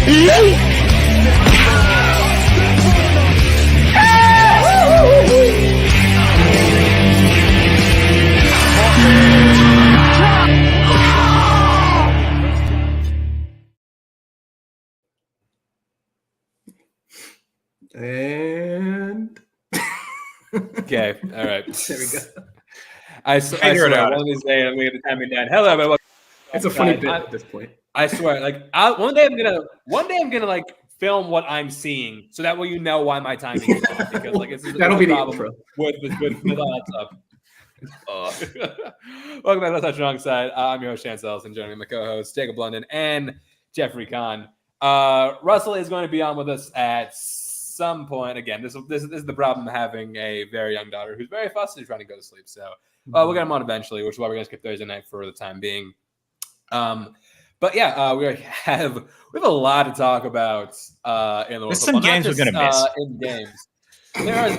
And okay, all right. There we go. I swear, one of these days I'm going to time it down. Hello, everyone. It's a funny bit at this point. I swear, like one day I'm gonna like film what I'm seeing, so that way you know why my timing is off. Because like that'll be the problem intro with all that stuff. Welcome back to Touch Alongside. I'm your host Chancels, and joining me my co-hosts Jacob London and Jeffrey Kahn. Russell is going to be on with us at some point. Again, this is the problem of having a very young daughter who's very fussy trying to go to sleep. So we'll get him on eventually, which is why we're going to skip Thursday night for the time being. But yeah, we have a lot to talk about in the There's some games we're gonna miss. In games,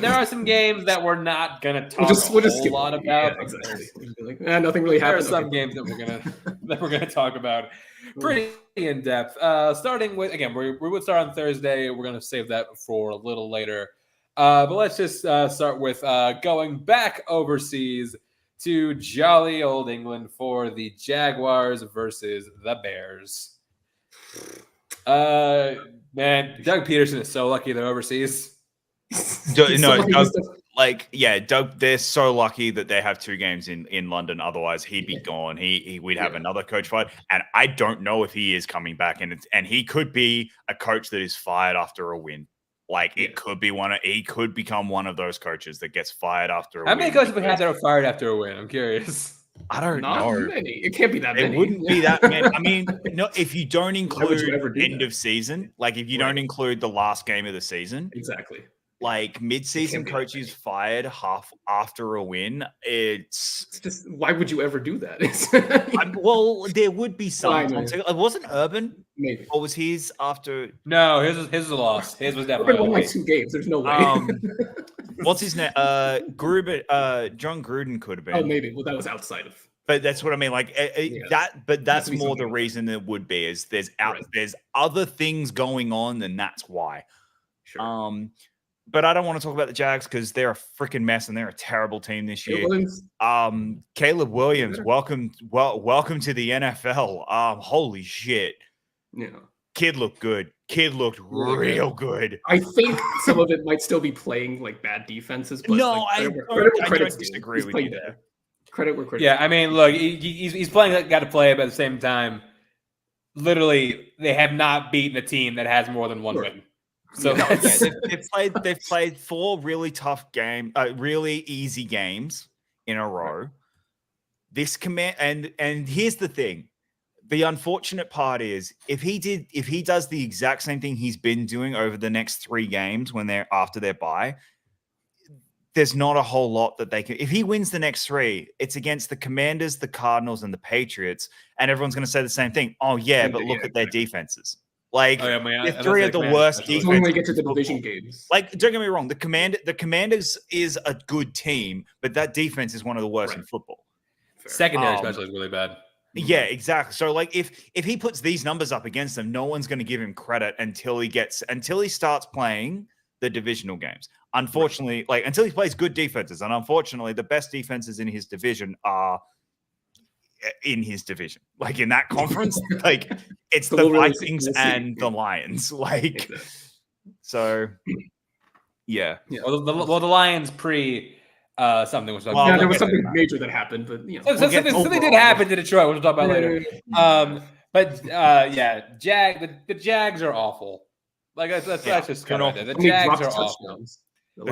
there are some games that we're not gonna talk we'll just a skip whole lot it. about. Yeah, exactly. Like, nothing really happened. There are some games that we're gonna talk about pretty in depth. Starting with again, we would start on Thursday. We're gonna save that for a little later. But let's just start with going back overseas to jolly old England for the Jaguars versus the Bears. Man, Doug Peterson is so lucky they're overseas. Doug, they're so lucky that they have two games in London. Otherwise, he'd be gone. We'd have another coach fired, and I don't know if he is coming back. And he could be a coach that is fired after a win. Like it could be he could become one of those coaches that gets fired after a win. How many coaches we had that were fired after a win? I'm curious. I don't Not know. Many. It can't be that many. It wouldn't be that many. I mean, no, if you don't include end of season, like if you don't include the last game of the season. Exactly. Like mid-season coaches fired half after a win. It's just why would you ever do that? Well, there would be some. It wasn't Urban, maybe, or was his after? No, his was a loss. His was definitely Urban won like 2 games. There's no way. What's his name? Gruber, John Gruden could have been. Oh, maybe. Well, that was outside of. But that's what I mean. Like but that's more the reason it would be is there's other things going on, and that's why. Sure. But I don't want to talk about the Jags because they're a freaking mess and they're a terrible team this year. Caleb Williams, welcome to the NFL. Holy shit. Yeah. Kid looked good. Kid looked real good. I think some of it might still be playing like bad defenses. But no, I don't disagree with you there. Credit where credit. Yeah, I mean, look, he's playing like got to play, but at the same time, they have not beaten a team that has more than one win. So they've played 4 really tough really easy games in a row. This and here's the thing. The unfortunate part is if he does the exact same thing he's been doing over the next 3 games when they're after their bye, there's not a whole lot that they can. If he wins the next 3, it's against the Commanders, the Cardinals, and the Patriots, and everyone's going to say the same thing. Oh yeah, but look at their defenses. Like they're 3 of the worst defenses. When we get to the division games, like don't get me wrong, the Commanders is a good team, but that defense is one of the worst in football. Secondary, especially, is really bad. Yeah, exactly. So like if he puts these numbers up against them, no one's going to give him credit until he starts playing the divisional games. Unfortunately, until he plays good defenses, and unfortunately, the best defenses in his division are in his division. Like in that conference, like it's the Vikings and the Lions. Like so, yeah. Well, the Lions something was there was something major that happened, but something did happen to Detroit. We'll talk about later. The Jags are awful. Like that's just kind of the Jags are awful.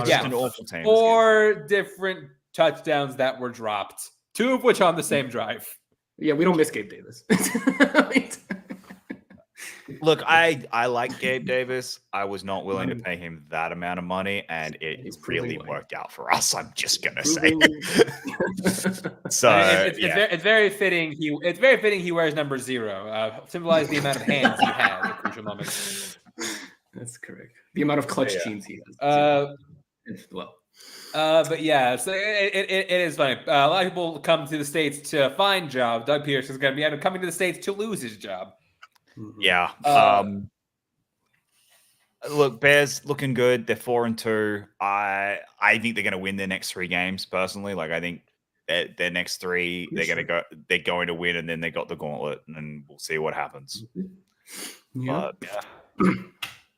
Just an awful team. 4 different touchdowns that were dropped, 2 of which on the same drive. Yeah, we don't miss Gabe Davis. Look, I like Gabe Davis. I was not willing to pay him that amount of money, and it really worked out for us. I'm just gonna say. So it's very fitting. It's very fitting he wears number 0, symbolize the amount of hands he has at crucial moments. That's correct. The amount of clutch genes he has. But yeah, so it is funny. A lot of people come to the States to find jobs. Doug Peterson is going to be coming to the States to lose his job. Yeah. Look, Bears looking good. They're 4-2. I think they're going to win their next 3 games. Personally, like I think their next 3, they're going to win, and then they got the gauntlet, and then we'll see what happens. Yeah. But yeah.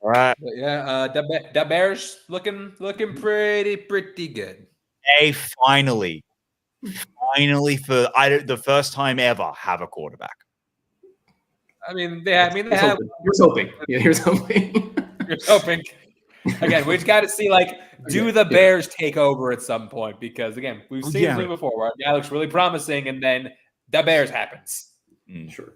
All right. But yeah, the Bears looking pretty good. They finally for the first time ever have a quarterback. I mean, they have. Here's hoping. Yeah, here's hoping. Here's hoping. Again, we just got to see, like, do the Bears take over at some point? Because again, we've seen this before, where a guy looks really promising, and then the Bears happens. Sure.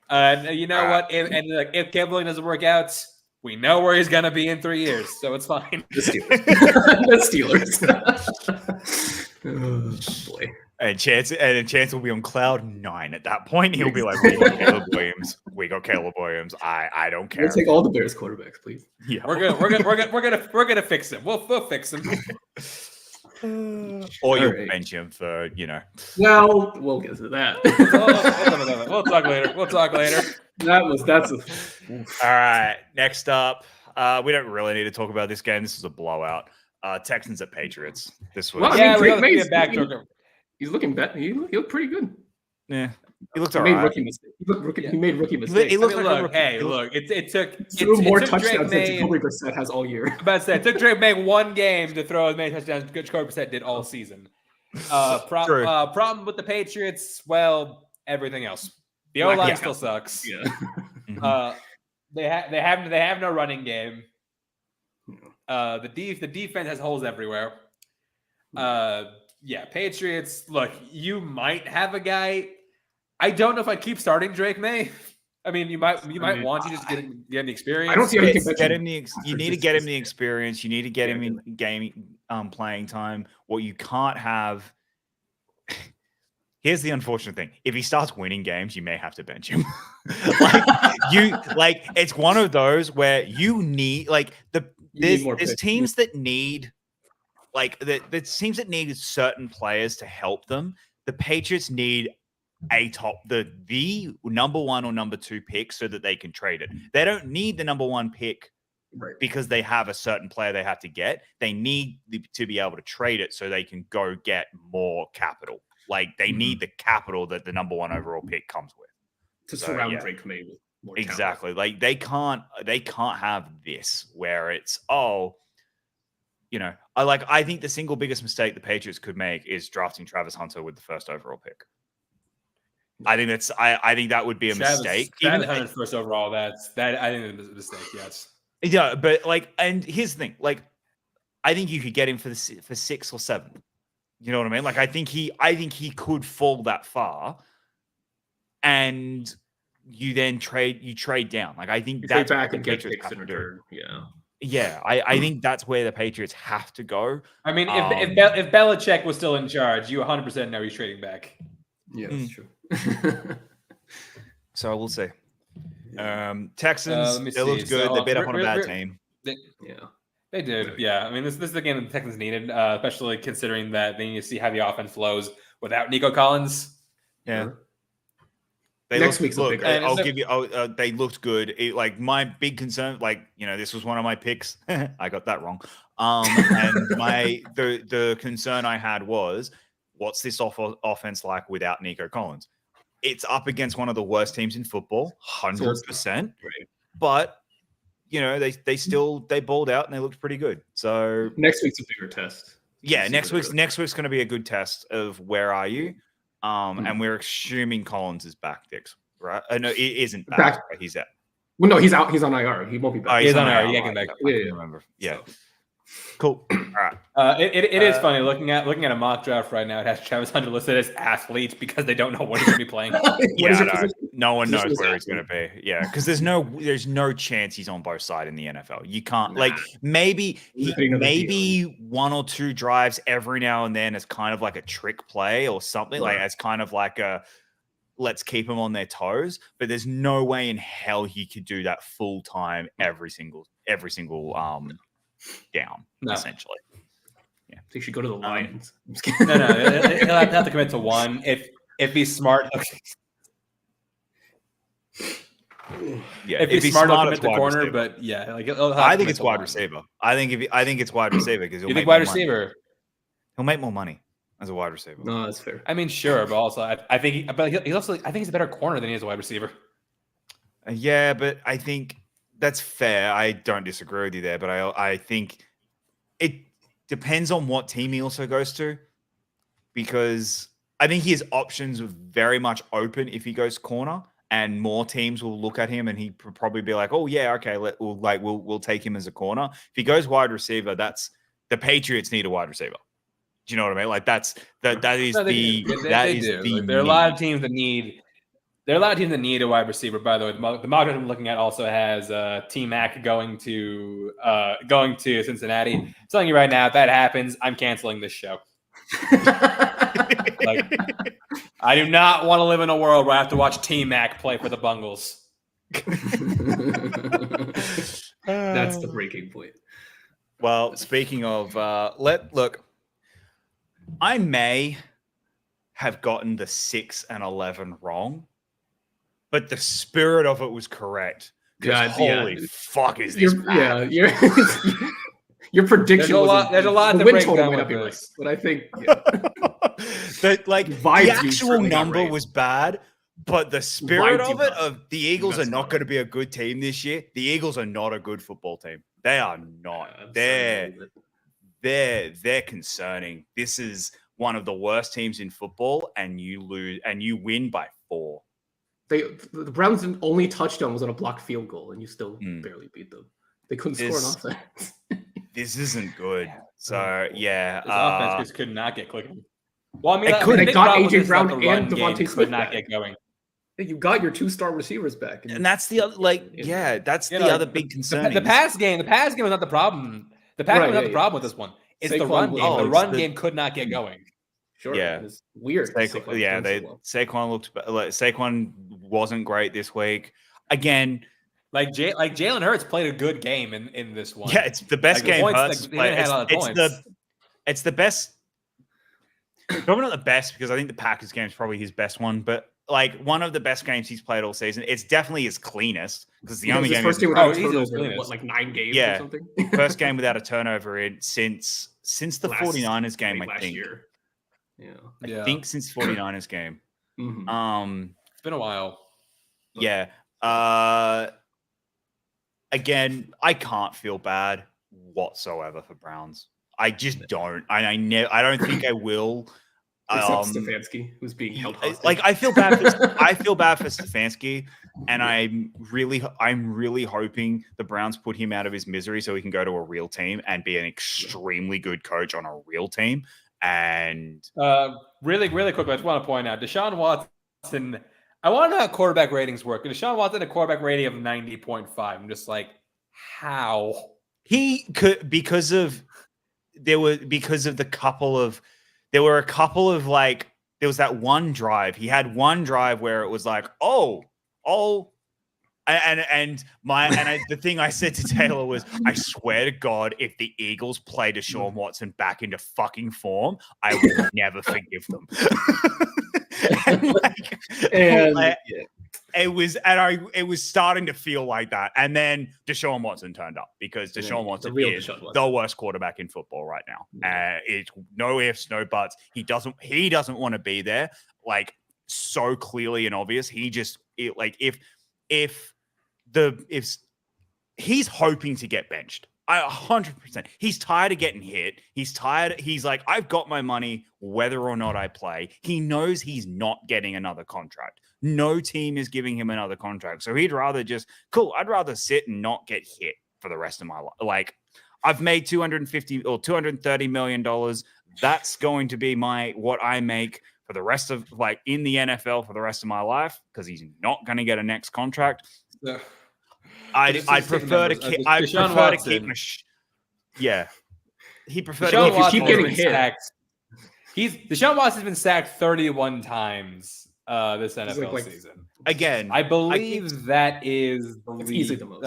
And you know what? If Caleb Williams doesn't work out, we know where he's gonna be in 3 years, so it's fine. The Steelers. The Steelers. Oh, boy. And Chance will be on cloud 9 at that point. He'll be like, "We got Caleb Williams. We got Caleb Williams. I don't care." We'll take all the Bears quarterbacks, please. Yeah, we're gonna fix him. We'll fix him. Or you'll right. bench him for Well, we'll get to that. We'll talk later. That's All right. Next up, we don't really need to talk about this game. This is a blowout. Texans at Patriots. This was Well, I Yeah, mean, we Drake gotta be May's- a backdoor. He's looking better. He looked pretty good. yeah. He looked He all made right. rookie mistakes. He made rookie He mistakes. looked I mean, like a look, rookie. hey, look, it took Threw more Drake touchdowns than May. Jacoby Brissett has all year. I'm about to say, it took Drake May 1 game to throw as many touchdowns as Jacoby Brissett did all season. True. Problem with the Patriots, well, everything else. The O line still sucks. Yeah. Mhm. They have no running game. The defense has holes everywhere. Yeah, Patriots. Look, you might have a guy. I don't know if I keep starting Drake May. I mean, you might want to just get the experience. I don't see how you can Get bench him you need to get him the experience. You need to get him in game playing time. What you can't have. Here's the unfortunate thing: if he starts winning games, you may have to bench him. It's one of those where you need there's teams that need the teams that need certain players to help them. The Patriots need the number 1 or number 2 pick so that they can trade it. They don't need the number 1 pick because they have a certain player they have to get. They need to be able to trade it so they can go get more capital. Like they need the capital that the number 1 overall pick comes with to surround Drake May with more talent. Exactly. Like they can't have this where it's I think the single biggest mistake the Patriots could make is drafting Travis Hunter with the first overall pick. I think that would be a mistake. Travis Hunter's first overall. I think it's a mistake. Yes. Yeah, but and here's the thing. I think you could get him for 6 or 7. You know what I mean? I think he could fall that far, and you then trade down. I think Trade that's back what and the get Patriots picks have in to do. return. Yeah. Yeah, I think that's where the Patriots have to go. I mean, if Belichick was still in charge, you 100% know he's trading back. Yeah, that's true. So we'll see. Texans, let me they looked see. good. So, They beat up on a bad team. Yeah. They did, yeah. I mean, this is the game that the Texans needed, especially considering that they need to see how the offense flows without Nico Collins. Yeah. Sure. They Next looked, week's a big one. I'll give you. They looked good. My big concern, this was one of my picks. I got that wrong. And the concern I had was, what's this offense like without Nico Collins? It's up against one of the worst teams in football, 100%. Right. But they balled out and they looked pretty good. So Next week's a bigger test. yeah, next week's going to be a good test of where are you. And we're assuming Collins is back, Dix, right? No, he isn't back. Right? He's out. Well, no, he's out. He's on IR. He won't be back. he's on IR. Yeah, get back. I can remember. Yeah. So. Cool. All right. It is funny looking at a mock draft right now. It has Travis Hunter listed as athlete because they don't know what he's going to be playing. No one knows where he's athlete? going to be. Yeah, because there's no chance he's on both sides in the NFL. You can't maybe 1 or 2 drives every now and then as kind of like a trick play or something as kind of like a let's keep them on their toes. But there's no way in hell he could do that full time every single down essentially. Yeah, so you should go to the Lions. No, he'll have to commit to 1 if he's smart. Yeah, if he's smart enough to it's hit the wide corner, receiver. but yeah, like he'll have I to think commit it's to wide one. receiver. I think it's wide receiver because You think wide receiver? He'll make more money as a wide receiver. No, that's fair. I mean, sure, but also I think he's also I think he's a better corner than he is a wide receiver. Yeah, but I think that's fair. I don't disagree with you there, but I think it depends on what team he also goes to, because I think his options are very much open if he goes corner, and more teams will look at him and he'd probably be like, "Oh yeah, okay, we'll take him as a corner." If he goes wide receiver, that's the Patriots need a wide receiver. Do you know what I mean? Like that is No, the Like, there are a lot of teams that need. There are a lot of teams that need a wide receiver. By the way, the mock draft I'm looking at also has T Mac going to Cincinnati. I'm telling you right now, if that happens, I'm canceling this show. Like, I do not want to live in a world where I have to watch T Mac play for the Bungles. That's the breaking point. Well, speaking of, look, I may have gotten the 6 and 11 wrong, but the spirit of it was correct. God, Holy fuck, is this bad? Your prediction There's a lot the to win break total down might not with be right, this. but I think The Vibes you actual certainly got number right. was bad, but the spirit Vibes you of it, got. of the Eagles You are got not spot going to be a good team this year. The Eagles are not a good football team. They are not. They're concerning. This is one of the worst teams in football, and you win by 4. the Browns' only touchdown was on a blocked field goal, and you still barely beat them. They couldn't score an offense. This isn't good. So yeah, This offense just could not get clicking. Well, I mean, They got AJ Brown the run and game Devontae could Smith not back. get going. You got your 2-star receivers back, and that's the other that's the other big concern. The pass game is not the problem. The pass game is not the problem with this one. It's the run game. The run game could not get going. Sure, yeah, it's weird. Saquon wasn't great this week. Again, like Jalen Hurts played a good game in this one. Yeah, it's the best game Hurts played. It's the best. Probably not the best, because I think the Packers game is probably his best one, but like one of the best games he's played all season. It's definitely his cleanest, because the only game first game without a he's turnover, cleanest. like 9 games Yeah. or something. first game without a turnover since the 49ers game, I last think. year. I think since 49ers game. Mhm. It's been a while. Yeah. Again, I can't feel bad whatsoever for Browns. I just don't. I don't think I will. Except Stefanski, who's being held hostage. Like I feel bad. I feel bad for Stefanski, and I'm really hoping the Browns put him out of his misery so he can go to a real team and be an extremely good coach on a real team. And really quick, I just want to point out Deshaun Watson. I want to know how quarterback ratings work. Deshaun Watson had a quarterback rating of 90.5. I'm just like, how? He could there were a couple of like, there was that one drive. He had one drive where it was like, the thing I said to Taylor was, I swear to God, if the Eagles play Deshaun Watson back into fucking form, I will never forgive them. It was starting to feel like that. And then Deshaun Watson turned up, because Deshaun Watson is the worst quarterback in football right now. It's no ifs, no buts. He doesn't want to be there. Like, so clearly and obvious. If he's hoping to get benched. 100%. He's tired of getting hit. He's tired. He's like, I've got my money whether or not I play. He knows he's not getting another contract. No team is giving him another contract. So he'd rather I'd rather sit and not get hit for the rest of my life. Like, I've made $250 or $230 million. That's going to be what I make for the rest of, like, in the NFL for the rest of my life, because he's not going to get a next contract. Yeah. I prefer to keep. I prefer to keep. Yeah, he prefers. Deshaun If you keep getting hit, Deshaun Watson's been sacked 31 times this NFL season. Again, I believe that is easily the most.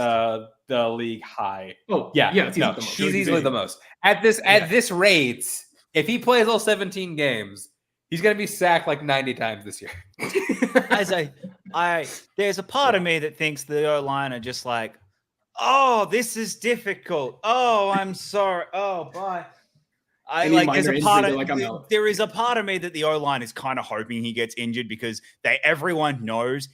The league high. Oh yeah, it's easily the most. He's easily the most at this rate. If he plays all 17 games, he's going to be sacked like 90 times this year. there's a part of me that thinks the O-line are just like, oh, this is difficult. Oh, I'm sorry. Oh, bye. There's a part of there is a part of me that the O-line is kind of hoping he gets injured because everyone knows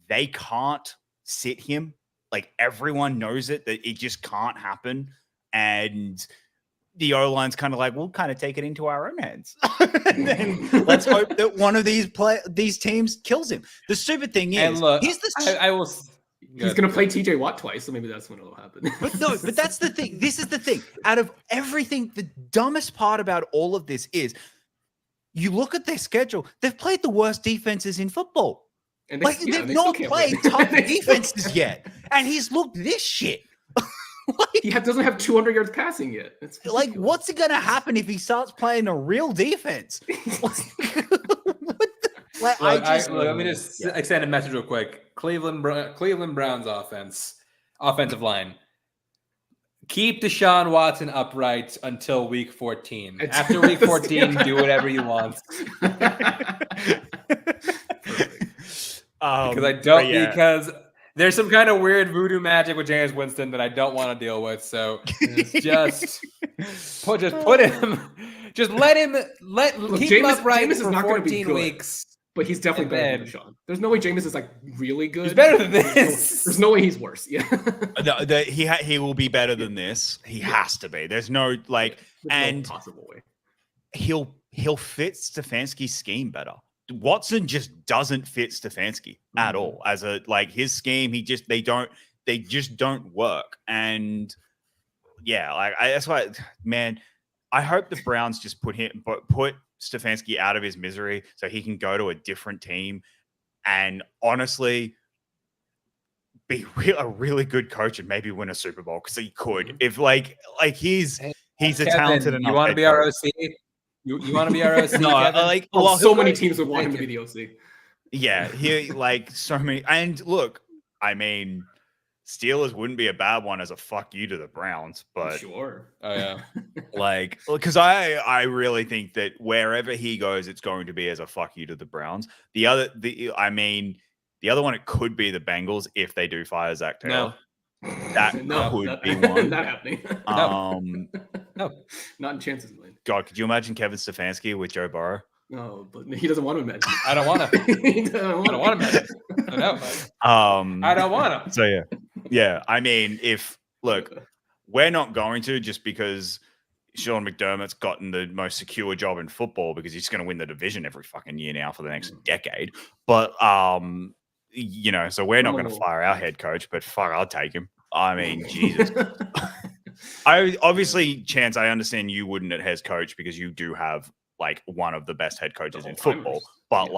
they can't sit him. Like everyone knows it, that it just can't happen. And the O-line's kind of like, we'll kind of take it into our own hands. And then let's hope that one of these teams kills him. The stupid thing is, and look, he's going to play TJ Watt twice, so maybe that's when it'll happen. But that's the thing. This is the thing. Out of everything, the dumbest part about all of this is you look at their schedule, they've played the worst defenses in football. And they've not played tough defenses yet. And he's looked this shit. He doesn't have 200 yards passing yet. It's like, what's going to happen if he starts playing a real defense? Let me just extend a message real quick. Cleveland Browns offensive line. Keep Deshaun Watson upright until week 14. After week 14, do whatever you want. Because there's some kind of weird voodoo magic with Jameis Winston that I don't want to deal with. So just put him, just let him keep him upright for 14 weeks. But he's definitely better than Deshaun. There's no way Jameis is like really good. He's better than this. There's no way he's worse. Yeah, he will be better than this. He has to be. There's no no possible way. He'll fit Stefanski's scheme better. Watson just doesn't fit Stefanski at all. As his scheme, they just don't work. And yeah, that's why, man, I hope the Browns just put Stefanski out of his misery so he can go to a different team and honestly be a really good coach and maybe win a Super Bowl, because he could. If he's a talented enough. You want to be our OC? You want to be our OC? No, so many teams would want him to be the OC. Yeah, so many. And look, I mean, Steelers wouldn't be a bad one as a fuck you to the Browns, but sure. Oh yeah. Because I really think that wherever he goes, it's going to be as a fuck you to the Browns. The other one, it could be the Bengals if they do fire Zach Taylor. That could be one. Not happening. No, not in chances, man. God, could you imagine Kevin Stefanski with Joe Burrow? No, but he doesn't want to imagine. I don't want to. I don't want to imagine. I don't want to. So yeah. I mean, we're not going to, just because Sean McDermott's gotten the most secure job in football because he's going to win the division every fucking year now for the next decade. But so we're not going to fire our head coach, but fuck, I'll take him. I mean, Jesus. Chance, I understand you wouldn't at head coach because you do have one of the best head coaches in football. But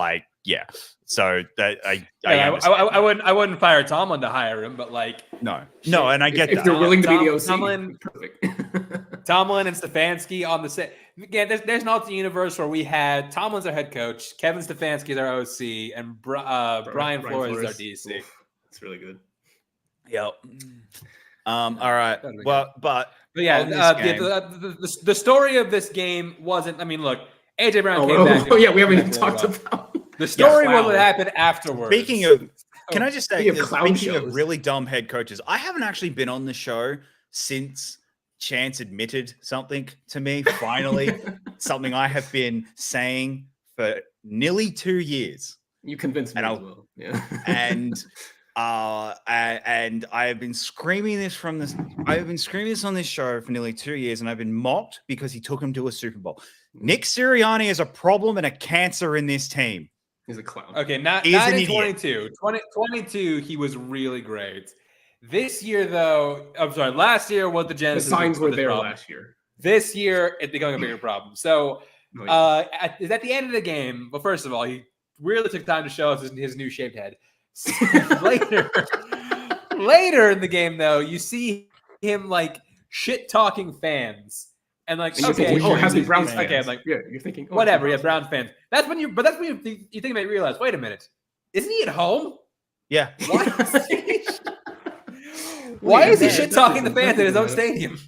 so that I wouldn't fire Tomlin to hire him, but no, and I get if that. they're willing to be the OC. Perfect. Tomlin and Stefanski on the set. Again, there's an alternate universe where we had Tomlin's our head coach, Kevin Stefanski is our OC, and Brian Flores is our DC. Oof, that's really good. Yep. All right. Well, but yeah, the story of this game wasn't. I mean, look, AJ Brown came back. Oh yeah, we haven't even talked about the story. Was what happened afterwards. Speaking of, can I just say, speaking of really dumb head coaches, I haven't actually been on the show since Chance admitted something to me. Finally, something I have been saying for nearly 2 years. You convinced me as well. Yeah. And I have been screaming this I have been screaming this on this show for nearly 2 years, and I've been mocked because he took him to a Super Bowl. Nick Sirianni is a problem and a cancer in this team. He's a clown. Okay, not in 22. 22, he was really great. This year, though, I'm sorry, last year was the genesis. The signs were there problem. last year. This year, it's becoming a bigger problem. So, at the end of the game, well, first of all, he really took time to show us his new shaved head. Later in the game, though, you see him shit talking fans, and it has to be Browns fans. Okay, you're thinking whatever, Browns fans. That's when you think you might realize, wait a minute, isn't he at home? Yeah. Why is he shit talking the fans at his own stadium?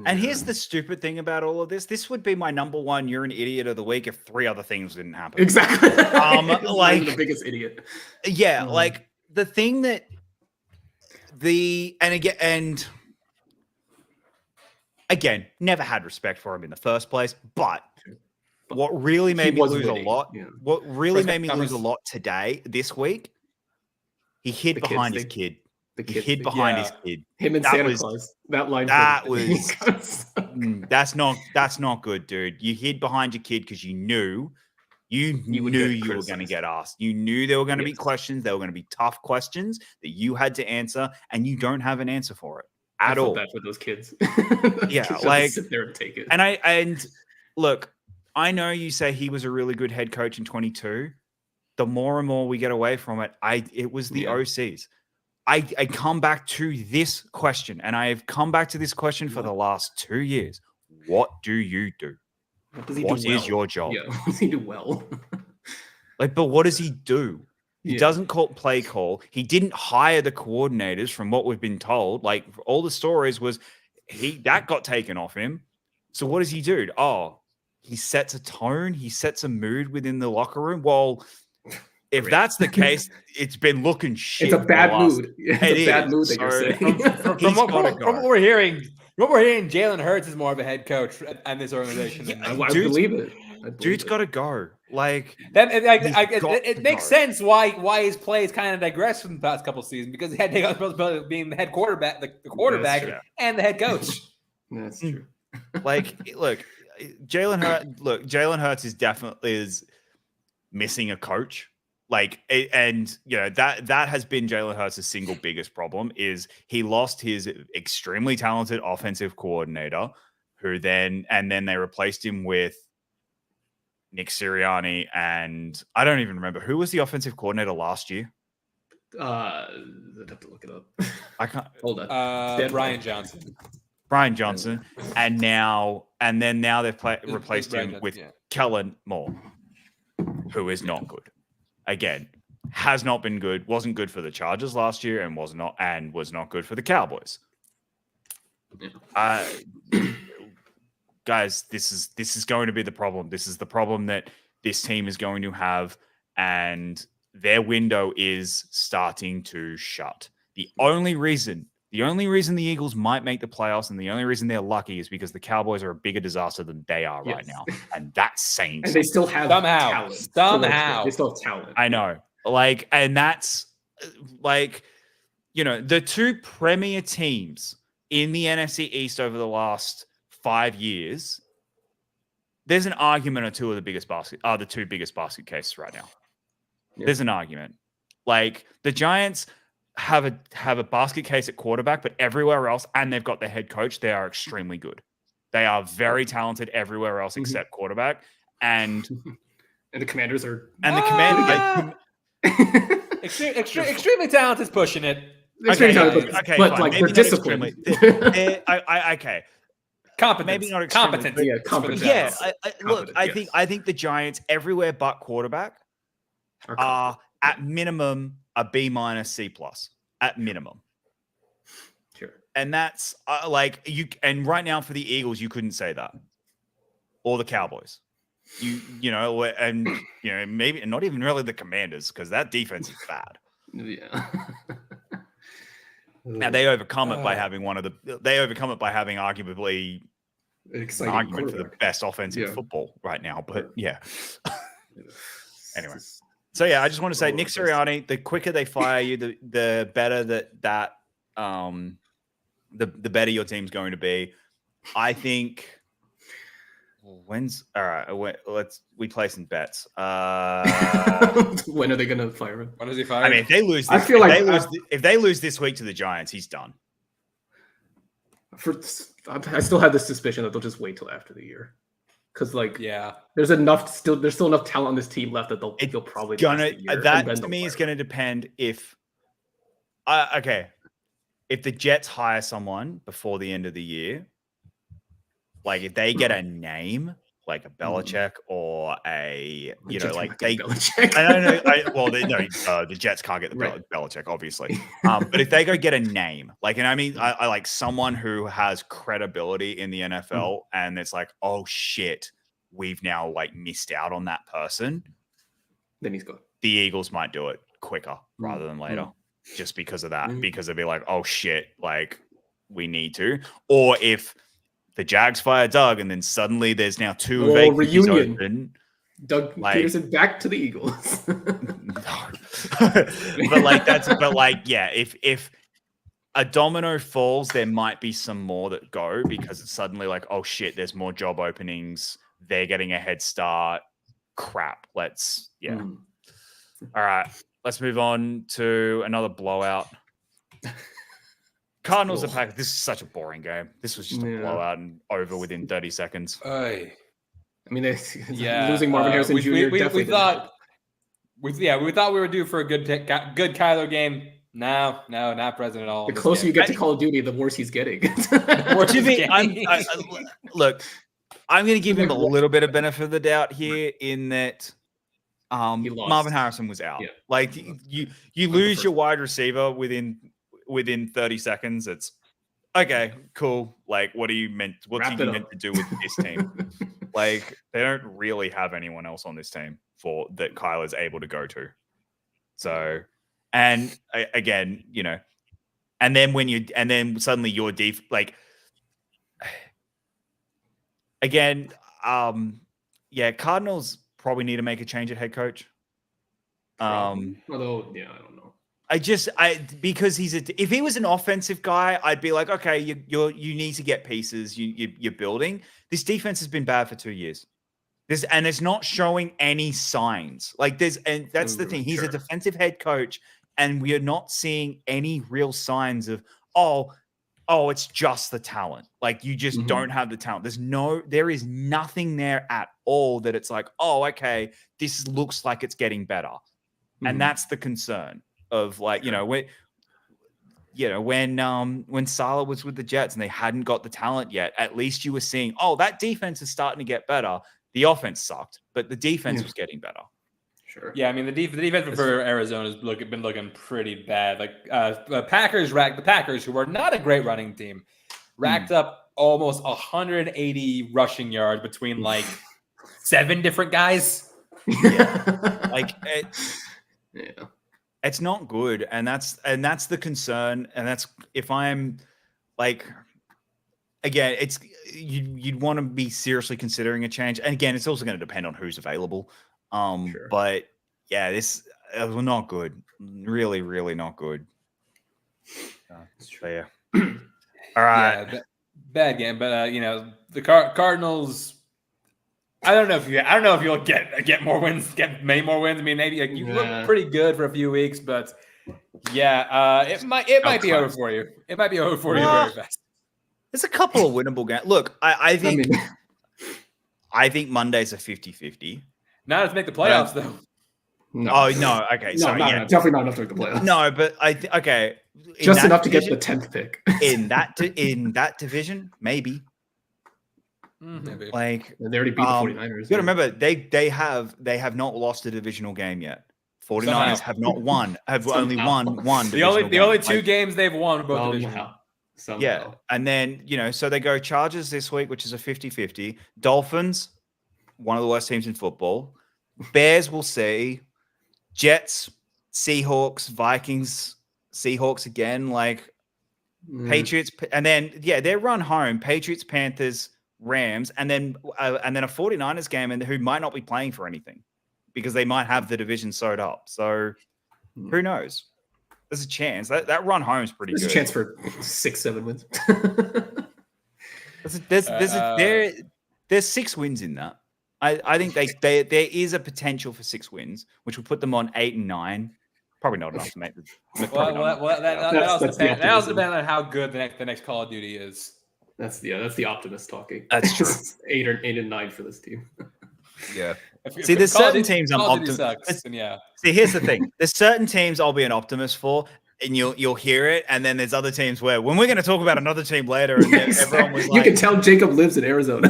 And here's the stupid thing about all of this. This would be my number one "you're an idiot" of the week if 3 other things didn't happen. Exactly. Like the biggest idiot. Yeah, like the thing that again, never had respect for him in the first place. But what really made me lose a lot, what really made me lose a lot this week, he hid behind his kid. He hid behind his kid. Him and Santa Claus. That line. That's not good, dude. You hid behind your kid because you knew you were going to get asked. You knew there were going to be questions. There were going to be tough questions that you had to answer, and you don't have an answer for it at all. Bad for those kids. Yeah, kids like sit there and take it. And look, I know you say he was a really good head coach in 22. The more and more we get away from it, it was the OCs. I come back to this question, and I have come back to this question for the last 2 years. What do you do? What is your job? Yeah, what does he do well? But what does he do? He doesn't play call. He didn't hire the coordinators from what we've been told. Like all the stories was that got taken off him. So what does he do? Oh, he sets a tone. He sets a mood within the locker room. Well, if that's the case, it's been looking shit. It's a bad mood. It's a bad mood that you're saying. From what we're hearing, Jalen Hurts is more of a head coach in this organization. I believe it. Dude's got to go. Like that, it makes sense why his plays kind of digressed from the past couple of seasons because he had to take on responsibility of being the head quarterback, the quarterback, and the head coach. That's true. Look, Jalen Hurts is definitely missing a coach. That has been Jalen Hurts' single biggest problem is he lost his extremely talented offensive coordinator, who then they replaced him with Nick Sirianni, and I don't even remember who was the offensive coordinator last year. I'd have to look it up. I can't hold on. Brian Johnson. And now they've replaced him with Kellen Moore, who is not good. Again, has not been good. Wasn't good for the Chargers last year, and was not good for the Cowboys. Guys, this is going to be the problem. This is the problem that this team is going to have, and their window is starting to shut. The only reason the Eagles might make the playoffs and the only reason they're lucky is because the Cowboys are a bigger disaster than they are right now. And that's saying and they still have talent. Somehow. They still have talent. I know. And that's the 2 premier teams in the NFC East over the last 5 years. There's an argument or two of the 2 biggest basket cases right now. Yeah. There's an argument. Like the Giants have a basket case at quarterback, but everywhere else, and they've got their head coach, they are extremely good. They are very talented everywhere else except quarterback. And the Commanders are extremely talented is pushing it. Okay, but like they're disciplined. Okay. Competence. Maybe not competence. Yeah, competence. Yeah, I think the Giants everywhere but quarterback are at minimum a B-, C+ at minimum. Sure. And that's and right now for the Eagles, you couldn't say that. Or the Cowboys. Maybe not even really the Commanders, because that defense is bad. Yeah. Now they overcome it by having arguably an argument for the best offense in football right now. But anyway. So I just want to say Nick Sirianni, the quicker they fire you, the better the better your team's going to be. I think we play some bets. When are they going to fire him? When is he fired? I mean, if they lose, if they lose this week to the Giants, he's done. I still have this suspicion that they'll just wait till after the year. Because there's still enough talent on this team left that they'll probably that to me is going to depend if the Jets hire someone before the end of the year, like if they get a name like a Belichick or a like they. I don't know. The Jets can't get the Belichick, obviously. But if they go get a name, like, and I mean, I like someone who has credibility in the NFL, and it's like, oh shit, we've now like missed out on that person. Then he's gone. The Eagles might do it quicker rather than later, just because of that. Because they'll be like, oh shit, like we need to. Or if the Jags fire Doug, and then suddenly there's now two vacancies open. Doug Peterson back to the Eagles. If a domino falls, there might be some more that go, because it's suddenly like, oh shit, there's more job openings. They're getting a head start. Crap. All right. Let's move on to another blowout. Cardinals and Packers. This is such a boring game. This was just a blowout and over within 30 seconds. I mean, losing Marvin Harrison Jr. We thought we were due for a good Kyler game. No, not present at all. The closer you get to Call of Duty, the worse he's getting. Look, I'm going to give him a little bit of benefit of the doubt here in that Marvin Harrison was out. Yeah. Like you lose your wide receiver within 30 seconds. It's okay, cool. Like, what's he meant to do with this team? Like, they don't really have anyone else on this team that Kyler's able to go to. So, and again, and then suddenly your like, again, Cardinals probably need to make a change at head coach. Although, I don't know. Because if he was an offensive guy, I'd be like, okay, you need to get pieces. You're building. This defense has been bad for 2 years. And it's not showing any signs. Like and that's the thing. He's a defensive head coach, and we are not seeing any real signs of it's just the talent. Like, you just don't have the talent. There is nothing there at all that it's like, oh, okay, this looks like it's getting better. And that's the concern of, like, when Saleh was with the Jets and they hadn't got the talent yet, at least you were seeing, that defense is starting to get better. The offense sucked, but the defense was getting better. Sure. Yeah, I mean, the defense for Arizona has been looking pretty bad. Like the Packers, who are not a great running team, racked up almost 180 rushing yards between like 7 different guys. Yeah, it's not good, and that's the concern. And that's, if I'm like, again, it's you'd want to be seriously considering a change. And again, it's also going to depend on who's available. But yeah, this was not good. Really, really not good. So, yeah. All right. Yeah, bad game, but the Cardinals. I don't know if you'll get more wins, get many more wins. I mean, maybe you look pretty good for a few weeks, but it might be over for you. It might be over for you very fast. There's a couple of winnable games. Look, I think Monday's a 50-50. Not to make the playoffs, though. No. Oh, no. Okay. No, definitely not enough to make the playoffs. No, but okay. Just enough to get the 10th pick. in that division, maybe. Maybe. Like, they already beat the 49ers. You gotta remember, they have not lost a divisional game yet. 49ers have not won. Have only won one. The only two games they've won were both divisional. Somehow. Yeah. And then, so they go Chargers this week, which is a 50-50. Dolphins, one of the worst teams in football. Bears, we'll see. Jets, Seahawks, Vikings, Seahawks again, like Patriots. And then, their run home, Patriots, Panthers, Rams, and then a 49ers game, and who might not be playing for anything because they might have the division sewed up. So who knows? There's a chance. That run home is pretty good. There's a chance for 6-7 wins. There's 6 wins in that. I think there is a potential for 6 wins, which will put them on 8 and 9. Probably not enough to make the. That also depends on how good the next Call of Duty is. That's the optimist talking. That's true. 8 and 9 for this team. Yeah. See, there's certain teams I'm optimistic. See, here's the thing. There's certain teams I'll be an optimist for, and you'll hear it, and then there's other teams where when we're going to talk about another team later, and everyone was like, "You can tell Jacob lives in Arizona."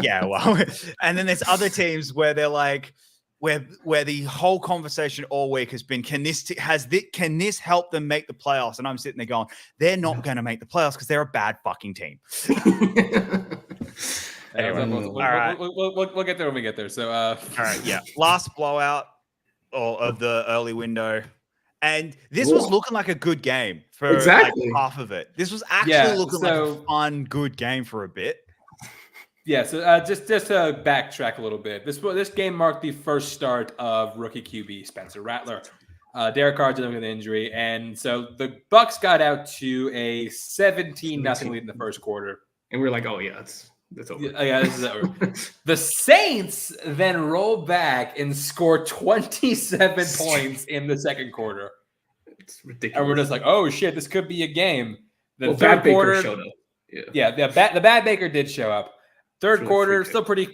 yeah. Well, and then there's other teams where they're like, where the whole conversation all week has been, can this help them make the playoffs? And I'm sitting there going, they're not going to make the playoffs because they're a bad fucking team. Anyway, we'll get there when we get there. So, all right, yeah. Last blowout of the early window. And this was looking like a good game for like half of it. This was actually looking like a fun, good game for a bit. Yeah, so just to backtrack a little bit, this game marked the first start of rookie QB Spencer Rattler. Derek Carr dealing with an injury, and so the Bucs got out to a 17-0 lead in the first quarter, and we were like, "Oh yeah, it's over." Yeah, this is over. The Saints then roll back and score 27 points in the second quarter. It's ridiculous, and we're just like, "Oh shit, this could be a game." The third Bad quarter Baker showed up. Yeah, the Bad Baker did show up. Third quarter, still pretty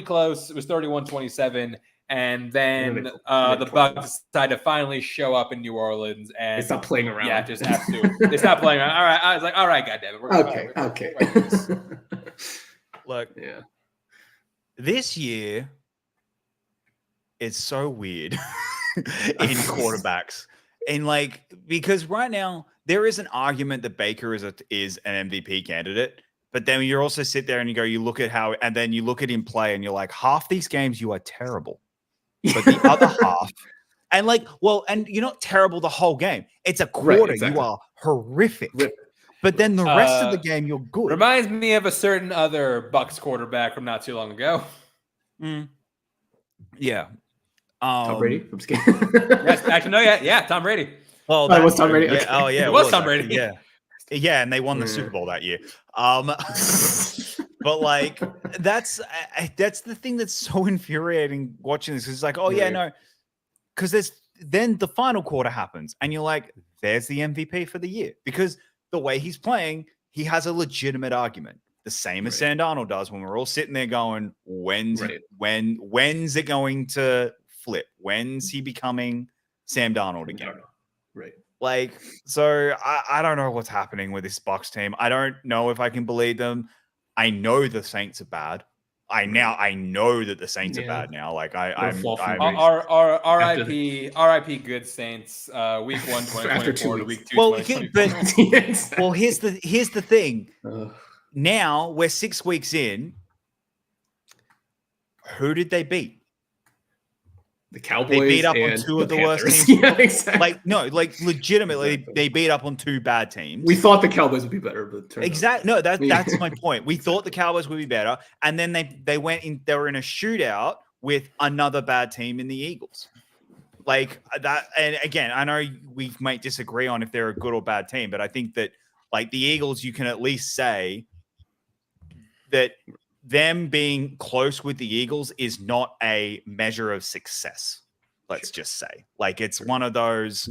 close. It was 31-27. And then the Bucs decided to finally show up in New Orleans. And they stopped playing around. Yeah, just absolutely. They stopped playing around. All right. I was like, all right, goddammit. Okay. Look, this year is so weird in quarterbacks. And because right now there is an argument that Baker is an MVP candidate. But then you also sit there and you look at him play and you're like, half these games you are terrible. But the other half, and you're not terrible the whole game. It's a quarter. Right, exactly. You are horrific. But then the rest of the game, you're good. Reminds me of a certain other Bucs quarterback from not too long ago. Yeah. Tom Brady? I'm just kidding. Yes, actually, no, yeah, Tom Brady. Well, it was Tom Brady. Yeah. Oh, yeah. It was Tom Brady. Yeah. Yeah, and they won the Super Bowl that year. But that's the thing that's so infuriating watching this. It's like, oh yeah, no, because then the final quarter happens, and you're like, there's the MVP for the year, because the way he's playing, he has a legitimate argument, the same as Sam Darnold does. When we're all sitting there going, when's it going to flip? When's he becoming Sam Darnold again? Right. So I don't know what's happening with this Bucs team. I don't know if I can believe them. I know the Saints are bad. I know that the Saints are bad now. RIP good Saints. Week 1, 2024 to week 2. Well, here's the thing. Now we're 6 weeks in. Who did they beat? The Cowboys. They beat up on two of the worst teams. Yeah, exactly. Legitimately, they beat up on two bad teams. We thought the Cowboys would be better, but exactly. No, that's my point. We thought the Cowboys would be better, and then they went in. They were in a shootout with another bad team in the Eagles. That, and again, I know we might disagree on if they're a good or bad team, but I think that the Eagles, you can at least say that them being close with the Eagles is not a measure of success. Let's just say, it's one of those.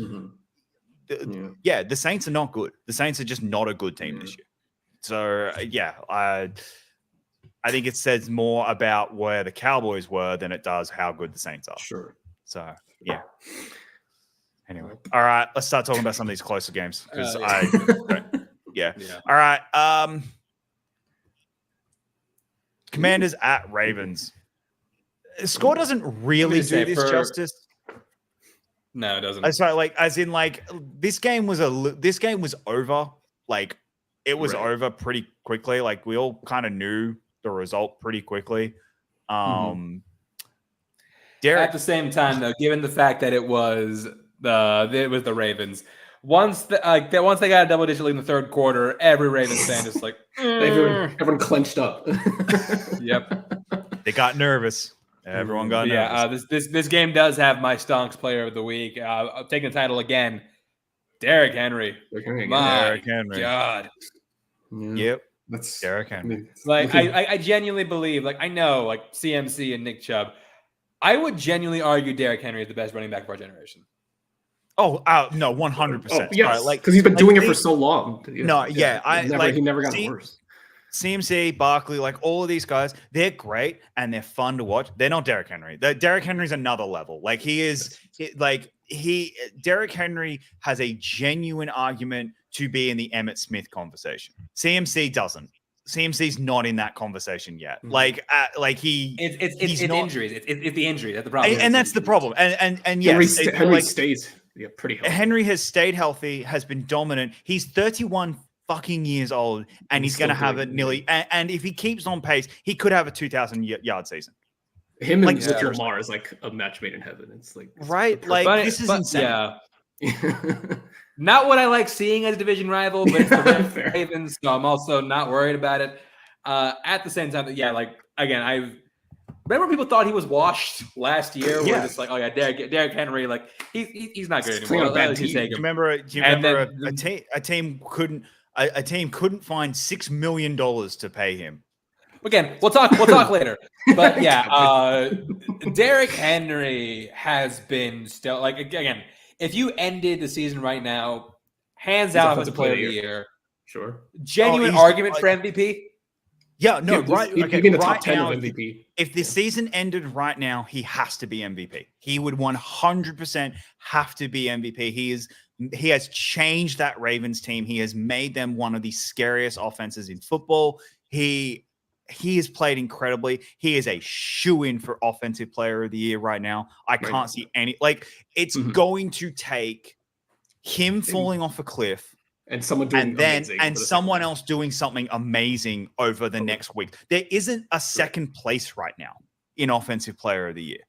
The Saints are not good. The Saints are just not a good team this year. So I think it says more about where the Cowboys were than it does how good the Saints are. Sure. So yeah. Anyway, all right, let's start talking about some of these closer games because All right. Commanders at Ravens. The score doesn't really do this justice. No, it doesn't. Sorry, this game was over. It was over pretty quickly. We all kind of knew the result pretty quickly. Derek, at the same time, though, given the fact that it was the Ravens. Once they got a double-digit lead in the third quarter, every Ravens fan is like, everyone clenched up. Yep, they got nervous. Everyone got nervous. This game does have my Stonks Player of the Week. I'm taking the title again. Derrick Henry. My God. Yep. That's Derrick Henry. I genuinely believe. I know CMC and Nick Chubb. I would genuinely argue Derrick Henry is the best running back of our generation. Oh, no, 100%. Yes, because he's been doing it for so long. He never got worse. CMC, Barkley, all of these guys, they're great and they're fun to watch. They're not Derrick Henry. Derrick Henry's another level. Derrick Henry has a genuine argument to be in the Emmitt Smith conversation. CMC doesn't. CMC's not in that conversation yet. Mhm. Like he, it's not, injuries. It's the injury. That's the problem. And that's the problem. And yes, Henry stays pretty healthy. Henry has stayed healthy, has been dominant. He's 31 fucking years old, and he's going to have it nearly. And if he keeps on pace, he could have a 2,000 yard season. Him and Lamar is like a match made in heaven. It's like right, like this is insane. Yeah. Not what I like seeing as a division rival, but it's the Ravens, so I'm also not worried about it. At the same time, like again, I remember people thought he was washed last year. We're just like, oh yeah, Derrick Henry, like he's not good anymore. Do you remember a team couldn't find $6 million to pay him? Again, we'll talk later. But yeah, Derrick Henry has been still like again. If you ended the season right now, hands down offensive player of the year, sure, genuine argument for MVP. Yeah, no, right. Okay, in the top 10 of MVP. If the season ended right now, he has to be MVP. He would 100% have to be MVP. He has changed that Ravens team. He has made them one of the scariest offenses in football. He has played incredibly. He is a shoo-in for offensive player of the year right now. I can't see any it's going to take him falling off a cliff and someone doing someone else doing something amazing over the next week. There isn't a second place right now in offensive player of the year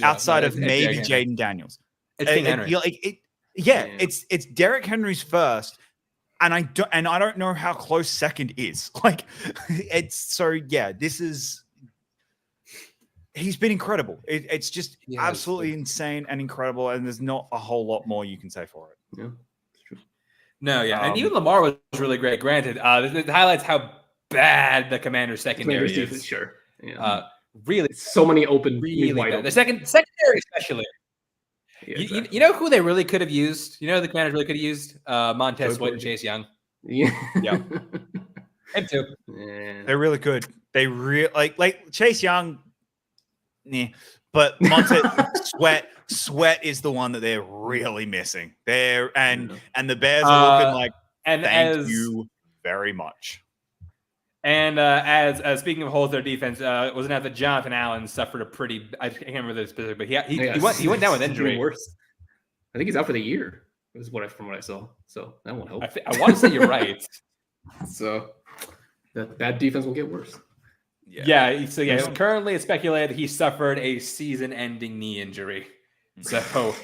outside of maybe Jaden Daniels. It's King Henry. It's Derrick Henry's first. And I don't know how close second is. He's been incredible. It's just absolutely insane and incredible. And there's not a whole lot more you can say for it. Yeah, it's true. No, yeah. And even Lamar was really great. Granted, it highlights how bad the Commander's secondary is. Sure. Yeah. Really. So many open. Really wide open. The secondary especially. Yeah, exactly. You know who they really could have used? You know who the Commanders really could have used? Montez Sweat and Chase Young. Yeah. Him too. Yeah. They're really good. They really like Chase Young. But Montez Sweat is the one that they're really missing. And the Bears are looking like thank you very much. And as speaking of holes in their defense, wasn't that Jonathan Allen suffered a pretty I can't remember the specific, but he went down with injury. Worse. I think he's out for the year. Is from what I saw. So that won't help. I want to say you're right. So that bad defense will get worse. Yeah. So currently it's speculated that he suffered a season-ending knee injury. So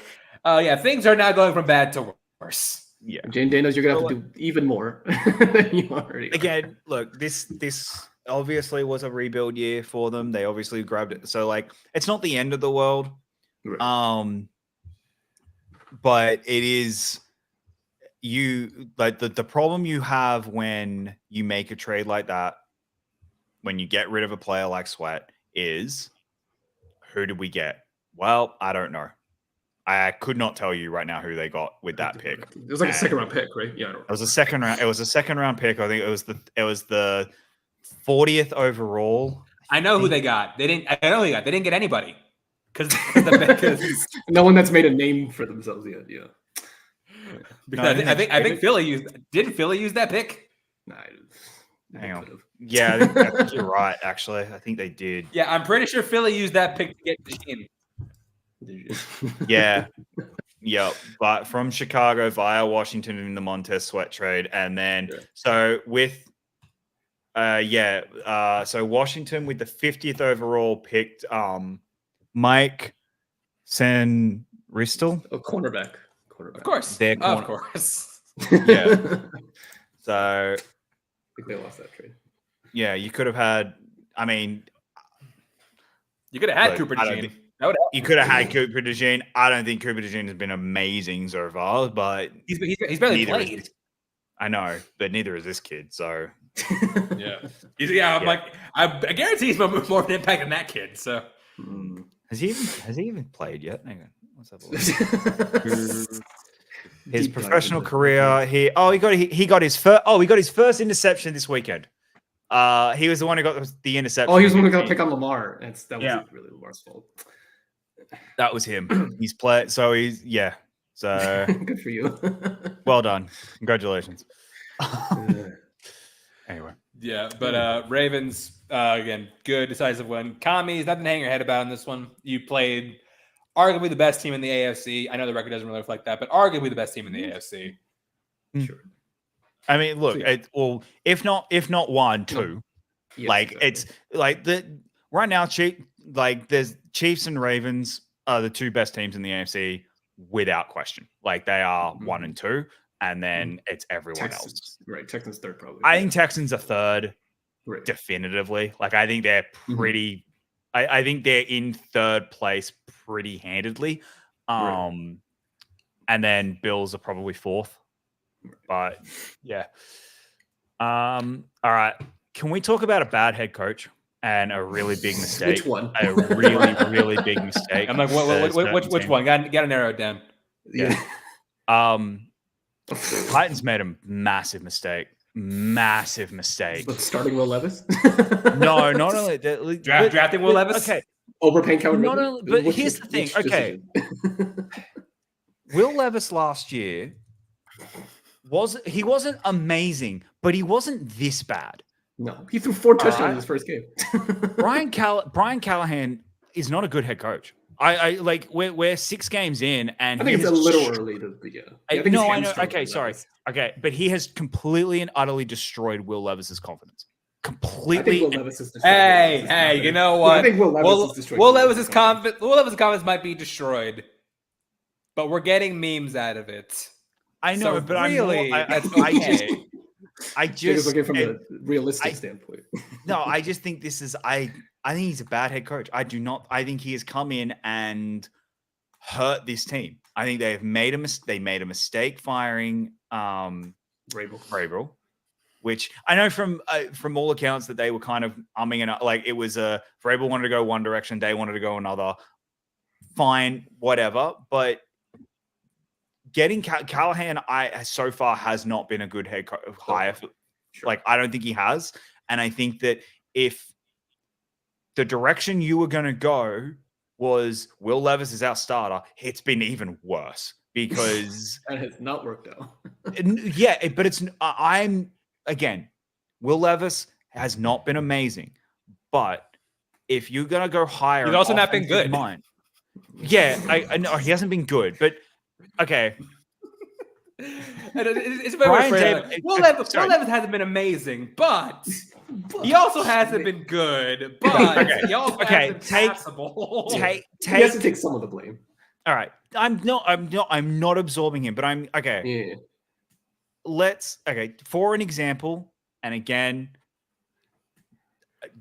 things are now going from bad to worse. Yeah, Jane Daniels, you're gonna have to do even more than you already are. Again, look, this obviously was a rebuild year for them. They obviously grabbed it, so it's not the end of the world. Right. But it is the problem you have when you make a trade like that, when you get rid of a player like Sweat, is who did we get? Well, I don't know. I could not tell you right now who they got with that pick. It was like a second round pick, right? Yeah, it was a second round. It was a second round pick. I think it was the 40th overall. I know who they got. They didn't get anybody because no one that's made a name for themselves yet. Yeah. Because I think Philly use that pick. Hang on. Yeah, I think you're right. Actually, I think they did. Yeah, I'm pretty sure Philly used that pick to get the team. Yeah. But from Chicago via Washington in the Montez Sweat trade. And then so Washington with the 50th overall picked Mike Sanristil. A cornerback. Of course. Of course. Yeah. So I think they lost that trade. Yeah, you could have had you could have had Cooper DeJean. You could have had Cooper DeJean. I don't think Cooper DeJean has been amazing so far, but he's barely played. I know, but neither is this kid. So I'm like, I guarantee he's more of an impact than that kid. So has he even played yet? Hang on, let's have a look. His professional career. He got his first interception this weekend. He was the one who got the interception. Oh, he was the one who got to pick on Lamar. That was really Lamar's fault. That was him. He's played. So So good for you. Well done. Congratulations. Anyway. Yeah, but Ravens, again, good, decisive win. Commies, nothing to hang your head about in this one. You played arguably the best team in the AFC. I know the record doesn't really reflect that, but arguably the best team in the AFC. Sure. I mean, look, if not one, two. Yes, like exactly. it's like right now, there's Chiefs and Ravens are the two best teams in the AFC without question. Like they are 1 and 2, and then it's everyone else. Right, Texans third probably. I think Texans are third, right. definitively. Like I think they're pretty. I think they're in third place pretty handedly. And then Bills are probably fourth. But yeah. All right. Can we talk about a bad head coach and a really big mistake? Which one? A really, really big mistake. I'm like, which one? Got to narrow it down. Yeah. Titans made a massive mistake. Massive mistake. But starting Will Levis? No, not only drafting Will Levis. Okay. Overpaying Calvin Ridley? But here's the thing. Okay. Will Levis last year wasn't amazing, but he wasn't this bad. No, he threw 4 touchdowns in his first game. Brian Callahan is not a good head coach. I like we're 6 games in, and I think it's a little early to I know. Okay, sorry. Okay, but he has completely and utterly destroyed Will Levis's confidence. Completely. I think Will Levis is hey, you know what? I think Will Levis is destroyed. Will Levis's confidence might be destroyed, but we're getting memes out of it. I know, so but really, I just looking from a realistic standpoint. No, I just think this is I think he's a bad head coach. I think he has come in and hurt this team. I think they made a mistake firing Vrabel, which I know from all accounts that they were kind of umming and like it was Vrabel wanted to go one direction, they wanted to go another. Fine, whatever, but getting Callahan, so far has not been a good head hire. Sure. Like I don't think he has, and I think that if the direction you were going to go was Will Levis is our starter, it's been even worse because that has not worked out. Yeah, but Will Levis has not been amazing, but if you're going to go higher, he's also not been good. Yeah, I know he hasn't been good, but okay. It's very Will Levis hasn't been amazing, but he also hasn't been good. But he also hasn't been passable. He has to take some of the blame. All right, I'm not absorbing him, but I'm okay. Yeah. For an example, and again,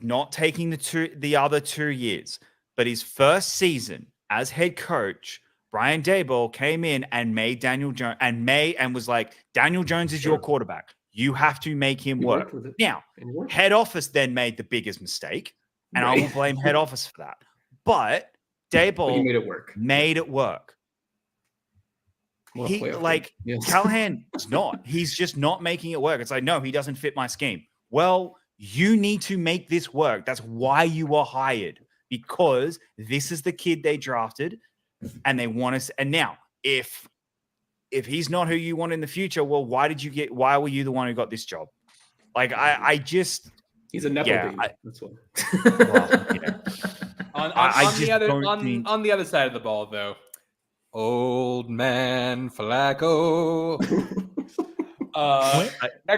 not taking the other 2 years, but his first season as head coach, Brian Daboll came in and made Daniel Jones and was like, Daniel Jones is your quarterback. You have to make him work. Now, head office then made the biggest mistake, and I will blame head office for that. But Daboll made it work. Callahan is not. He's just not making it work. It's like, no, he doesn't fit my scheme. Well, you need to make this work. That's why you were hired, because this is the kid they drafted. And they want us. And now, if he's not who you want in the future, well, why were you the one who got this job? Like, he's a nepo baby. That's why. On the other side of the ball, though, old man Flacco.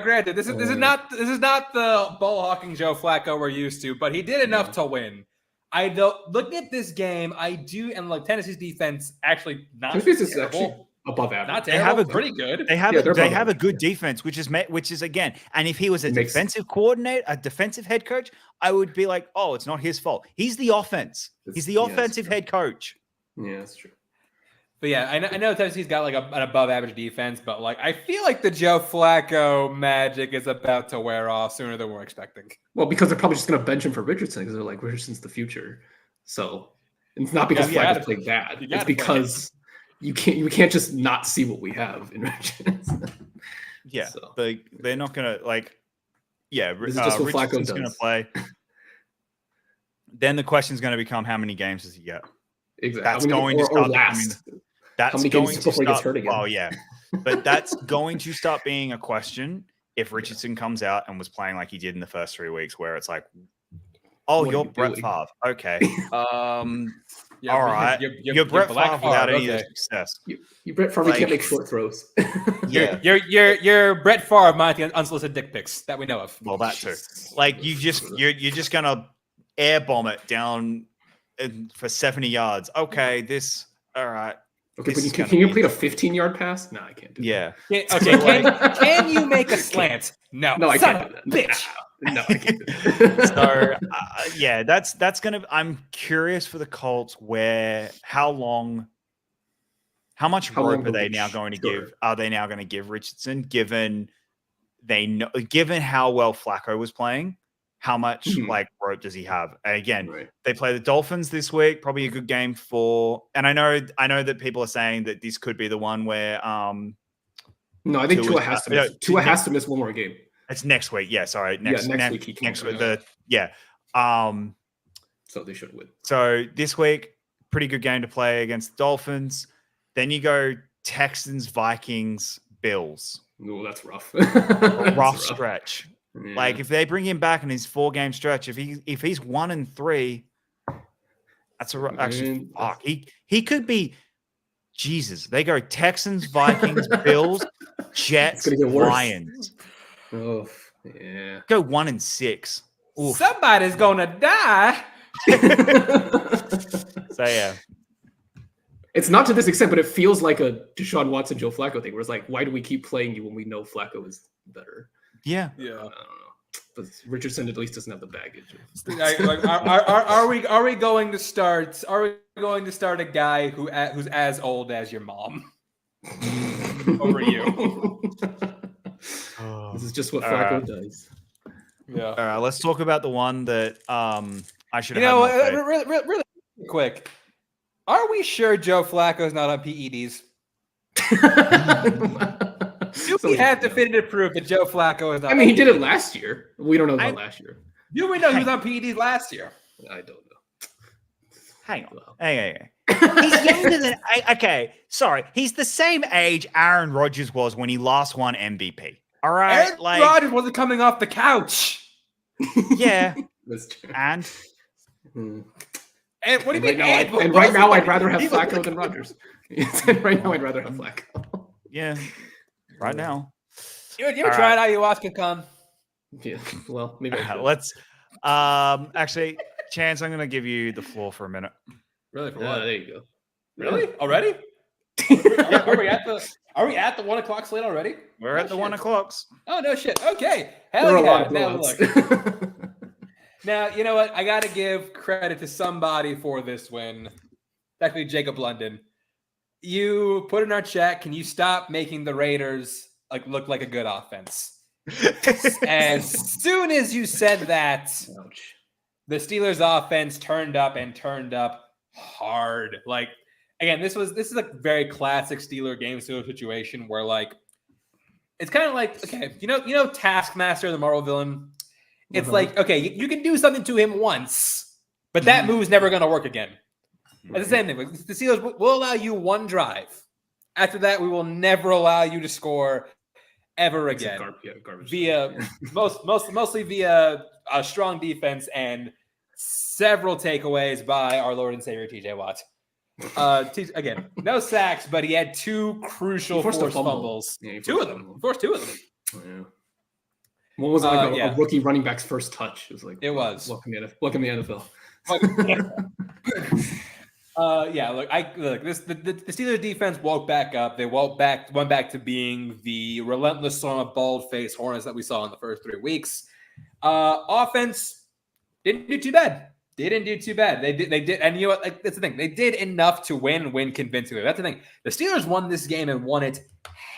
Granted, this is not the ball hawking Joe Flacco we're used to, but he did enough to win. I don't look at this game. I do, and like Tennessee's defense actually not Tennessee's actually above average. Not terrible, pretty good. They have a good defense, which is again. And if he was a defensive coordinator, a defensive head coach, I would be like, oh, it's not his fault. He's the offense. He's the offensive head coach. Yeah, that's true. But yeah, I know Tennessee's got like an above average defense, but like I feel like the Joe Flacco magic is about to wear off sooner than we're expecting. Well, because they're probably just going to bench him for Richardson because they're like, Richardson's the future. So it's not because Flacco's played bad. It's because you can't just not see what we have in Richardson. Yeah, so. They're not going to like. Yeah, this is just what Richardson's going to play. Then the question is going to become, how many games does he get? Exactly. That's going to start. That's how many going games to before he start. Gets hurt again? Oh yeah, but that's going to start being a question if Richardson comes out and was playing like he did in the first 3 weeks, where it's like, oh, you're Brett Favre. Okay. Yeah, all right. You're Brett Favre without any success. You Brett Favre, can't make short throws. Yeah. You're Brett Favre minus unsolicited dick pics that we know of. Well, that too. Like you're just gonna air bomb it down for 70 yards. Okay, all right. Okay, but can you complete a 15-yard pass? No, I can't do that. Yeah. Okay, can you make a slant? No. No, I can't do that. Bitch. No, I can't do that. So that's gonna. I'm curious for the Colts how much rope are they now going to give? Are they now going to give Richardson? Given how well Flacco was playing, how much like rope does he have? Again, They play the Dolphins this week. Probably a good game and I know that people are saying that this could be the one where no, I think Tua has to miss. Tua has to miss one more game. It's next week. Yeah, sorry. Next week. Next week. So they should win. So this week, pretty good game to play against the Dolphins. Then you go Texans, Vikings, Bills. Oh, that's rough. rough stretch. Yeah. Like if they bring him back in his 4-game stretch, if he's 1-3, that's actually fuck. He could be. Jesus, they go Texans, Vikings, Bills, Jets, Lions. Oh yeah. Go 1-6. Oof. Somebody's gonna die. So yeah. It's not to this extent, but it feels like a Deshaun Watson, Joe Flacco thing, where it's like, why do we keep playing you when we know Flacco is better? Yeah. I don't know. But Richardson at least doesn't have the baggage. Are we going to start? Are we going to start a guy who's as old as your mom over you? This is just what Flacco does. Yeah. All right. Let's talk about the one that I should. Really quick. Are we sure Joe Flacco's not on PEDs? Do we have definitive proof that Joe Flacco is not? I mean, he did it last year. We don't know about last year. Do we know he was on PEDs last year? I don't know. Hang on. Hey. He's younger than. Okay, sorry. He's the same age Aaron Rodgers was when he last won MVP. All right, Aaron Rodgers wasn't coming off the couch. Yeah, that's true. And what do you mean? Right now, I'd rather have Flacco than Rodgers. Right now, I'd rather have Flacco. Yeah, right now. You ever tried ayahuasca, Con? Yeah. Well, maybe. Let's. Actually, Chance, I'm going to give you the floor for a minute. Really? For what? There you go. Really? Already? Are we at the 1 o'clock slate already? We're at the 1 o'clocks. Oh no shit. Okay. Hell yeah. Now look. Now, you know what? I got to give credit to somebody for this win. Technically, Jacob London. You put in our chat, can you stop making the Raiders look like a good offense? As soon as you said that, the Steelers offense turned up hard. Like, again, this is a very classic Steeler situation where it's kind of like, okay, you know Taskmaster, the Marvel villain. It's like, okay, you can do something to him once, but that move's never going to work again. It's the same thing. The Steelers will allow you one drive. After that, we will never allow you to score ever again. Garbage. Via mostly via a strong defense and several takeaways by our Lord and Savior TJ Watt. Again, no sacks, but he had 2 crucial forced fumbles. Yeah, Forced 2 of them. Yeah. One was a rookie running back's first touch. It was like, it was. Welcome to the NFL. The Steelers defense woke back up. They went back to being the relentless storm of bald-faced Hornets that we saw in the first 3 weeks. Offense didn't do too bad. They did, and you know what? That's the thing. They did enough to win convincingly. That's the thing. The Steelers won this game and won it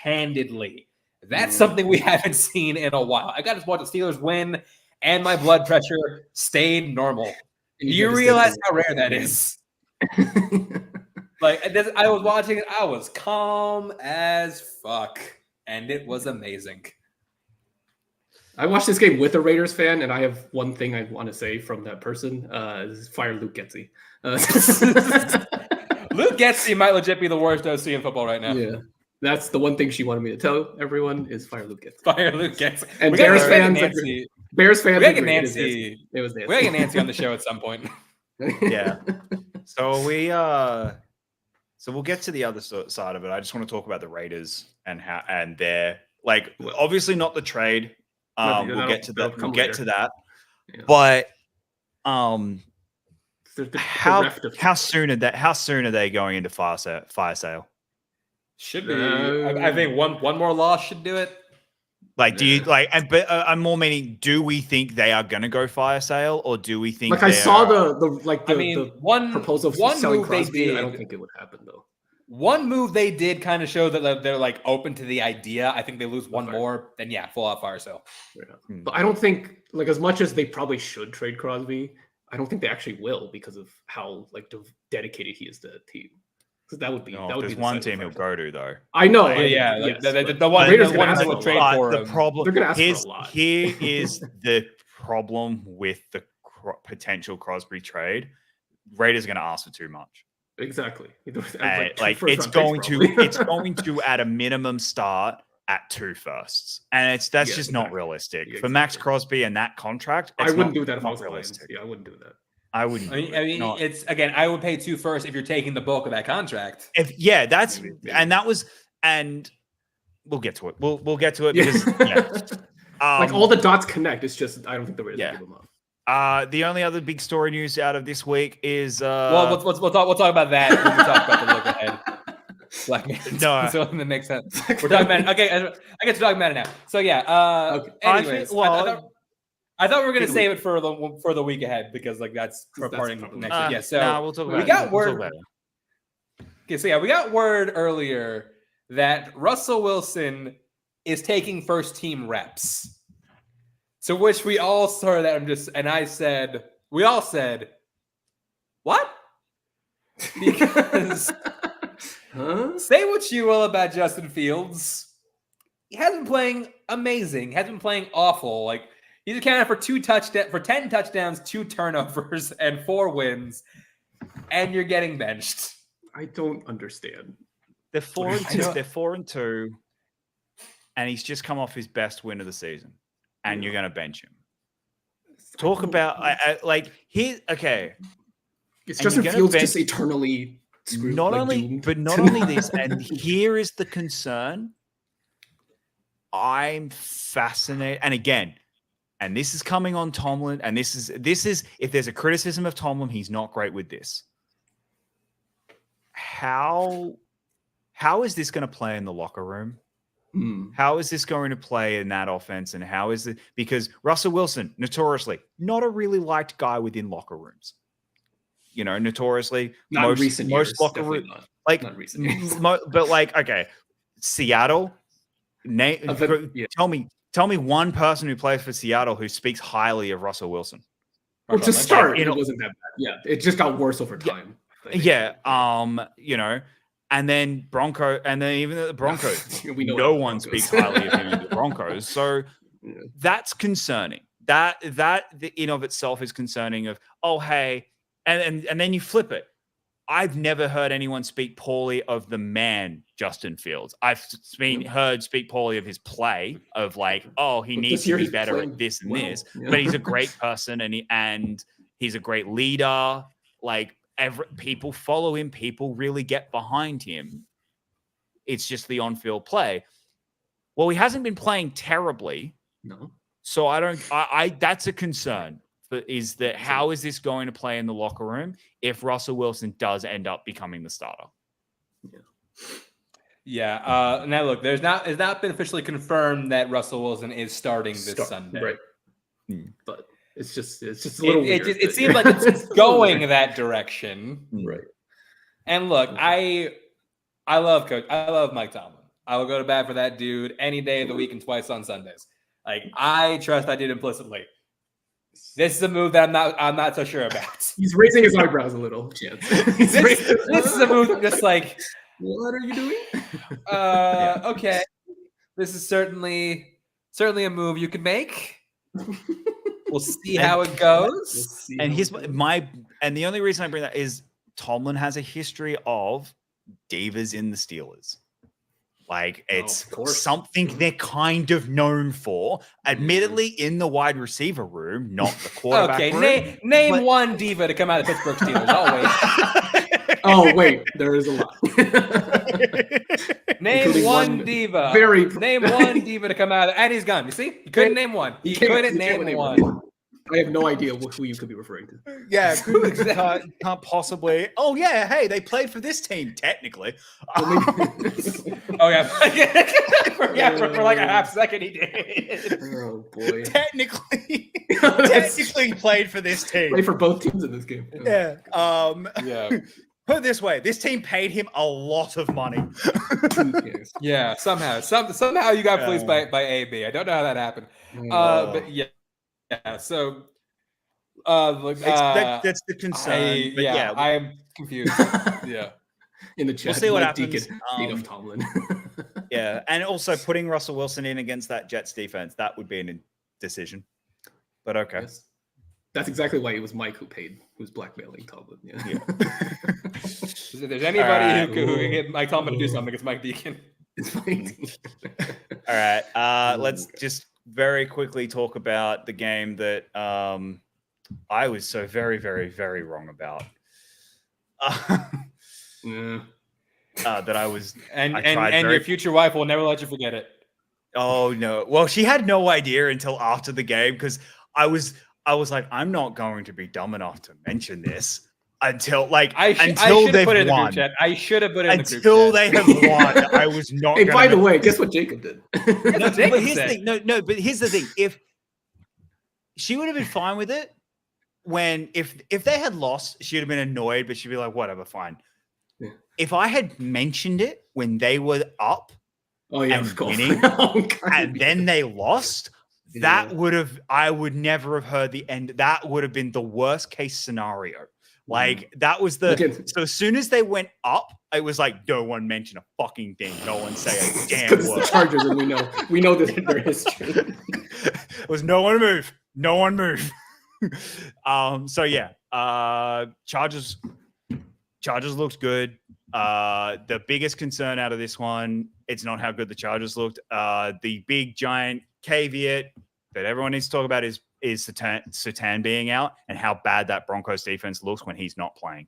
handedly. That's something we haven't seen in a while. I got to watch the Steelers win, and my blood pressure stayed normal. Do you realize how rare that is? I was watching it. I was calm as fuck, and it was amazing. I watched this game with a Raiders fan, and I have one thing I want to say from that person. Fire Luke Getsy. Luke Getsy might legit be the worst OC in football right now. Yeah. That's the one thing she wanted me to tell everyone is fire Luke gets. Fire Luke gets. And Bears fans, Nancy. Bears fans. We gotta get Nancy. It was Nancy. We gotta get Nancy on the show at some point. Yeah. So we'll get to the other side of it. I just want to talk about the Raiders and their obviously not the trade. We'll get to that. We'll get to that. Yeah. But how soon are they going into fire sale? Should be. I think one more loss should do it. Do you but I'm more meaning, do we think they are going to go fire sale, or do we think I saw the one proposal for one selling move Crosby, they did. I don't think it would happen though. One move they did kind of show that they're open to the idea. I think they lose one more, then full out fire sale. Yeah. But I don't think as much as they probably should trade Crosby, I don't think they actually will because of how dedicated he is to the team. Because that would be there's one team he'll go to though. I know. The one who will trade for him. The problem they're going to ask for a lot. Here is the problem with the potential Crosby trade. Raiders are going to ask for too much. Exactly. It's going to at a minimum start at 2 firsts, and that's just not realistic for Max Crosby and that contract. I wouldn't do that if I was realistic. Yeah, I wouldn't do that. I wouldn't. I mean, it's again. I would pay 2 firsts if you're taking the bulk of that contract. And we'll get to it. We'll get to it because all the dots connect. It's just I don't think the Raiders give them up. The only other big story news out of this week is we'll talk about that when we talk about the look ahead. No, so in the next sense, we're talking about it. Okay, I get to talk about it now. So anyways, I thought we were gonna save it for the week ahead because that's parting next week. Yeah, so we'll talk about we got word. Okay, so we got word earlier that Russell Wilson is taking first team reps. To which we all saw that we all said, what? Because say what you will about Justin Fields, he hasn't been playing amazing. He hasn't been playing awful. He's accounted for 10 touchdowns, 2 turnovers, and 4 wins, and you're getting benched. I don't understand. They're 4-2. They're 4-2, and he's just come off his best win of the season, and you're going to bench him. Talk about here. Okay, it's Justin Fields just eternally screwed. Not only this, and here is the concern. I'm fascinated, and again. And this is coming on Tomlin. And this is if there's a criticism of Tomlin, he's not great with this. How is this going to play in the locker room? How is this going to play in that offense? And how is it? Because Russell Wilson, notoriously, not a really liked guy within locker rooms. Notoriously, not recent years, locker rooms, not recent years. But Seattle. Tell me one person who plays for Seattle who speaks highly of Russell Wilson. Well, to start, it wasn't that bad. Yeah, it just got worse over time. Yeah. And then even the Broncos, no one speaks highly of him in the Broncos. So that's concerning. That in of itself is concerning. And then you flip it. I've never heard anyone speak poorly of the man, Justin Fields. I've heard speak poorly of his play, of he needs to be better at this and this. Yeah. But he's a great person and he's a great leader. People follow him. People really get behind him. It's just the on-field play. Well, he hasn't been playing terribly. No. So that's a concern. But how is this going to play in the locker room if Russell Wilson does end up becoming the starter? Yeah. Now look, it's not been officially confirmed that Russell Wilson is starting this Sunday. Right. But it's just a little weird. It seems like it's going that direction. Right. And look, I love Coach. I love Mike Tomlin. I will go to bat for that dude any day of the week and twice on Sundays. I trust that dude implicitly. This is a move that I'm not so sure about. He's raising his eyebrows a little. This is a move just what are you doing? Okay. This is certainly a move you can make. We'll see how it goes. And the only reason I bring that is Tomlin has a history of divas in the Steelers. Like it's something they're kind of known for. Admittedly, in the wide receiver room, not the quarterback room. Name one diva to come out of the Pittsburgh Steelers. Oh wait, there is a lot. Name one diva. Name one diva to come out of, and he's gone. You see, you couldn't name one. You couldn't name one. I have no idea who you could be referring to. Yeah, can't possibly. Oh yeah, hey, they played for this team technically. Oh yeah, for like a half second he did. Oh boy, technically played for this team. Played for both teams in this game. Yeah. Yeah. Put it this way: this team paid him a lot of money. Yeah, somehow you got fleeced by AB. I don't know how that happened. But yeah. Yeah, so that's the concern. I'm confused. Yeah, in the chat, we'll see what happens. Adolph Tomlin. Yeah, and also putting Russell Wilson in against that Jets defense—that would be a decision. But okay, yes. That's exactly why it was Mike who's blackmailing Tomlin. Yeah. If there's anybody who can get Mike Tomlin to do something, it's Mike Deacon. All right, let's just very quickly talk about the game that I was so very, very, very wrong about. That I was, and your future wife will never let you forget it. Oh no! Well, she had no idea until after the game because I was like, I'm not going to be dumb enough to mention this until they've won. I should have put it in the group chat. Until they have won, I was not. Hey, by the way, guess what Jacob did? But here's the thing. But here's the thing. If she would have been fine with it, if they had lost, she'd have been annoyed, but she'd be like, whatever, fine. Yeah. If I had mentioned it when they were up, and winning, and then they lost. I would never have heard the end. That would have been the worst case scenario. Like that was so as soon as they went up, it was like, no one mention a fucking thing. No one say a damn word. The Chargers, and we know this in their history. It was no one move. No one move. So yeah, Chargers looked good. The biggest concern out of this one, it's not how good the Chargers looked. The big giant caveat that everyone needs to talk about is Surtain being out and how bad that Broncos defense looks when he's not playing.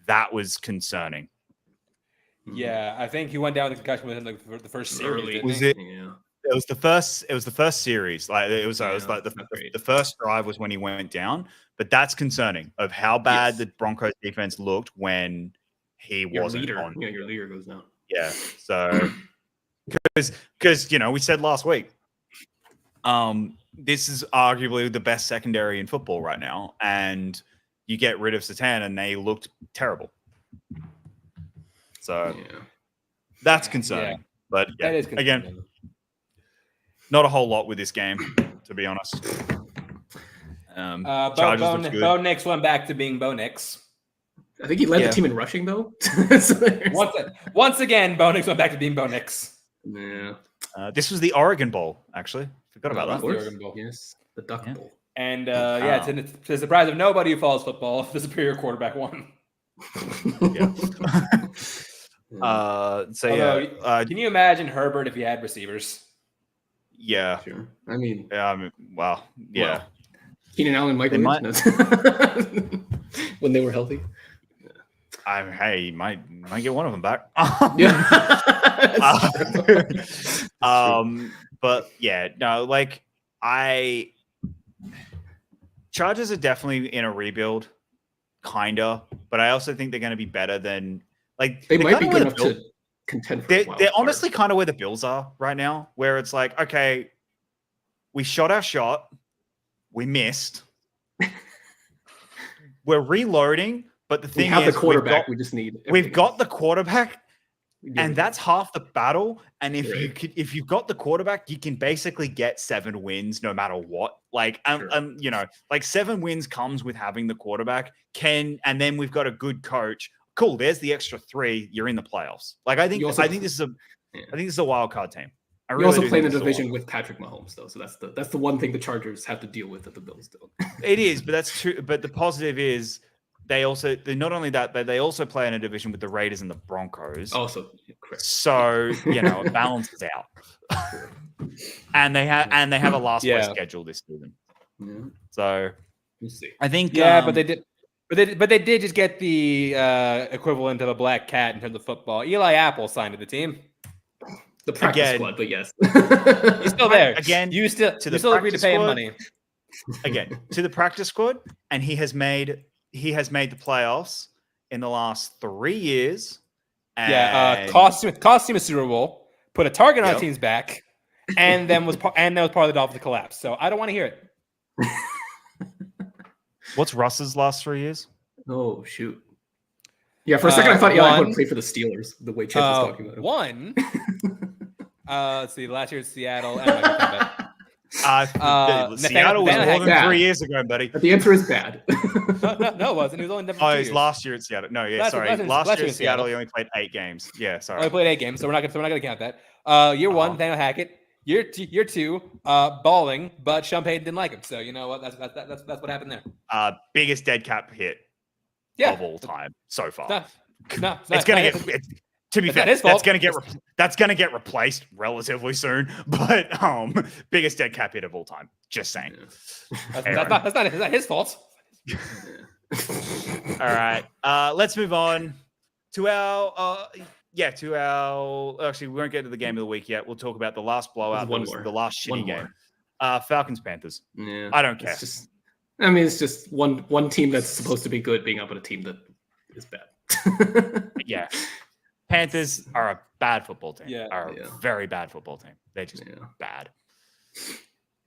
That was concerning. Yeah, I think he went down with a concussion within the first series. Was it? Yeah. It was the first series. Like it was like the first drive was when he went down. But that's concerning of how bad the Broncos defense looked when he wasn't on. Yeah, your leader goes down. Yeah. So because we said last week, this is arguably the best secondary in football right now, and you get rid of Surtain and they looked terrible. So that's concerning. Yeah. But yeah, again, not a whole lot with this game, to be honest. Bo Nix went back to being Bo Nix. I think he led the team in rushing, though. Once again, Bo Nix went back to being Bo Nix. Yeah. This was the Oregon Bowl, actually. Forgot about that. The Oregon Bowl. Yes, the Duck Bowl. And to the surprise of nobody who follows football, the superior quarterback won. Can you imagine Herbert if he had receivers? Yeah. Sure. I mean, well, yeah. Well, Keenan Allen, Mike Williams, when they were healthy. Hey, you might get one of them back. But yeah, no, like Chargers are definitely in a rebuild, kinda. But I also think they're going to be better than they might be good enough to contend. They're honestly kind of where the Bills are right now, where it's like, okay, we shot our shot, we missed, we're reloading. But the thing is, the quarterback. We just need. We've got the quarterback, and that's half the battle. And if you've got the quarterback, you can basically get 7 wins no matter what. Like, 7 wins comes with having the quarterback. And then we've got a good coach. Cool. There's the extra 3. You're in the playoffs. Like, I think this is a wild card team. You also play in the division with Patrick Mahomes, though. So that's the one thing the Chargers have to deal with that the Bills don't. It is, but that's true. But the positive is, not only that, but they also play in a division with the Raiders and the Broncos. Also, correct. So it balances out. and they have a last place schedule this season. Yeah. So we'll see. I think but they did. But they did just get the equivalent of a black cat in terms of football. Eli Apple signed to the team. The practice squad, but yes. He's still there. Again, you still agreed to pay him money. Again, to the practice squad, and he has made the playoffs in the last 3 years. And cost him a Super Bowl, put a target on the team's back, and then was part of the Dolphins' collapse. So I don't want to hear it. What's Russ's last 3 years? Oh shoot! Yeah, for a second I thought Eli would play for the Steelers. The way Chip was talking about him. One. Let's see. Last year in Seattle. Seattle was more than 3 years ago, buddy. But the answer is bad. No, it wasn't. It was only. Oh, it was last year at Seattle. No, yeah, sorry. Last year in Seattle, he only played 8 games. Yeah, sorry. Only played 8 games, so we're not gonna count that. Year 1, Nathaniel Hackett. Year 2, balling, but Sean Payton didn't like him. So you know what? That's what happened there. Biggest dead cap hit of all time so far. No, it's gonna get. To be fair, that's gonna get replaced relatively soon. But biggest dead cap hit of all time. Just saying. That's not his fault. All right. Let's move on to our. Actually, we won't get to the game of the week yet. We'll talk about the last blowout. The last shitty game. Falcons Panthers. Yeah, I don't care. It's just one team that's supposed to be good being up on a team that is bad. Yeah. Panthers are a bad football team. A very bad football team. They're just bad.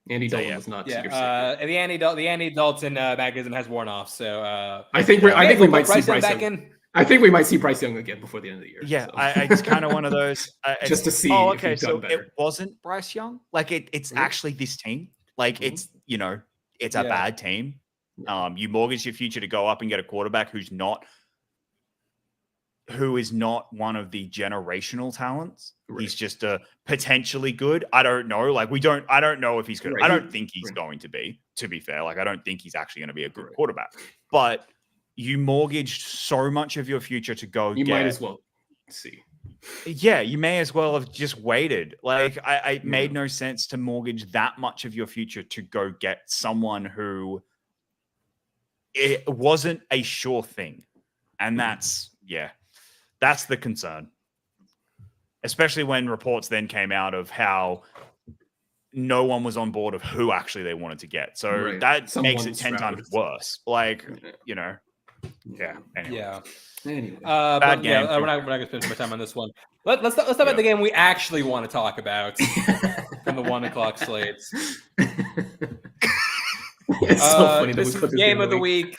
Andy Dalton was not. The Andy Dalton magazine has worn off. So I think we might see Bryce back in. I think we might see Bryce Young again before the end of the year. Yeah, so. It's kind of one of those. Just to see. Oh, okay. So it wasn't Bryce Young. Like it's actually this team. Like it's it's a bad team. You mortgage your future to go up and get a quarterback who is not one of the generational talents. Right. He's just potentially good. I don't know. Like I don't know if he's good. Right. I don't think he's going to be fair. Like I don't think he's actually going to be a good quarterback. But you mortgaged so much of your future to go. You might as well see. Yeah, you may as well have just waited. Like I made no sense to mortgage that much of your future to go get someone who it wasn't a sure thing. And that's the concern. Especially when reports then came out of how no one was on board of who actually they wanted to get. So that makes it 10 times worse. Like, Anyway. Bad game. We're not going to spend my time on this one. Let's talk about the game we actually want to talk about from the 1:00 slates. It's so funny that this is game of the week.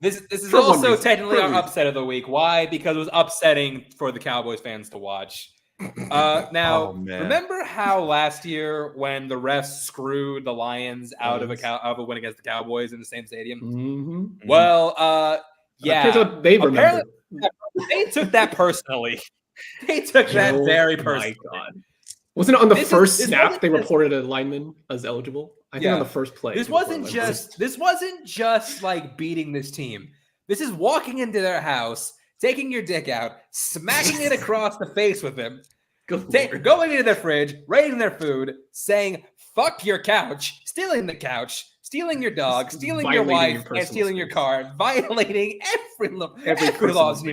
This is also technically our upset of the week. Why? Because it was upsetting for the Cowboys fans to watch. Remember how last year when the refs screwed the Lions out of a win against the Cowboys in the same stadium? Mm-hmm. Well, they remember. They took that personally. They took that very personally. My God. Wasn't it on the first snap they reported a lineman as eligible? I think on the first play. This wasn't just like beating this team. This is walking into their house, taking your dick out, smacking it across the face with them, going into their fridge, raiding their food, saying "fuck your couch," stealing the couch, stealing your dog, stealing your wife, and stealing your car, violating every law in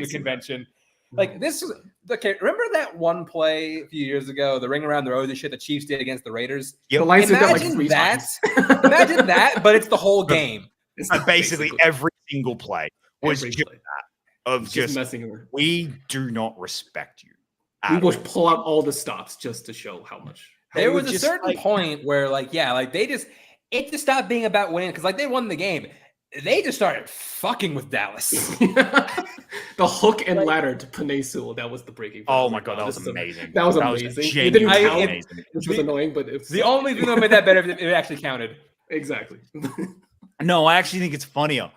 the convention. Like this is okay. Remember that one play a few years ago, the ring around the rosy shit the Chiefs did against the Raiders? Yep. Imagine that, but it's the whole game. It's basically every single play was just that of just messing around. We do not respect you. We will pull out all the stops just to show how much. There was a certain point where, it just stopped being about winning because, they won the game. They just started fucking with Dallas. The hook and ladder to Penei Sewell, that was the breaking point. Oh my God, that was amazing. That was amazing. It didn't count, which was annoying, but it was the only thing that made that better if it actually counted. Exactly. No, I actually think it's funnier.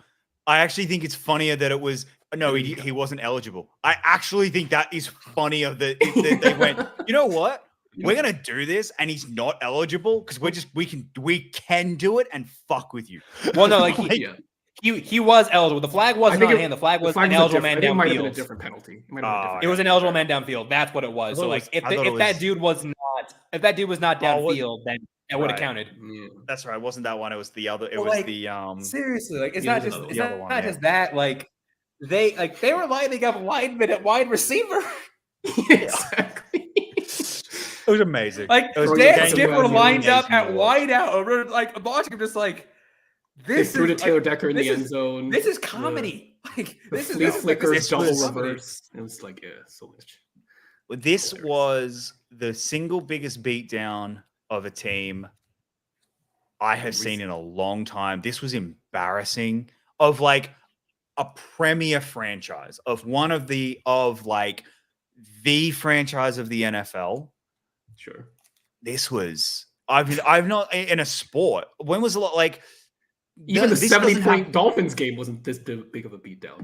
That it was he wasn't eligible. I actually think that is funnier that they went, you know what? We're gonna do this, and he's not eligible because we can do it and fuck with you. Well, no, He was eligible. The flag wasn't on him. The flag was an eligible man downfield. It might have been a different penalty. It was an eligible man downfield. That's what it was. So like, if that dude was not downfield, then it would have counted. Yeah. That's right. It wasn't that one. It was the other. It was the seriously. Like, it's not just just that. Like, they were lining up linemen at wide receiver. Exactly. It was amazing. Like, Dan Skipper lined up at wide out. Like, watching him just like. They threw to Taylor Decker in the end zone. This is comedy. Like, this flickers, double reverse. It was like, so much. This was the single biggest beatdown of a team I have seen in a long time. This was embarrassing. Of like a premier franchise, of one of the franchise of the NFL. Sure. This was I've not in a sport. When was a lot like. Even the 70-point Dolphins game wasn't this big of a beatdown.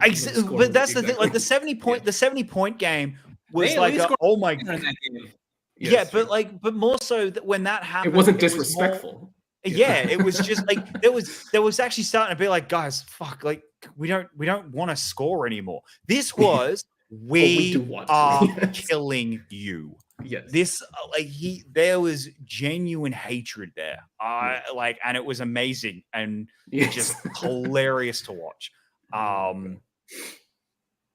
But that's the thing. Like the 70-point game was like, oh my god. Yeah, but more so that when that happened, it wasn't disrespectful. It was just like there was actually starting to be like, guys, fuck, like we don't want to score anymore. This was we are killing you. Yes. This there was genuine hatred there. And it was amazing and just hilarious to watch.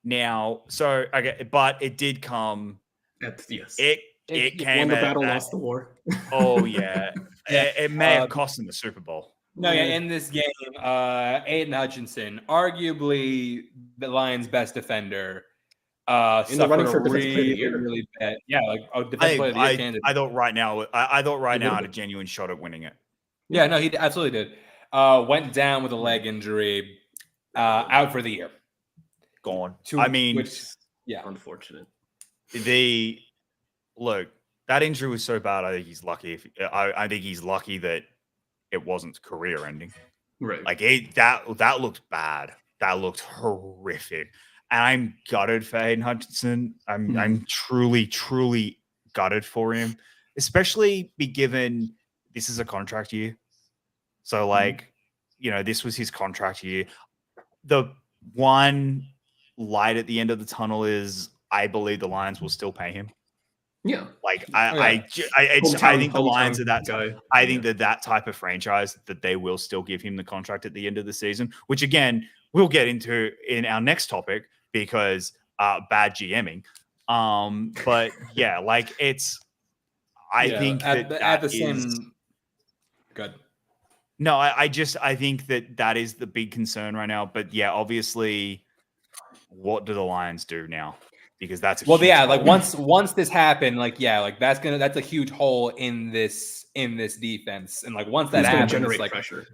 Now, so okay, but it did come. It came. Won the battle, lost the war. Oh yeah, it may have cost them the Super Bowl. No, in this game, Aiden Hutchinson, arguably the Lions' best defender. In the running for defensive player of the year. Really bad. Yeah, like defensive player of the year candidate. I thought right now had a genuine shot at winning it. Yeah, no, he absolutely did. Went down with a leg injury, out for the year. Gone. Unfortunate. Look, that injury was so bad. I think he's lucky. I think he's lucky that it wasn't career ending. Right. Like that looked bad. That looked horrific. And I'm gutted for Aiden Hutchinson. I'm truly, truly gutted for him, especially given this is a contract year. So, this was his contract year. The one light at the end of the tunnel is I believe the Lions will still pay him. Yeah. I think the Lions are that guy. I think that type of franchise that they will still give him the contract at the end of the season, which again, we'll get into in our next topic. Because bad GMing, but yeah, I think at the same. Good. No, I think that is the big concern right now. But yeah, obviously, what do the Lions do now? Because that's once this happened, that's a huge hole in this defense, and once that happens, generate pressure.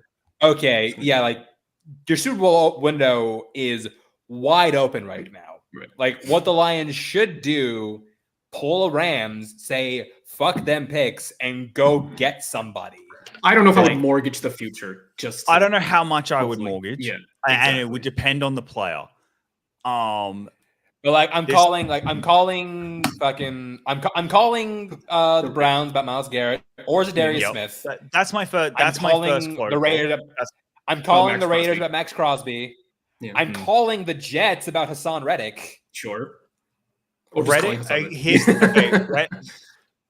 Okay, your Super Bowl window is wide open right now. Right. What the Lions should do, pull a Rams, say fuck them picks, and go get somebody. I don't know if I would mortgage the future. I don't know how much I would mortgage. Yeah, exactly. And it would depend on the player. But I'm calling the Browns about Myles Garrett or Zadarius Smith. That's my first. That's my first quote. The Raiders. I'm calling the Raiders about Max Crosby. Yeah. I'm calling the Jets about Hassan Reddick. Sure. Reddick. Here's the thing.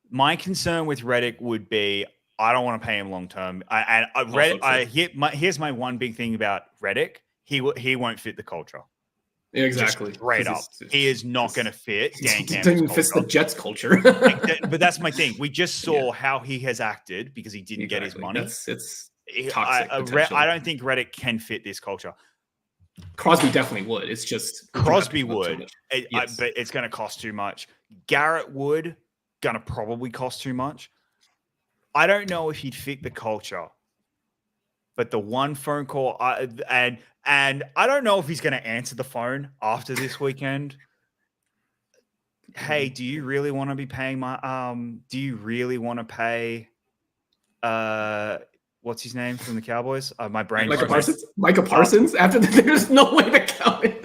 My concern with Reddick would be I don't want to pay him long term. Here's my one big thing about Reddick. He won't fit the culture. Yeah, exactly. Just straight up, he is not going to fit Dan Campbell's doesn't fit the Jets culture. But that's my thing. We just saw how he has acted because he didn't get his money. It's toxic. I don't think Reddick can fit this culture. Crosby definitely would. It's just Crosby would, but it's going to cost too much. Garrett would, going to probably cost too much. I don't know if he'd fit the culture, but the one phone call, and I don't know if he's going to answer the phone after this weekend. Hey, do you really want to be paying my? Do you really want to pay? What's his name from the Cowboys? My brain. Micah Parsons. After there's no way to count it.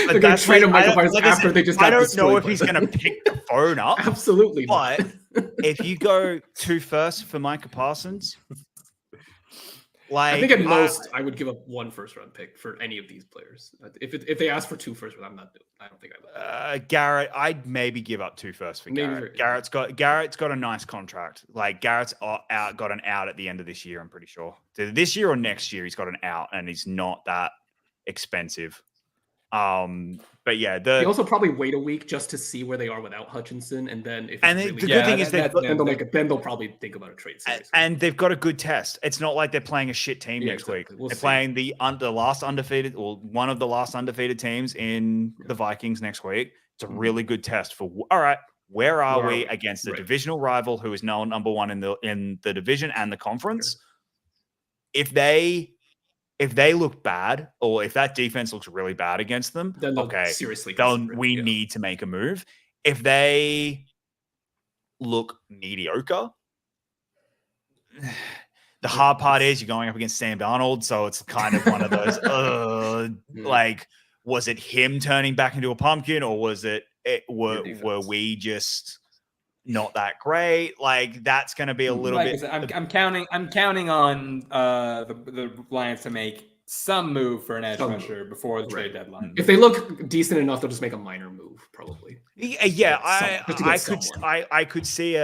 They're going to trade him Micah Parsons after they just got. I don't know if he's going to pick the phone up. Absolutely, but if you go 2 first for Micah Parsons, Like, I think at most I would give up 1 first-round pick for any of these players. If they ask for 2 first round, I don't think I would. Garrett, I'd maybe give up 2 first for Garrett. Garrett's got a nice contract. Like Garrett's got an out at the end of this year. I'm pretty sure this year or next year he's got an out, and he's not that expensive. But yeah, they also probably wait a week just to see where they are without Hutchinson, and then if the good thing is then they'll probably think about a trade series. And they've got a good test. It's not like they're playing a shit team next week. They're playing the last undefeated, or one of the last undefeated teams in the Vikings next week. It's a really good test for all right. Where are we against a divisional rival who is now number 1 in the division and the conference? Sure. If they look bad, or if that defense looks really bad against them, then seriously, we need to make a move. If they look mediocre, the hard part is you're going up against Sam Darnold, so it's kind of one of those. Like, was it him turning back into a pumpkin, or was were we just not that great? Like, that's going to be a little bit. I'm counting on the Lions to make some move for an edge rusher before the trade deadline. If they look decent enough, they'll just make a minor move, probably. Yeah, I could see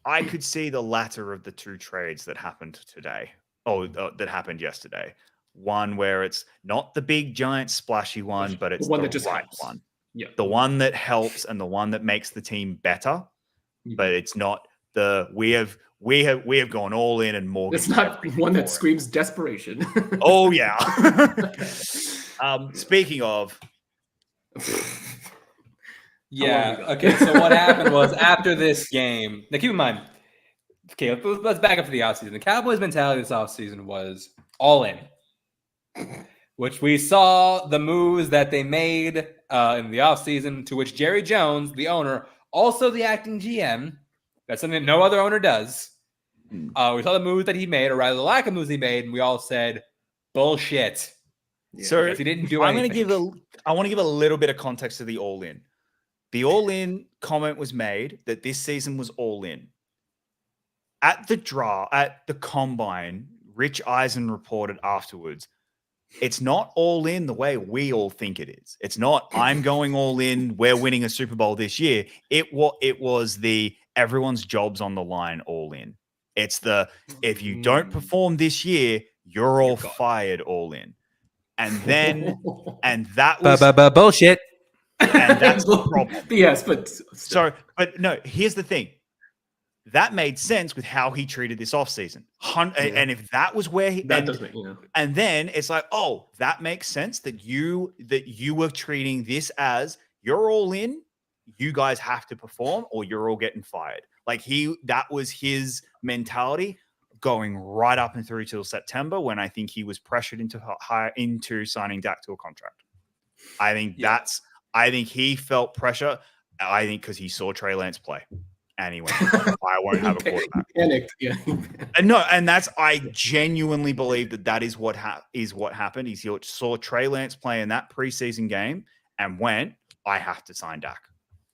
I could see the latter of the 2 trades that happened today. That happened yesterday. One where it's not the big giant splashy one, but it's the one that just helps. One. Yeah. The one that helps and the one that makes the team better, but it's not we have gone all in and more. It's not one that screams desperation. Oh yeah. Speaking of, yeah. Okay. So what happened was after this game. Now keep in mind. Okay, let's back up to the offseason. The Cowboys' mentality this offseason was all in, which we saw the moves that they made in the offseason, to which Jerry Jones, the owner, also the acting GM, that's something that no other owner does. We saw the moves that he made, or rather the lack of moves he made, and we all said, bullshit. Yeah, so he didn't do anything. I want to give a little bit of context to the all-in. The all-in comment was made that this season was all-in. At the combine, Rich Eisen reported afterwards, it's not all in the way we all think it is. It's not, I'm going all in, we're winning a Super Bowl this year. It was the everyone's job's on the line all in. It's the, if you don't perform this year, you're all fired all in. And then, and that was bullshit. And that's the problem. Yes, but no, here's the thing. That made sense with how he treated this offseason. And if that was where he and then it's like, oh, that makes sense that you were treating this as you're all in, you guys have to perform or you're all getting fired. Like that was his mentality going right up and through till September, when I think he was pressured into signing Dak to a contract. I think he felt pressure. I think because he saw Trey Lance play. And he went, I won't have a quarterback. Panicked, yeah. And I genuinely believe that is what happened. He saw Trey Lance play in that preseason game and went, I have to sign Dak.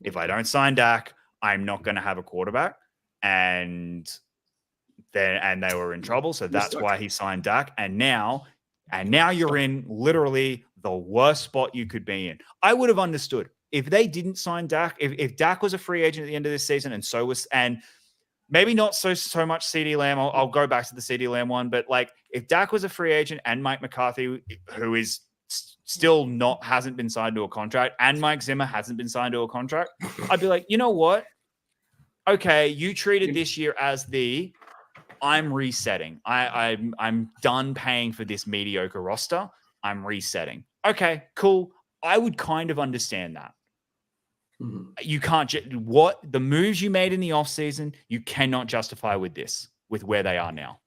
If I don't sign Dak, I'm not going to have a quarterback. And they were in trouble. So that's why he signed Dak. And now you're in literally the worst spot you could be in. I would have understood if they didn't sign Dak, if Dak was a free agent at the end of this season, and maybe not so much CeeDee Lamb. I'll go back to the CeeDee Lamb one, but like if Dak was a free agent and Mike McCarthy, who is still hasn't been signed to a contract, and Mike Zimmer hasn't been signed to a contract, I'd be like, you know what? Okay, you treated this year as I'm resetting. I'm done paying for this mediocre roster. I'm resetting. Okay, cool. I would kind of understand that. You can't the moves you made in the offseason, you cannot justify with where they are now.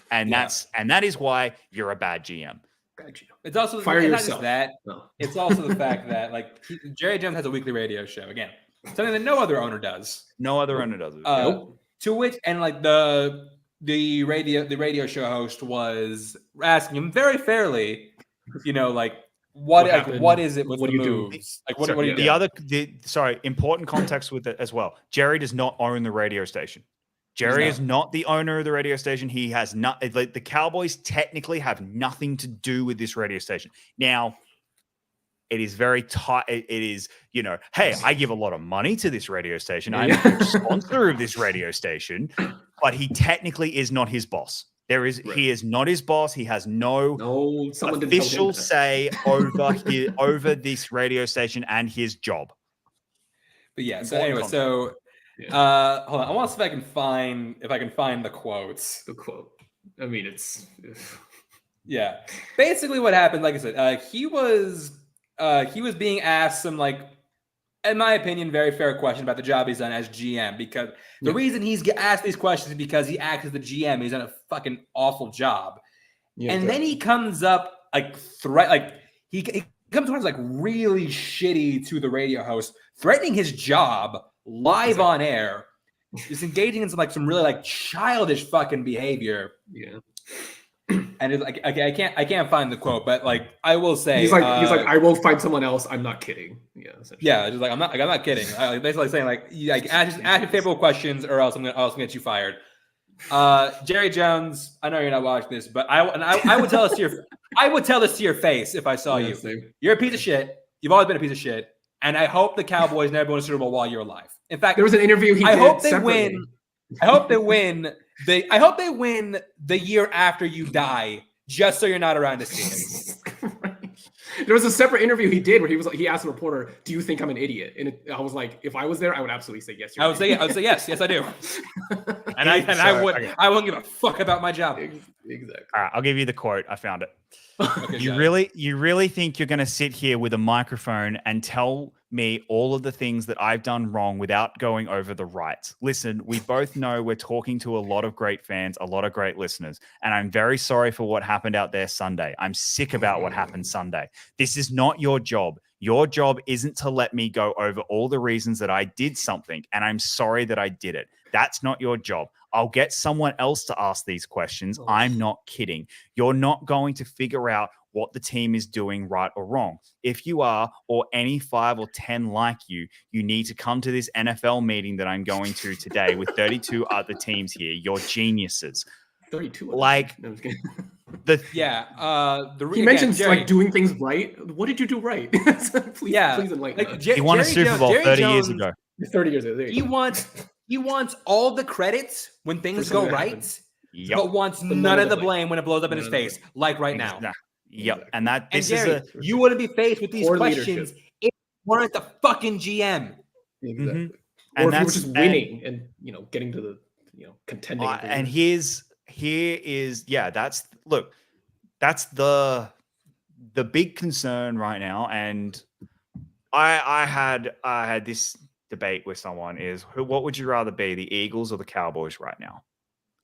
And that is why you're a bad GM. It's also fire yourself. It's also the fact that like Jerry Jones has a weekly radio show, again, something that no other owner does. No other owner does it. To which, and like the radio show host was asking him very fairly, like, what is it with the moves? Like, what do you do? Important context with it as well. Jerry does not own the radio station. Jerry is not the owner of the radio station. He has not. Like, the Cowboys technically have nothing to do with this radio station. Now, it is very tight. It is, hey, I give a lot of money to this radio station. I'm a sponsor of this radio station, but he technically is not his boss. He is not his boss. He has no official say over this radio station and his job. But yeah. So anyway, hold on. I want to see if I can find the quotes. The quote. I mean, it's yeah. Basically, what happened, like I said, he was being asked some, like, in my opinion, very fair question about the job he's done as GM, because the reason he's asked these questions is because he acts as the GM. He's done a fucking awful job. Yeah, and then he comes up he comes towards like really shitty to the radio host, threatening his job live on air, just engaging in some really like childish fucking behavior. Yeah. And it's like, okay, I can't find the quote, but like I will say, he's like, I will find someone else. I'm not kidding. Yeah, just like I'm not kidding. Basically saying ask your favorable questions, or else I'm gonna get you fired. Jerry Jones, I know you're not watching this, but I would tell this to your face if I saw you. Same. You're a piece of shit. You've always been a piece of shit, and I hope the Cowboys never win a Super Bowl while you're alive. In fact, there was an interview I hope they win the year after you die, just so you're not around to see it. There was a separate interview he did where he asked a reporter, "Do you think I'm an idiot?" And I was like, if I was there, I would absolutely say yes. I would say yes, I do. I won't give a fuck about my job. Exactly. All right, I'll give you the quote. I found it. Okay, you really think you're going to sit here with a microphone and tell me all of the things that I've done wrong without going over the rights? Listen, we both know we're talking to a lot of great fans, a lot of great listeners, and I'm very sorry for what happened out there Sunday. I'm sick about what happened Sunday. This is not your job. Your job isn't to let me go over all the reasons that I did something, and I'm sorry that I did it. That's not your job. I'll get someone else to ask these questions. I'm not kidding. You're not going to figure out what the team is doing right or wrong. If you are, or any 5 or 10 like you need to come to this NFL meeting that I'm going to today with 32 other teams here. You're geniuses. 32. Like he mentions Jerry, like doing things right. What did you do right? please enlighten us. He won a Super Bowl 30 years ago. 30 years ago. He wants all the credits when things go right, but wants none of the blame when it blows up in his face, like right now. Yep. And Jerry, you wouldn't be faced with these questions if you weren't the fucking GM. Exactly. Or if you were just winning and getting to the contending. And that's the big concern right now. And I had this debate with someone is what would you rather be, the Eagles or the Cowboys right now?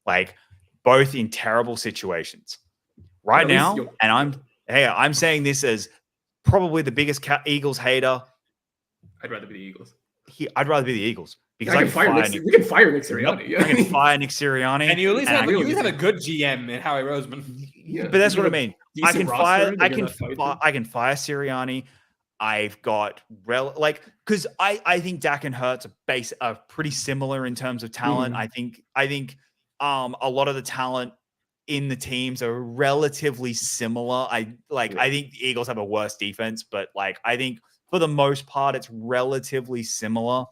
Like, both in terrible situations right now. And I'm saying this as probably the biggest Eagles hater. I'd rather be the Eagles. I'd rather be the Eagles because we can fire Nick Sirianni. I can fire Nick Sirianni, and you at least have a good GM in Howie Roseman. Yeah, but that's what I mean. I can fire Sirianni. I've got because I think Dak and Hurts are pretty similar in terms of talent. I think a lot of the talent in the teams are relatively similar. I think the Eagles have a worse defense, but I think for the most part it's relatively similar.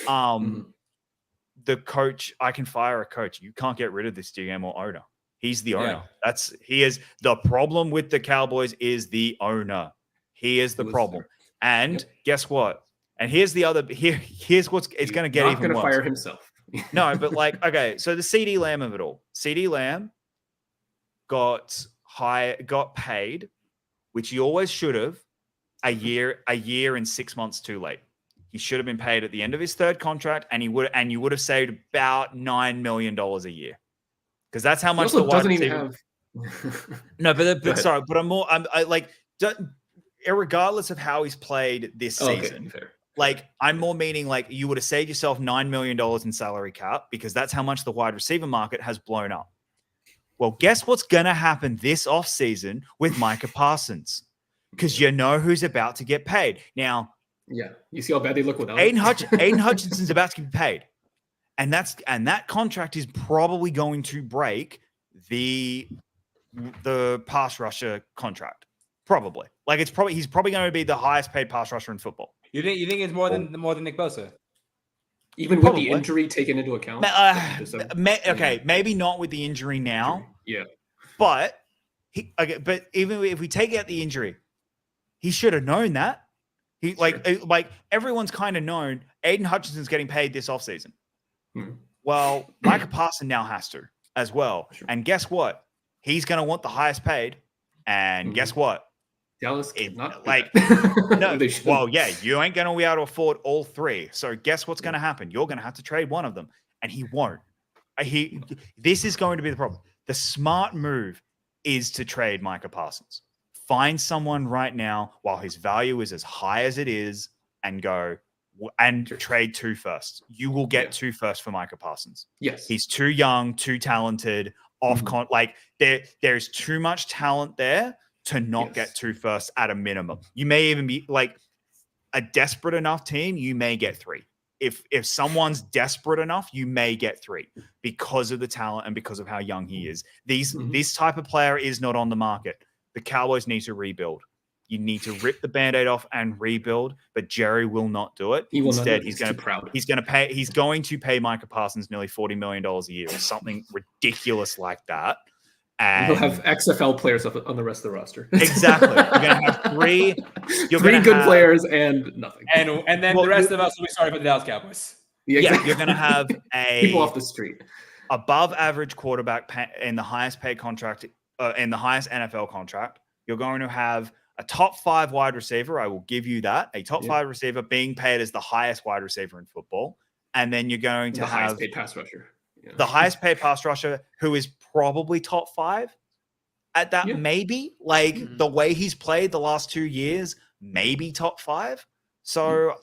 The coach, I can fire a coach. You can't get rid of this GM or owner. He's the owner. He is the problem with the Cowboys is the owner. He is the problem. And guess what? And here's what's it's going to get even worse. Not going to fire himself. No, but okay, so the CD Lamb of it all. CD Lamb got paid, which he always should have, a year and 6 months too late. He should have been paid at the end of his third contract, and you would have saved about $9 million a year. Because that's how much the wide receiver. No, but sorry, but regardless of how he's played this season, I'm more meaning you would have saved yourself $9 million in salary cap because that's how much the wide receiver market has blown up. Well, guess what's going to happen this offseason with Micah Parsons? Because you know who's about to get paid. Now, yeah, you see how bad they look without Aiden Hutchinson's about to get paid. And that contract is probably going to break the pass rusher contract. Probably. Like he's probably going to be the highest paid pass rusher in football. You think it's more than Nick Bosa? Even with the injury taken into account? Maybe not with the injury now. Yeah. But even if we take out the injury, he should have known that. Like everyone's kind of known Aiden Hutchinson's getting paid this offseason. Well, Micah Parsons now has to as well. Sure. And guess what? He's going to want the highest paid. And guess what? Dallas not like no. Well, yeah, you ain't going to be able to afford all three. So guess what's going to happen? You're going to have to trade one of them, and he won't. This is going to be the problem. The smart move is to trade Micah Parsons. Find someone right now while his value is as high as it is, and go and trade 2 firsts. You will get 2 firsts for Micah Parsons. Yes, he's too young, too talented. Like there's too much talent there to not get 2 firsts at a minimum. You may even be like a desperate enough team. You may get 3. If someone's desperate enough, you may get 3 because of the talent and because of how young he is. This type of player is not on the market. The Cowboys need to rebuild. You need to rip the Band-Aid off and rebuild, but Jerry will not do it. Instead, he's going to pay Micah Parsons nearly $40 million a year or something ridiculous like that. And he'll have XFL players on the rest of the roster. Exactly. You're going to have 3 good players and nothing. And then the rest of us will be sorry for the Dallas Cowboys. Yeah, you're going to have people off the street. Above average quarterback in the highest paid contract, in the highest NFL contract. You're going to have a top 5 wide receiver. I will give you that. A top 5 receiver being paid as the highest wide receiver in football. And then you're going to have highest paid pass rusher. Yeah. The highest paid pass rusher who is probably top 5 at that, maybe. Like the way he's played the last 2 years, maybe top 5. So,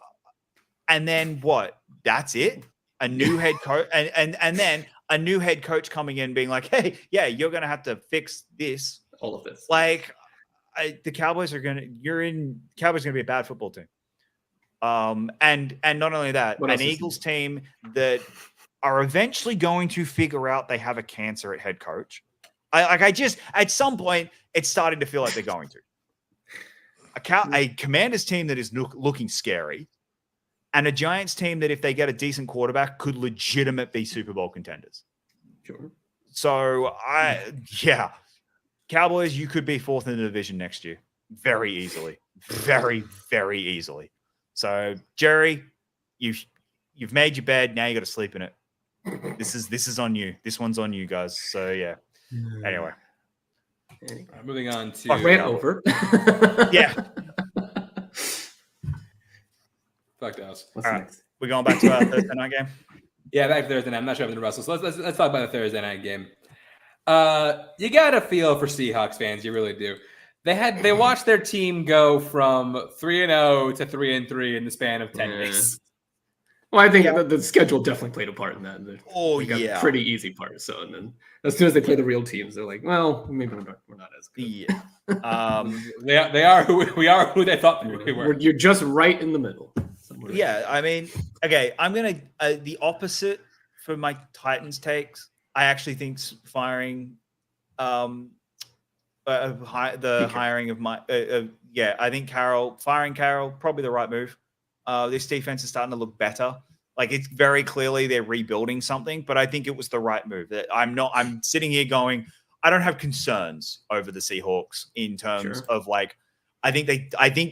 and then what? That's it? A new head coach. And then a new head coach coming in being like, hey, yeah, you're going to have to fix this. All of this. Like, the Cowboys are going to be a bad football team. And not only that, an Eagles team that are eventually going to figure out they have a cancer at head coach. At some point, it's starting to feel like they're going to. A Commanders team that is looking scary, and a Giants team that, if they get a decent quarterback, could legitimately be Super Bowl contenders. Sure. So, Cowboys, you could be 4th in the division next year. Very easily. Very, very easily. So, Jerry, you've made your bed. Now you got to sleep in it. This is on you. This one's on you guys. So, yeah. Anyway. Moving on to... I ran over. Yeah. Fuck Dallas. All right. We're going back to our Thursday night game? Yeah, back to Thursday night. I'm not sure if I'm Russell. So let's talk about the Thursday night game. You got a feel for Seahawks fans. You really do. They watched their team go from 3-0 to 3-3 in the span of 10 days. Well, I think the schedule definitely played a part in that. A pretty easy part. So, and then as soon as they play the real teams, they're like, well, maybe we're not as good. Yeah. They are who they thought we were. You're just right in the middle. Yeah, I mean, okay, I'm going to the opposite for my Titans takes. I actually think firing hiring of my I think firing Carroll probably the right move. This defense is starting to look better. Like, it's very clearly they're rebuilding something, but I think it was the right move. I'm sitting here going, I don't have concerns over the Seahawks in terms of like, I think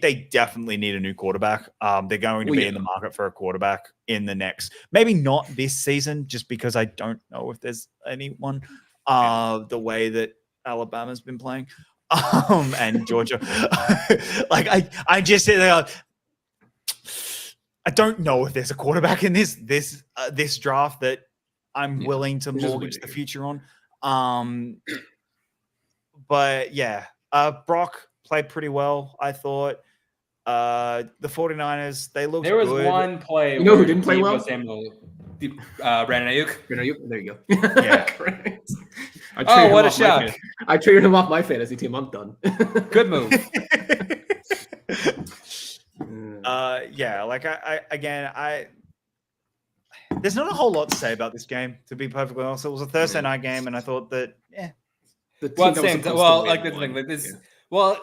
they definitely need a new quarterback. They're going to be in the market for a quarterback in the next, maybe not this season, just because I don't know if there's anyone the way that Alabama's been playing and Georgia. Like, I just sit there. I don't know if there's a quarterback in this draft that I'm willing to mortgage the future on. But yeah, Brock played pretty well, I thought. The 49ers, they looked good. There was one play. You know who didn't play well? Brandon Ayuk. There you go. Yeah. Correct. What a shock. I traded him off my fantasy team. I'm done. Good move. there's not a whole lot to say about this game, to be perfectly honest. It was a Thursday night game, and I thought that, like this thing, like this. Yeah. Well,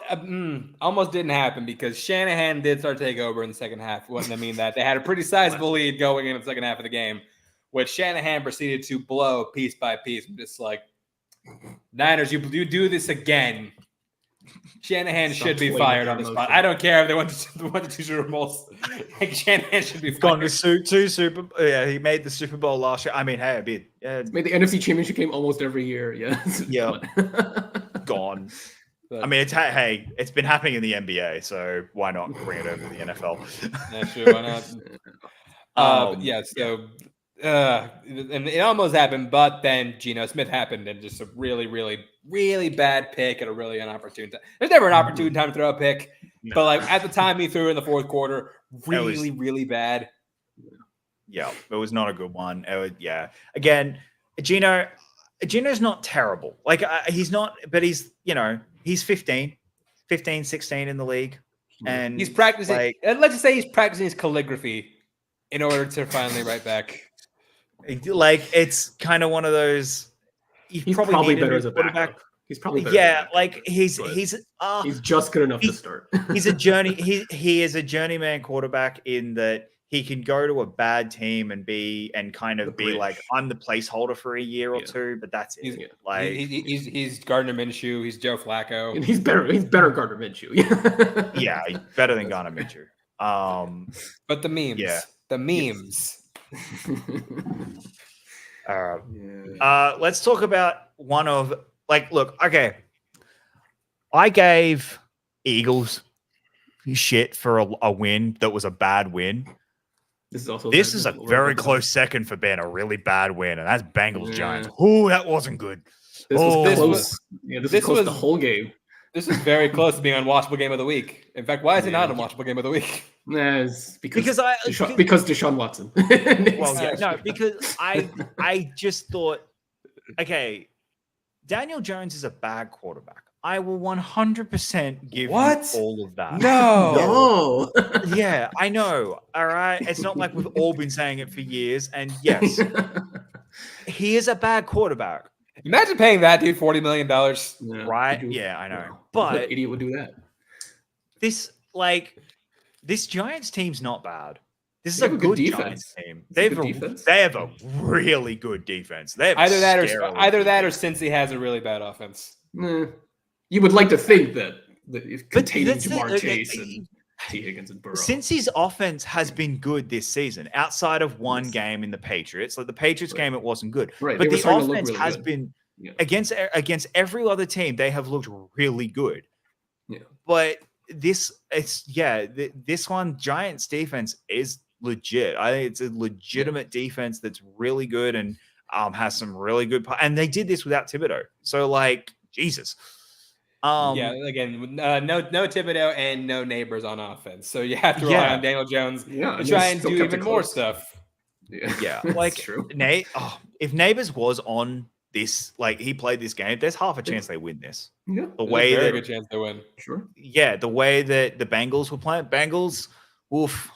almost didn't happen because Shanahan did start to take over in the second half. Wouldn't I mean that they had a pretty sizable lead going in the second half of the game, which Shanahan proceeded to blow piece by piece. I'm just like, Niners, you do this again. Shanahan should be fired on the spot. I don't care if they went to 2 Super Bowls. Like, Shanahan should be fired. Gone to 2 Super. Yeah, he made the Super Bowl last year. I mean, hey, a bit. Yeah, made the NFC Championship game almost every year. Yeah, yeah, gone. I mean, it's been happening in the NBA, so why not bring it over to the NFL? Yeah, sure, why not? And it almost happened, but then Geno Smith happened, and just a really, really, really bad pick at a really inopportune time. There's never an opportune time to throw a pick, but like at the time he threw in the fourth quarter, really bad. Yeah, it was not a good one. Again, Geno's not terrible. Like he's not, but he's, he's 15, 16 in the league. And he's practicing. Let's just say he's practicing his calligraphy in order to finally write back. Like, it's kind of one of those. He's probably better as a quarterback. He's probably better. Yeah, like he's just good enough to start. He's a journey. He is a journeyman quarterback in that he can go to a bad team and be like, I'm the placeholder for a year or two, but that's it. He's Gardner Minshew. He's Joe Flacco. And he's better Gardner Minshew. Yeah, he's better than Gardner Minshew. But the memes. Yeah. The memes. Let's talk about one of okay. I gave Eagles shit for a win that was a bad win. This is a very close second for being a really bad win, and that's Bengals Giants. Oh, that wasn't good. This was close. This was close the whole game. This is very close to being unwatchable game of the week. In fact, why is it not an unwatchable game of the week? It's because Deshaun Watson. Because I just thought, okay, Daniel Jones is a bad quarterback. I will 100% give you all of that. No. Yeah, I know. All right. It's not like we've all been saying it for years. And yes, he is a bad quarterback. Imagine paying that dude $40 million. Yeah, right? Yeah, I know. But what idiot would do that? This Giants team's not bad. This is a good Giants team. They have a really good defense. They have either that or Cincy has a really bad offense. You would like to think that containing Jamar Chase and T. Higgins and Burrow. Cincy's offense has been good this season, outside of one game in the Patriots. Like the Patriots game, it wasn't good. Right. But the offense has been against every other team. They have looked really good. Yeah. But this one, Giants defense is legit. I think it's a legitimate defense that's really good and has some really good. And they did this without Thibodeau. So Jesus. Again, no Thibodeau and no Neighbors on offense, so you have to rely on Daniel Jones to try and do even more stuff. Yeah, true. Nate. If Neighbors was on this, he played this game, there's half a chance they win this. Yeah, very good chance they win. Sure. Yeah, the way that the Bengals were playing, oof.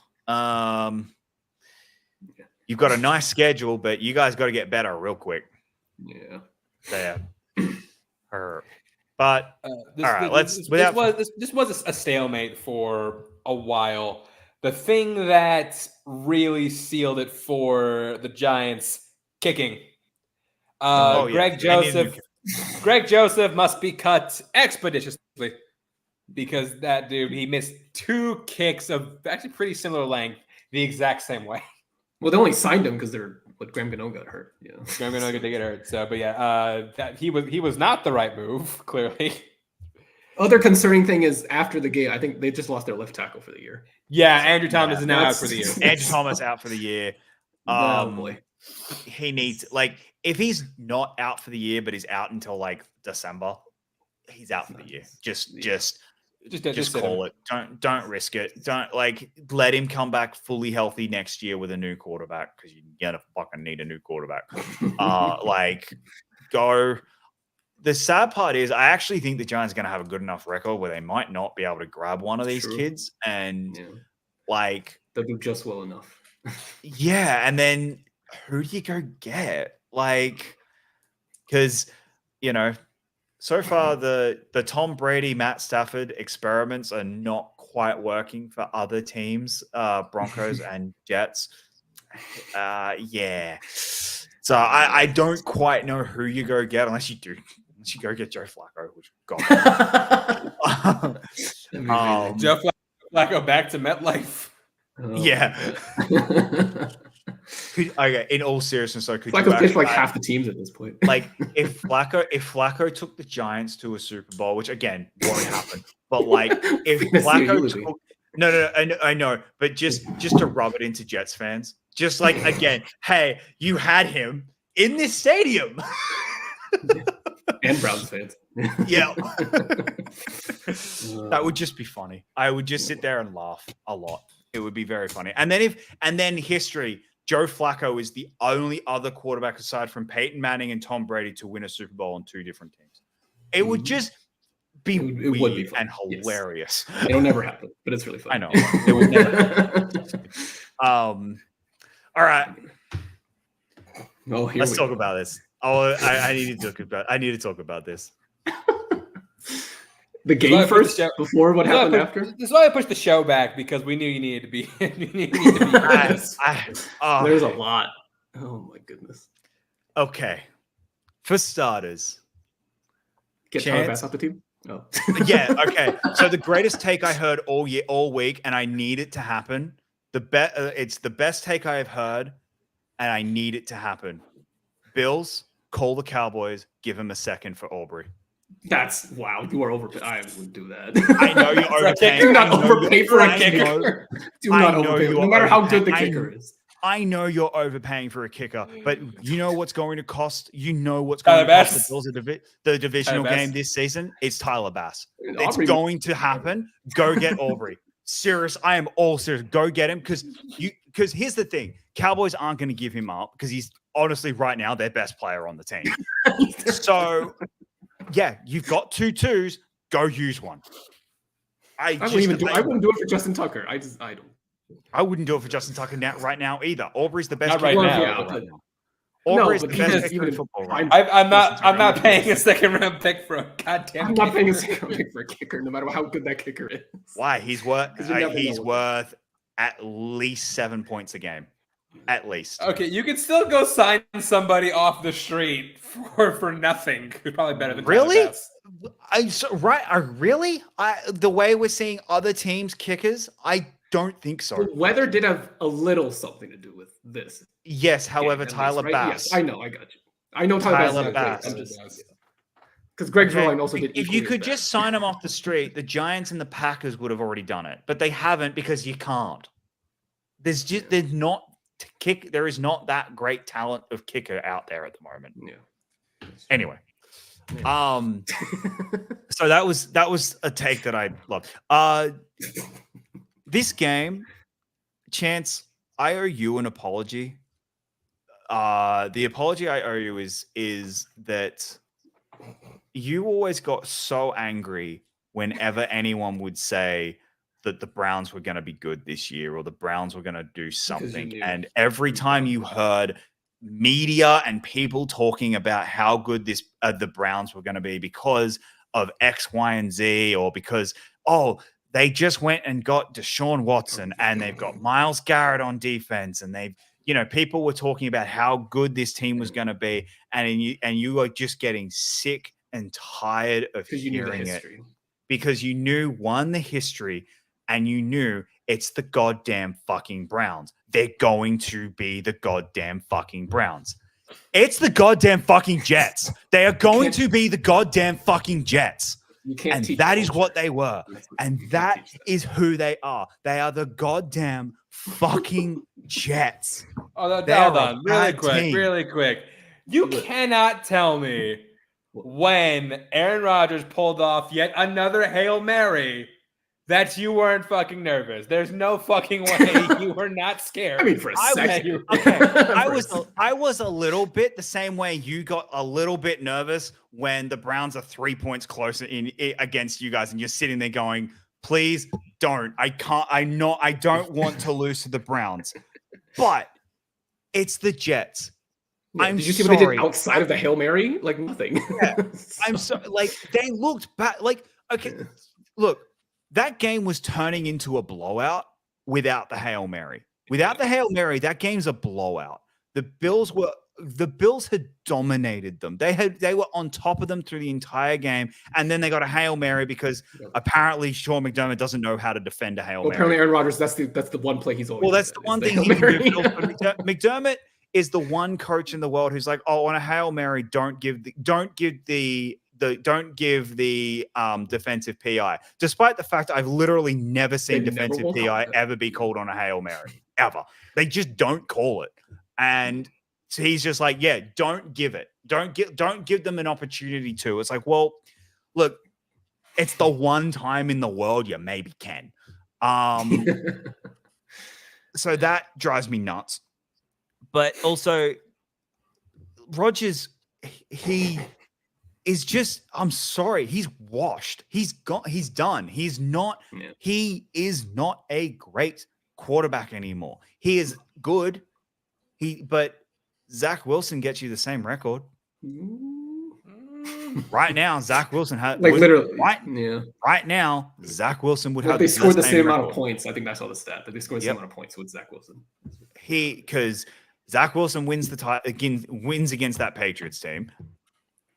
You've got a nice schedule, but you guys got to get better real quick. Yeah. There. But this was a stalemate for a while. The thing that really sealed it for the Giants, kicking. Greg Joseph must be cut expeditiously because that dude, he missed 2 kicks of actually pretty similar length the exact same way. Well, they only signed him because Graham Gano got hurt. Yeah, Graham Gano did get hurt. So, but that he was not the right move. Clearly. Other concerning thing is after the game, I think they just lost their left tackle for the year. Yeah, Andrew Thomas is now out for the year. Andrew Thomas out for the year. Oh boy, he needs if he's not out for the year, but he's out until December, he's out for the year. Just call it. Don't risk it. Don't let him come back fully healthy next year with a new quarterback because you're gonna fucking need a new quarterback. Go. The sad part is I actually think the Giants are going to have a good enough record where they might not be able to grab one of these kids and they'll do just well enough. Yeah, and then who do you go get? Like, because so far the Tom Brady, Matt Stafford experiments are not quite working for other teams, Broncos and Jets. Yeah. So I don't quite know who you go get unless you go get Joe Flacco, which God. Joe Flacco back to MetLife. Yeah. In all seriousness, so could Flacco's pitched like half the teams at this point. Like if Flacco took the Giants to a Super Bowl, which again won't happen, but like if Flacco took, no, I know, but just to rub it into Jets fans, just like again, hey, you had him in this stadium, and Browns fans. Yeah, that would just be funny. I would just sit there and laugh a lot. It would be very funny. And then history. Joe Flacco is the only other quarterback aside from Peyton Manning and Tom Brady to win a Super Bowl on two different teams. It would just be it would be fun. And hilarious. Yes. It'll never happen, but it's really fun. I know. It would never happen. All right. Let's talk about this. I need to talk about this. The game first, before what happened after? This is why I pushed the show back, because we knew you needed to be. There's a lot. Oh my goodness. Okay. For starters, get Tyler Bass off the team. Oh. Yeah. Okay. So the greatest take I heard all week, and I need it to happen. It's the best take I have heard, and I need it to happen. Bills call the Cowboys, give him a second for Aubrey. That's wow. You are overpaid. I wouldn't do that. I know you're overpaying. Do not overpay for a kicker. Do not overpay. No matter how good the kicker is. I know you're overpaying for a kicker, but you know what's going to cost? You know what's going to cost the Bills the divisional game this season? It's Tyler Bass. It's going to happen. Go get Aubrey. Serious. I am all serious. Go get him because here's the thing. Cowboys aren't going to give him up because he's honestly right now their best player on the team. So yeah, you've got 2 twos. Go use one. I wouldn't do it for Justin Tucker. I don't. I wouldn't do it for Justin Tucker right now either. Aubrey's the best. Not right now. Aubrey's the best kicker in football. Right? I'm not paying a second round pick for a goddamn. I'm not paying a second round pick for a kicker, no matter how good that kicker is. Why? He's worth at least 7 points a game. At least. Okay, you could still go sign somebody off the street for nothing. Who's probably better than really. Really? The way we're seeing other teams' kickers, I don't think so. The weather did have a little something to do with this. Yes, however, Tyler Bass. Yes, I know. I got you. I know Tyler Bass. Because Greg Zuerlein also did. If you could just sign him off the street, the Giants and the Packers would have already done it, but they haven't because you can't. There is not that great talent of kicker out there at the moment. Yeah. Anyway, so that was a take that I loved. This game, Chance, I owe you an apology. The apology I owe you is that you always got so angry whenever anyone would say that the Browns were going to be good this year or the Browns were going to do something. And every time you heard media and people talking about how good the Browns were going to be because of X, Y, and Z, or because, they just went and got Deshaun Watson and they've got Myles Garrett on defense and people were talking about how good this team was going to be. And you were just getting sick and tired of hearing it because you knew the history and you knew it's the goddamn fucking Browns. They're going to be the goddamn fucking Browns. It's the goddamn fucking Jets. They are going to be the goddamn fucking Jets. And that is what they were. And that is who they are. They are the goddamn fucking Jets. Hold on. Really quick. You cannot tell me when Aaron Rodgers pulled off yet another Hail Mary that you weren't fucking nervous. There's no fucking way you were not scared. I mean, for a second. I was a little bit the same way you got a little bit nervous when the Browns are 3 points closer against you guys and you're sitting there going, please don't. I don't want to lose to the Browns. But It's the Jets. Yeah, did you see what they did outside of the Hail Mary? Like nothing. Yeah. I'm so like they looked back. Like, okay, look, that game was turning into a blowout without the Hail Mary. Without the Hail Mary, that game's a blowout. The Bills had dominated them. They were on top of them through the entire game, and then they got a Hail Mary because apparently Sean McDermott doesn't know how to defend a Hail Mary. Apparently Aaron Rodgers, that's the one play he's always. Well, that's the one thing he can do. McDermott is the one coach in the world who's like, oh, on a Hail Mary, don't give the defensive PI. Despite the fact I've literally never seen defensive PI ever be called on a Hail Mary ever. They just don't call it. And so he's just like, yeah, don't give it. Don't give them an opportunity to. It's like, well, look, it's the one time in the world you maybe can. So that drives me nuts. But also, Rodgers, he is just, I'm sorry, he's washed. He's done. He is not a great quarterback anymore. He is good. But Zach Wilson gets you the same record. Right now, Zach Wilson has literally right now, Zach Wilson would have. They scored the same amount of points. I think that's all the stat. That they scored the same amount of points with Zach Wilson. Because Zach Wilson wins against that Patriots team.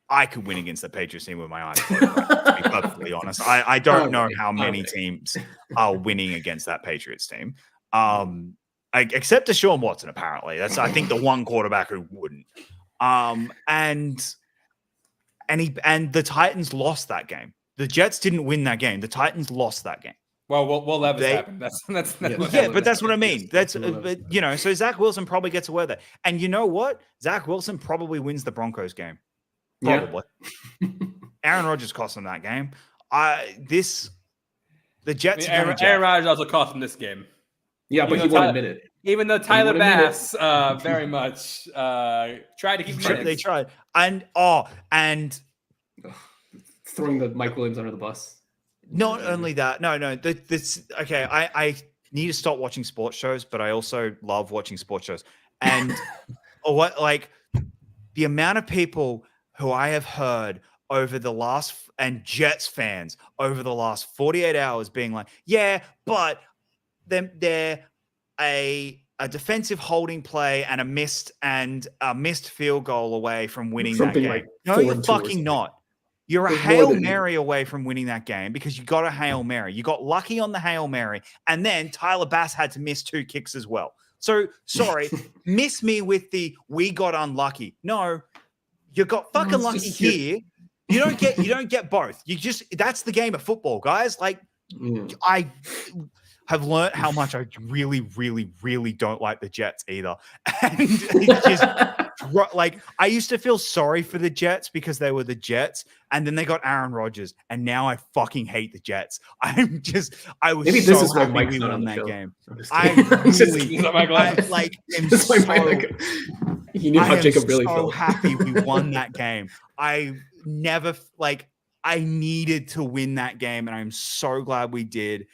I could win against the Patriots team with my eyes closed, to be perfectly honest. I don't know how many teams are winning against that Patriots team. Except Deshaun Watson, apparently. That's, I think, the one quarterback who wouldn't. And the Titans lost that game. The Jets didn't win that game. The Titans lost that game. Well, we'll let this happen. That's but that's what I mean. That's so Zach Wilson probably gets away with it. And you know what? Zach Wilson probably wins the Broncos game. Probably. Yeah. Aaron Rodgers cost him that game. The Jets. Aaron Rodgers also cost him this game. Yeah, but he won't admit it. Even though Tyler Bass very much tried to keep minutes. They tried. And throwing the Mike Williams under the bus. Not only that. No. Okay, I need to stop watching sports shows, but I also love watching sports shows. And the amount of people who I have heard over the last, and Jets fans over the last 48 hours being like, yeah, but they're a defensive holding play and a missed field goal away from winning that game. Like no, you're fucking not. You're a Hail Mary away from winning that game because you got a Hail Mary. You got lucky on the Hail Mary, and then Tyler Bass had to miss 2 kicks as well. So, sorry, miss me with the we got unlucky. No, you got fucking lucky here. You don't get both. That's the game of football, guys. I have learned how much I really, really, really don't like the Jets either. And it's just I used to feel sorry for the Jets because they were the Jets, and then they got Aaron Rodgers, and now I fucking hate the Jets. I was maybe so this is why happy Mike's we not won on the that show. game. He knew how Jacob really so felt. Happy we won that game. I needed to win that game, and I'm so glad we did.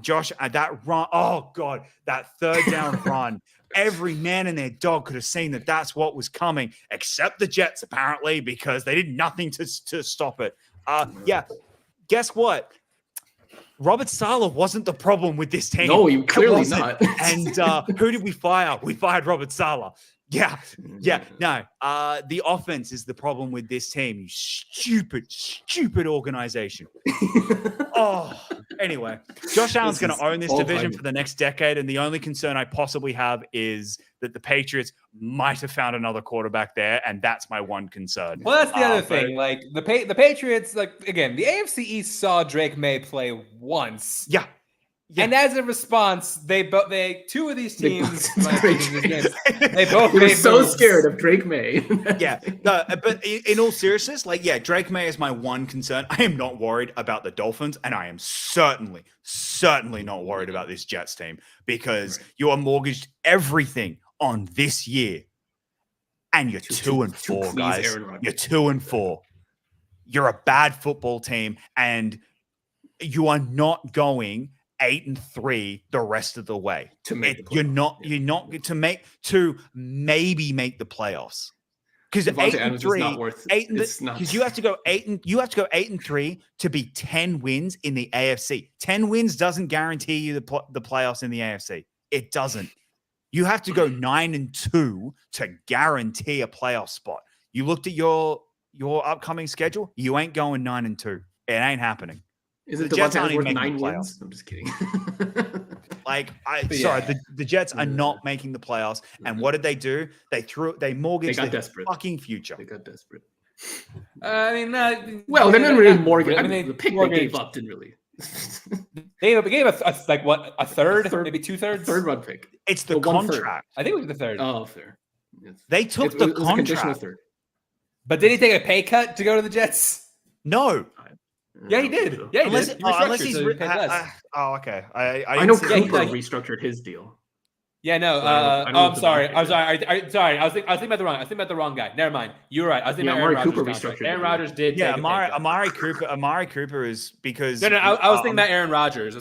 Josh, that run, oh God, that third down run, every man and their dog could have seen that that's what was coming, except the Jets, apparently, because they did nothing to stop it. Yeah, guess what? Robert Saleh wasn't the problem with this team. No, clearly not. And who did we fire? We fired Robert Saleh. Yeah. No, the offense is the problem with this team. You stupid organization. Anyway, Josh Allen's going to own this division for the next decade, and the only concern I possibly have is that the Patriots might have found another quarterback there, and that's my one concern. Well, that's the other thing. Like the Patriots, again, the AFC East saw Drake May play once. Yeah. And as a response, two of these teams, they both were so scared of Drake May. Yeah, no, but in all seriousness, Drake May is my one concern. I am not worried about the Dolphins, and I am certainly not worried about this Jets team because you are mortgaged everything on this year, and you're 2-4, guys. You're 2-4. You're a bad football team, and you are not going 8-3 the rest of the way. To make you're not to maybe make the playoffs. Because 8-3, because you have to go 8-3 to be 10 wins in the AFC. 10 wins doesn't guarantee you the playoffs in the AFC. It doesn't. You have to go 9-2 to guarantee a playoff spot. You looked at your upcoming schedule. You ain't going 9-2. It ain't happening. Is it the Jets worth 9 wins? I'm just kidding. The Jets are not making the playoffs. And what did they do? They mortgaged their fucking future. They got desperate. I mean, well, they didn't really mortgage. I mean, the pick they gave up didn't really. They gave a third, maybe 2/3, third round pick. It's the contract. I think it was the third. Oh, fair. They took the contract. Third. But did he take a pay cut to go to the Jets? No. Yeah, he did. Yeah, he did. Unless he's okay. I know Cooper restructured his deal. Yeah, no. I'm sorry. I was thinking about the wrong. I was thinking about the wrong guy. Never mind. You were right. I was thinking about Aaron Cooper restructured. Aaron Rodgers did. Yeah, Amari Cooper is because no. I was thinking about Aaron Rodgers. I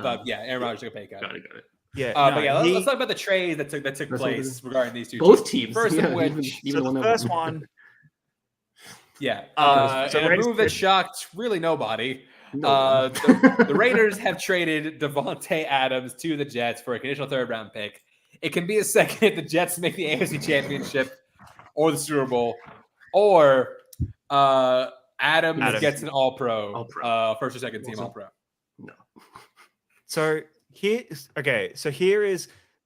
thought, Aaron Rodgers took a pay cut. Got it. Yeah, let's talk about the trades that took place regarding these two. Both teams. First of which, the first one. Yeah. A move that shocked really nobody. The Raiders have traded Davante Adams to the Jets for a conditional third-round pick. It can be a second if the Jets make the AFC Championship or the Super Bowl, or Adams gets an All-Pro, first or second team All-Pro. No. So here is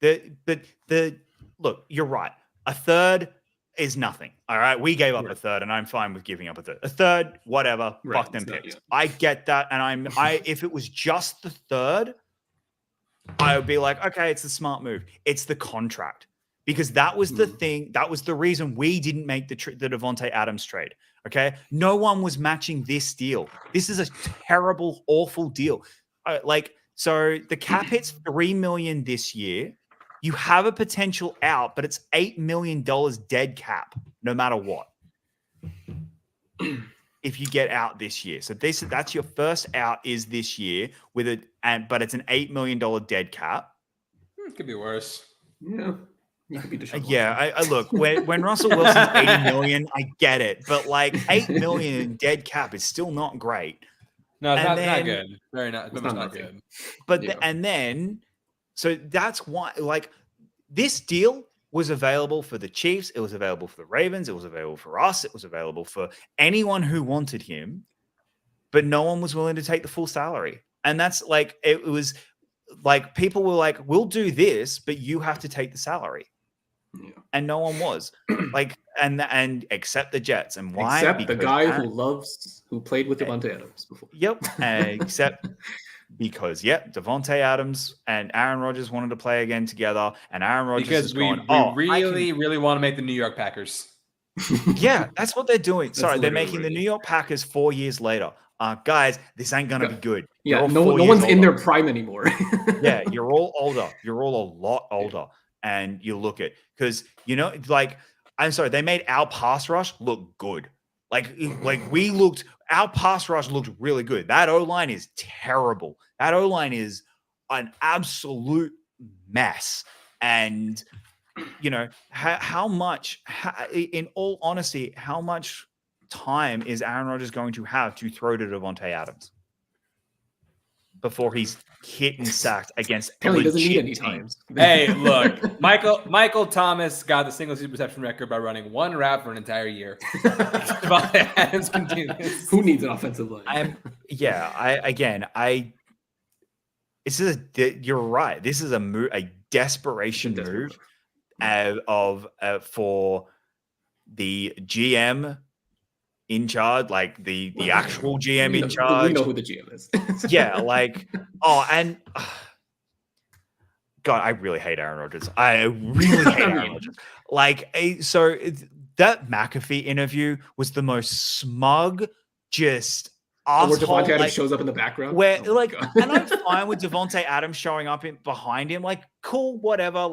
the look. You're right. A third is nothing. All right. We gave up a third, and I'm fine with giving up a third. A third, whatever. Fuck them picks. I get that. And if it was just the third, I would be like, okay, it's a smart move. It's the contract. Because that was the thing. That was the reason we didn't make the Davante Adams trade. Okay. No one was matching this deal. This is a terrible, awful deal. So the cap hits $3 million this year. You have a potential out, but it's $8 million dead cap, no matter what. If you get out this year, so that's your first out is this year but it's an $8 million dead cap. It could be worse. Yeah, I look when Russell Wilson's $80 million, I get it, but like $8 million in dead cap is still not great. No, it's not good. Very not. It's not good. But so that's why, this deal was available for the Chiefs. It was available for the Ravens. It was available for us. It was available for anyone who wanted him, but no one was willing to take the full salary. And that's it was like people were like, we'll do this, but you have to take the salary. Yeah. And no one was and except the Jets. And why? Except the guy who played with Davante Adams before. Yep. Except because Davante Adams and Aaron Rodgers wanted to play again together, and Aaron Rodgers really want to make the New York Packers. Yeah, that's what they're doing. Sorry, they're making the New York Packers 4 years later. Guys, this ain't gonna be good. Yeah, no one's in their prime anymore. Yeah, you're all older. You're all a lot older, and you look at because I'm sorry, they made our pass rush look good. Our pass rush looked really good. That O-line is terrible. That O-line is an absolute mess. And, how much, in all honesty, how much time is Aaron Rodgers going to have to throw to Davante Adams before he's hit and sacked against he doesn't need any time. Hey, look, Michael Thomas got the single season reception record by running one route for an entire year. Adams can do this. Who needs an offensive line? You're right. This is a desperation move for the GM in charge, the actual GM in charge. We know who the GM is. God, I really hate Aaron Rodgers. I really hate Aaron Rodgers. So that McAfee interview was the most smug, just where Davante Adams shows up in the background. And I'm fine with Davante Adams showing up behind him. Cool, whatever.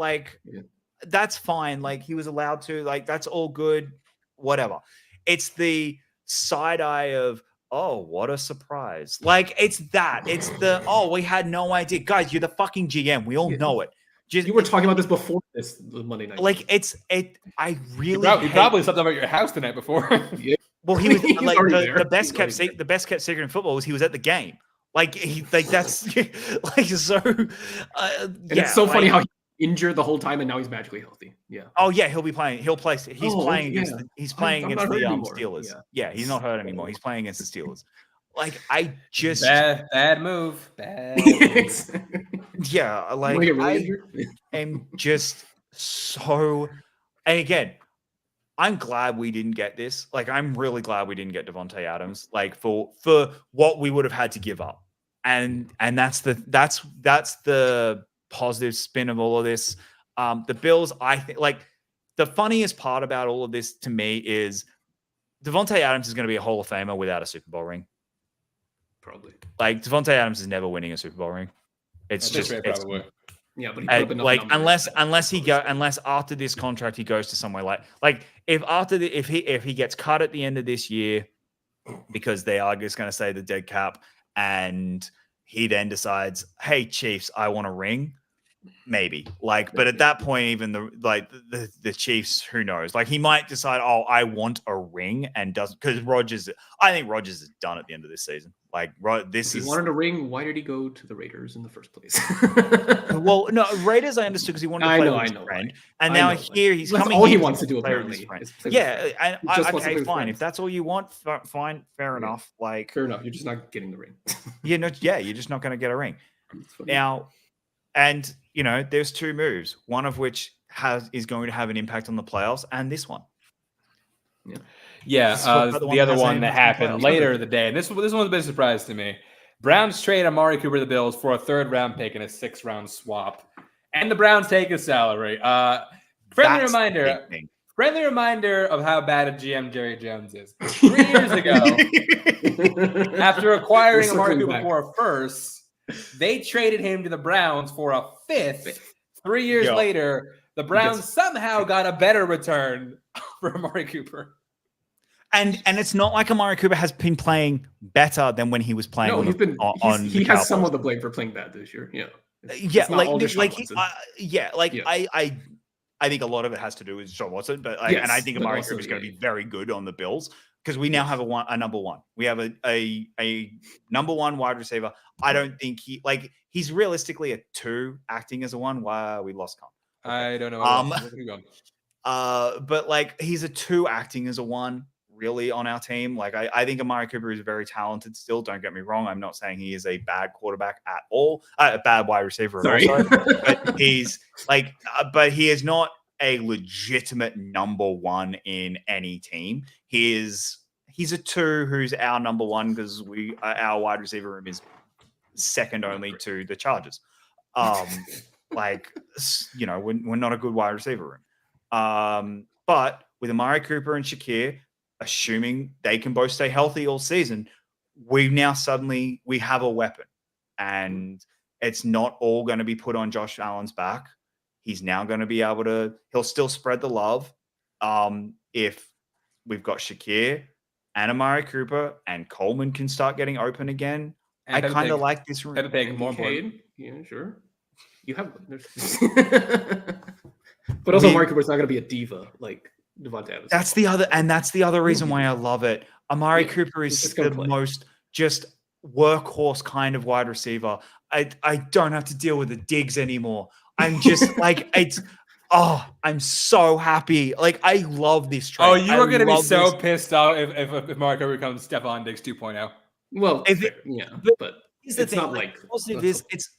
That's fine. He was allowed to. That's all good. Whatever. It's the side eye of, oh, what a surprise. Like, it's that. It's the, oh, we had no idea. Guys, you're the fucking GM. We all know it. You were talking about this before this Monday night. Like, I really You probably slept over at your house the night before. Yeah. Well, he was like the best kept secret in football was he was at the game. Like that's like so. And it's so funny how he injured the whole time and now he's magically healthy. Yeah. Oh yeah, he'll be playing. He'll play. He's playing against. He's playing against the Steelers. Yeah, he's not hurt anymore. He's playing against the Steelers. Like I just bad move. Bad. Yeah, like I am just so. And again, I'm glad we didn't get this. Like, I'm really glad we didn't get Davante Adams. Like for what we would have had to give up, and that's the positive spin of all of this. The Bills, I think, like the funniest part about all of this to me is Davante Adams is going to be a Hall of Famer without a Super Bowl ring. Probably. Like Davante Adams is never winning a Super Bowl ring. It's just probably. Yeah, but he like unless after this contract he goes to somewhere like if he gets cut at the end of this year because they are just going to say the dead cap and he then decides, hey Chiefs, I want a ring, maybe but at that point even the Chiefs, who knows, like he might decide, oh, I want a ring, and doesn't, because I think Rodgers is done at the end of this season. Like this if he wanted a ring, why did he go to the Raiders in the first place? Well, no, Raiders I understood because he wanted to play with his friend, and now here he's coming. All he wants to do apparently. Yeah, and okay, fine. If that's all you want, fine, fair enough. Like fair enough. You're just not getting the ring. You're just not going to get a ring now. And there's two moves, one of which is going to have an impact on the playoffs, and this one. Yeah, the other one that happened later in the day. And this one's a bit of a surprise to me. Browns trade Amari Cooper to the Bills for a 3rd round pick and a 6th round swap. And the Browns take his salary. Friendly reminder of how bad a GM Jerry Jones is. 3 years ago, after acquiring Amari Cooper for a 1st, they traded him to the Browns for a 5th. 3 years later, the Browns somehow got a better return for Amari Cooper. And it's not like Amari Cooper has been playing better than when he was playing. No, he has some of the blame for playing bad this year. Yeah. I think a lot of it has to do with Sean Watson, and I think Amari Cooper is going to be very good on the Bills because we now have a number one. We have a number one wide receiver. I don't think he's realistically a 2 acting as a 1. Why we lost Con? Okay. I don't know. But he's a 2 acting as a 1. Really on our team. I think Amari Cooper is very talented still. Don't get me wrong. I'm not saying he is a bad quarterback at all, a bad wide receiver also, but but he is not a legitimate number 1 in any team. He's a 2 who's our number 1 because our wide receiver room is second only to the Chargers. We're not a good wide receiver room. But with Amari Cooper and Shakir, assuming they can both stay healthy all season, we have a weapon, and it's not all going to be put on Josh Allen's back. He's now going to be able to, he'll still spread the love. If we've got Shakir and Amari Cooper and Coleman can start getting open again, and I kind of like this room. More important. Yeah, sure. You have, but also Amari Cooper's not going to be a diva like Davante Adams. That's the other reason why I love it. Amari Cooper is the most just workhorse kind of wide receiver. I don't have to deal with the digs anymore. I'm just I'm so happy. I love this trade. Oh, you are going to be so pissed off if Amari Cooper becomes Stephon Diggs 2.0. Well, but here's the thing.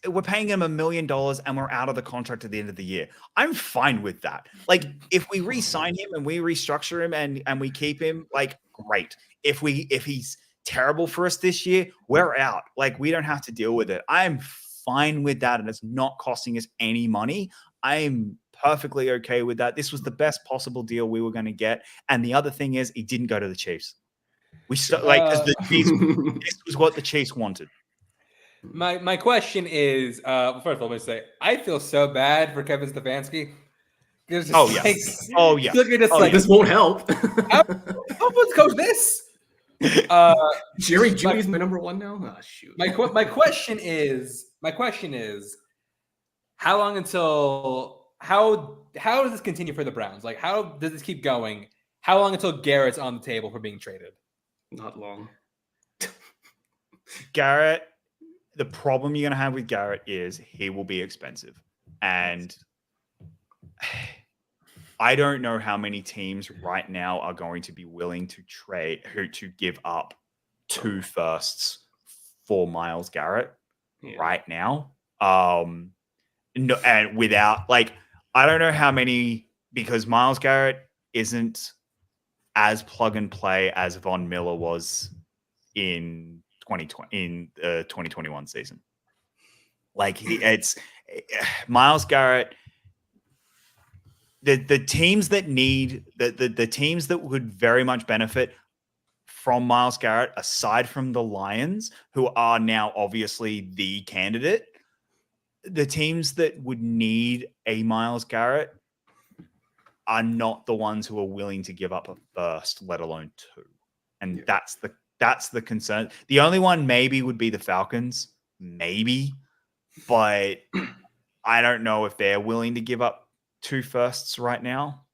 We're paying him $1 million and we're out of the contract at the end of the year. I'm fine with that. If we re-sign him and we restructure him and we keep him, great. If he's terrible for us this year, we're out. We don't have to deal with it. I'm fine with that, and it's not costing us any money. I'm perfectly okay with that. This was the best possible deal we were going to get. And the other thing is, he didn't go to the Chiefs. This was what the Chiefs wanted. My question is, first of all, let me say, I feel so bad for Kevin Stefanski. This won't help. How would coach this? Jerry Jeudy's my number one now. Oh, shoot. My question is, how long until how does this continue for the Browns? Like, how does this keep going? How long until Garrett's on the table for being traded? Not long. Garrett, the problem you're going to have with Garrett is he will be expensive. And I don't know how many teams right now are going to be willing to give up 2 firsts for Myles Garrett right now. No, and without I don't know how many, because Myles Garrett isn't as plug and play as Von Miller was in 2021 season. It's Myles Garrett. The teams that need the teams that would very much benefit from Myles Garrett, aside from the Lions, who are now obviously the candidate, the teams that would need a Myles Garrett are not the ones who are willing to give up a first, let alone 2. And that's the concern. The only one maybe would be the Falcons, maybe, but I don't know if they're willing to give up 2 firsts right now.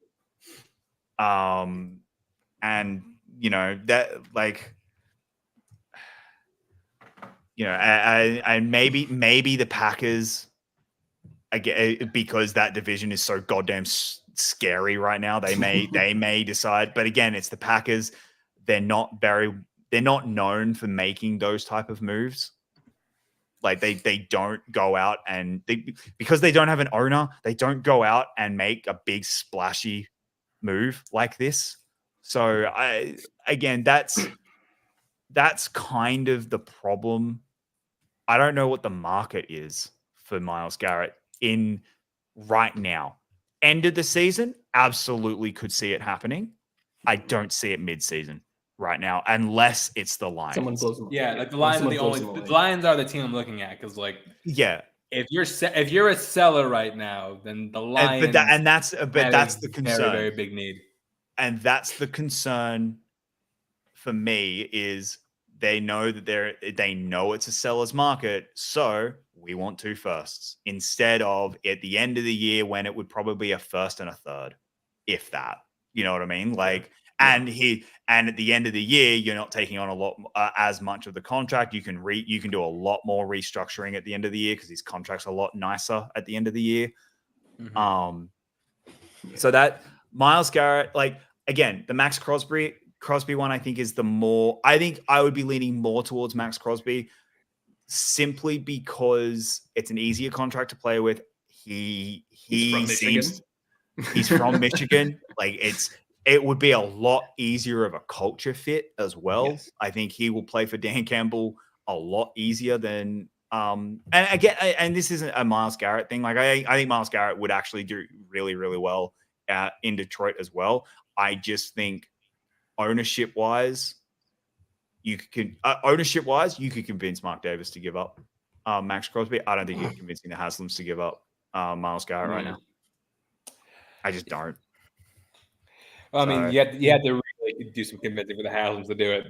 And and maybe the Packers, again, because that division is so goddamn scary right now, they may decide. But again, it's the Packers. They're not known for making those type of moves. Like they don't go out and because they don't have an owner, they don't go out and make a big splashy move like this. So that's kind of the problem. I don't know what the market is for Myles Garrett in right now. End of the season, absolutely could see it happening. I don't see it mid-season right now, unless it's the Lions. Someone blows them away. Yeah, the Lions are the Lions are the team I'm looking at because if you're a seller right now, then the Lions. That's the concern. Very, very big need. And that's the concern for me is they know that they know it's a seller's market, so we want 2 firsts instead of at the end of the year when it would probably be a first and a third, if that. You know what I mean? And at the end of the year, you're not taking on a lot as much of the contract. You can do a lot more restructuring at the end of the year because his contract's a lot nicer at the end of the year. Mm-hmm. So that Myles Garrett, again, the Max Crosby one, I think is I think I would be leaning more towards Max Crosby simply because it's an easier contract to play with. He's from Michigan. It would be a lot easier of a culture fit as well. Yes. I think he will play for Dan Campbell a lot easier than and this isn't a Myles Garrett thing. I think Myles Garrett would actually do really, really well in Detroit as well. I just think ownership wise, you could convince Mark Davis to give up Max Crosby. I don't think you're convincing the Haslams to give up Myles Garrett right now. I just don't. Well, I mean, you had to really do some convincing for the Haslams to do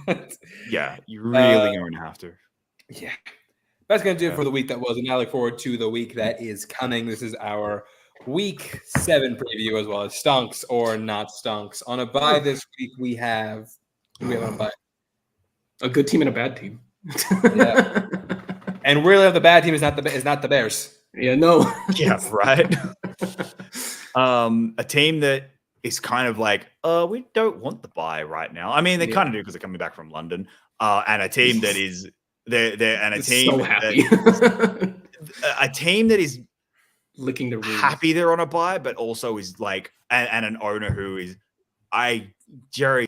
it. Yeah, you're really going to have to. Yeah. That's going to do it for the week that was, and I look forward to the week that is coming. This is our Week 7 preview as well as stunks or not stunks. On a bye this week, we have on a bye? A good team and a bad team. Yeah. And really, the bad team is not the Bears. Yeah, no. Yeah, right. A team that is kind of we don't want the bye right now. I mean, they kind of do because they're coming back from London. And a team that is a team that is licking the roof. Happy they're on a bye, but also is and an owner who is Jerry's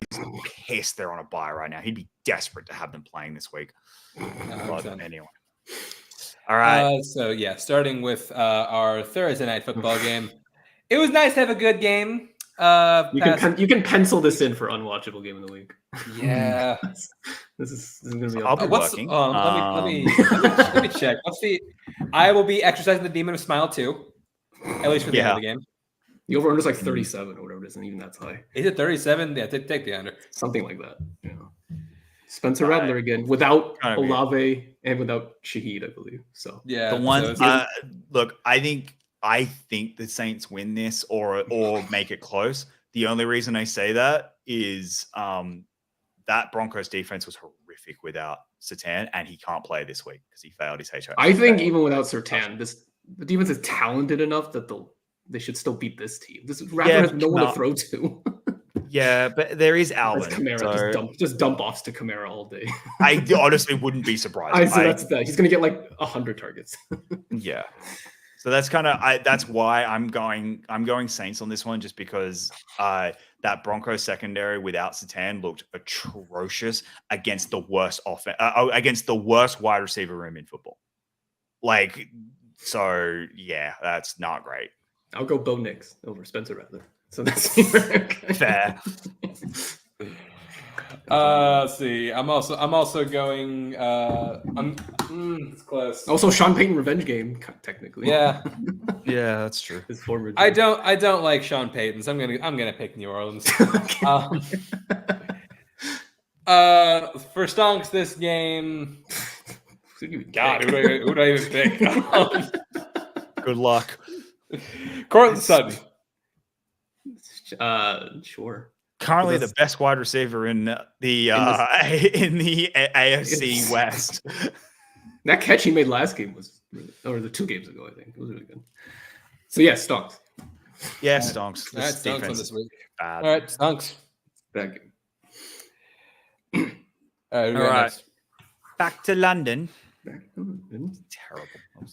pissed they're on a bye right now. He'd be desperate to have them playing this week. Anyway. All right. Starting with our Thursday night football game. It was nice to have a good game. You can pencil this in for unwatchable game of the week. Yeah. This is gonna be. I'll be working. Let me check. I will be exercising the demon of smile too, at least for the end of the game. The over-under is 37 or whatever it is, and even that's high. Is it 37? Yeah, take the under. Something like that. Yeah. Spencer Rattler again, without Olave and without Shaheed, I believe. So yeah, the one. Look, I think the Saints win this or make it close. The only reason I say that is that Broncos defense was horrific without Surtain, and he can't play this week because he failed his HIA. I think even without Surtain, the defense is talented enough that they should still beat this team. This Rattler has no one to throw to. Yeah, but there is Alvin. Kamara, just dump offs to Kamara all day. I honestly wouldn't be surprised. He's going to get like 100 targets. Yeah. So that's that's why I'm going Saints on this one, just because that Broncos secondary without Surtain looked atrocious against the worst against the worst wide receiver room in football. So yeah, that's not great. I'll go Bo Nix over Spencer Rattler. So that's fair. Let's see. I'm also going. It's close. Also, Sean Payton revenge game, technically. Yeah, yeah, that's true. His former. I don't like Sean Payton, so I'm gonna pick New Orleans. For Stonks this game. God, who do I even pick? Good luck. Courtland Sutton. Sure. Currently the best wide receiver in the AFC West. That catch he made last game or the 2 games ago, I think. It was really good. So yeah, Stonks. Yeah, Stonks. All right, Stonks on this week. Bad. All right, Stonks. Bad game. All right. Back to London. Terrible.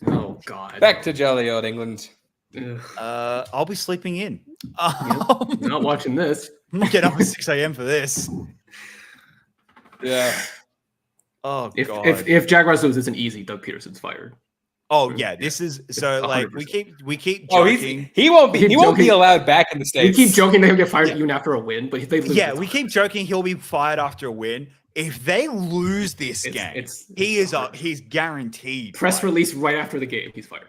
Oh God. Back to jolly old England. I'll be sleeping in. Not watching this. I'm not getting up at 6 a.m. for this. Yeah. Oh God. If Jaguars lose, it's an easy. Doug Peterson's fired. Oh yeah, this is so 100%. we keep joking. Oh, he won't be allowed back in the States. We keep joking that he'll get fired even after a win, but if they lose, we keep joking he'll be fired after a win. If they lose this game, he's guaranteed. Press release right after the game, he's fired.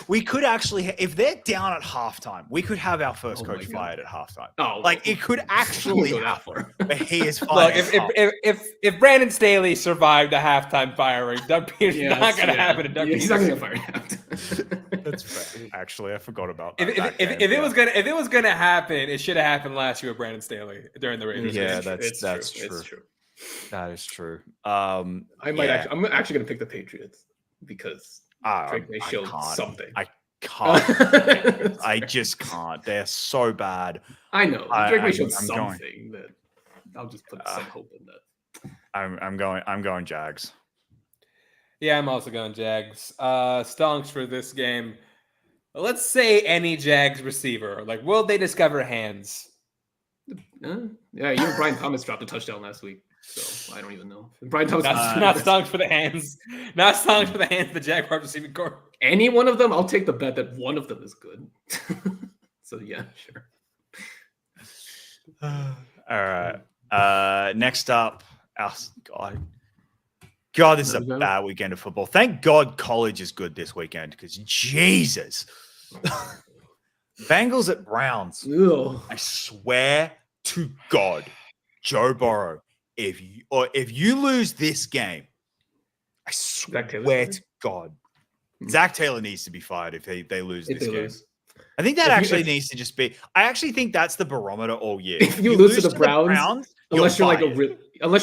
We could actually, if they're down at halftime, we could have our first coach fired at halftime. Oh, it could actually go that far. But he is fired. Look, if Brandon Staley survived a halftime firing, Doug Peterson's not going to happen to Doug Peterson. He's not going to get fired. That's fair. Actually, I forgot about that. If it was gonna happen, it should have happened last year with Brandon Staley during the Raiders. Yeah, that's true. It's true. That is true. I'm actually going to pick the Patriots because Drake May showed something. I can't. I just can't. They're so bad. I know. Drake May showed something that I'll just put some hope in that. I'm going Jags. Yeah, I'm also going Jags. Stonks for this game. Let's say any Jags receiver. Will they discover hands? Yeah, even Brian Thomas dropped a touchdown last week, so I don't even know. Brian Thomas not Stonks for the hands. Not Stonks for the hands. The Jaguars receiving core. Any one of them, I'll take the bet that one of them is good. So yeah, sure. All right. Next up, God, this is a bad weekend of football. Thank God college is good this weekend because Jesus. Bengals at Browns. Ew. I swear to God, Joe Burrow, if you lose this game, I swear to God, Zach Taylor needs to be fired if they lose this game. I think that needs to just be. I actually think that's the barometer all year. If you lose to the Browns unless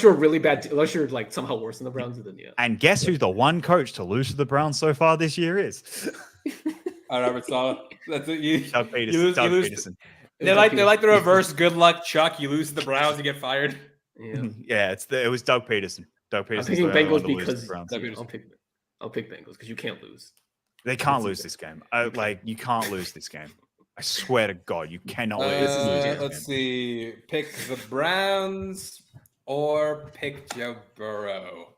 you're really bad, unless you're somehow worse than the Browns, then yeah. And guess who the one coach to lose to the Browns so far this year is? Robert Saleh. That's it. Doug Peterson. They like the reverse. Good luck, Chuck. You lose to the Browns, you get fired. Yeah, it was Doug Peterson. Doug Peterson. I'm picking Bengals because I'll pick Bengals because you can't lose. They can't lose this game. You can't lose this game. I swear to God, you cannot lose this game. Let's see. Pick the Browns or pick Joe Burrow.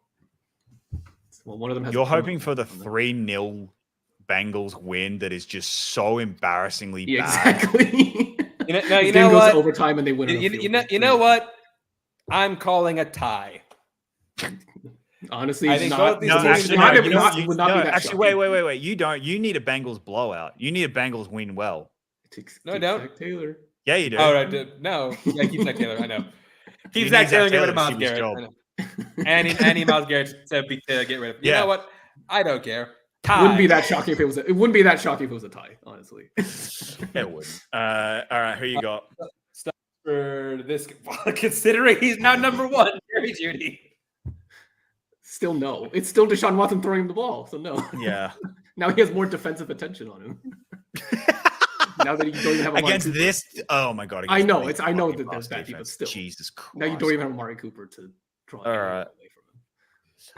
Well, one of them has. You're hoping for the 3-0 Bengals win that is just so embarrassingly bad. Exactly. You know what? Overtime and they win. You know what? I'm calling a tie. Honestly, I think both these teams actually, wait. You don't. You need a Bengals blowout. You need a Bengals win well. No, I don't. Zach Taylor. Yeah, you do. Oh, right. No. Yeah, keep Zach Taylor. I know. Keep Zach Taylor, get rid of Myles Garrett. And Myles Garrett to get rid of. You know what? I don't care. Tie. Wouldn't be that shocking if it was. It wouldn't be that shocking if it was a tie. Honestly, it wouldn't. All right, who you got? For this, considering he's now number 1, Jerry Jeudy. Still no. It's still Deshaun Watson throwing him the ball, so no. Yeah. Now he has more defensive attention on him. Now that you don't even have against this, oh my god! I know it's. I know that there's bad defense still. Jesus Christ! Now you don't even have Amari Cooper to draw away from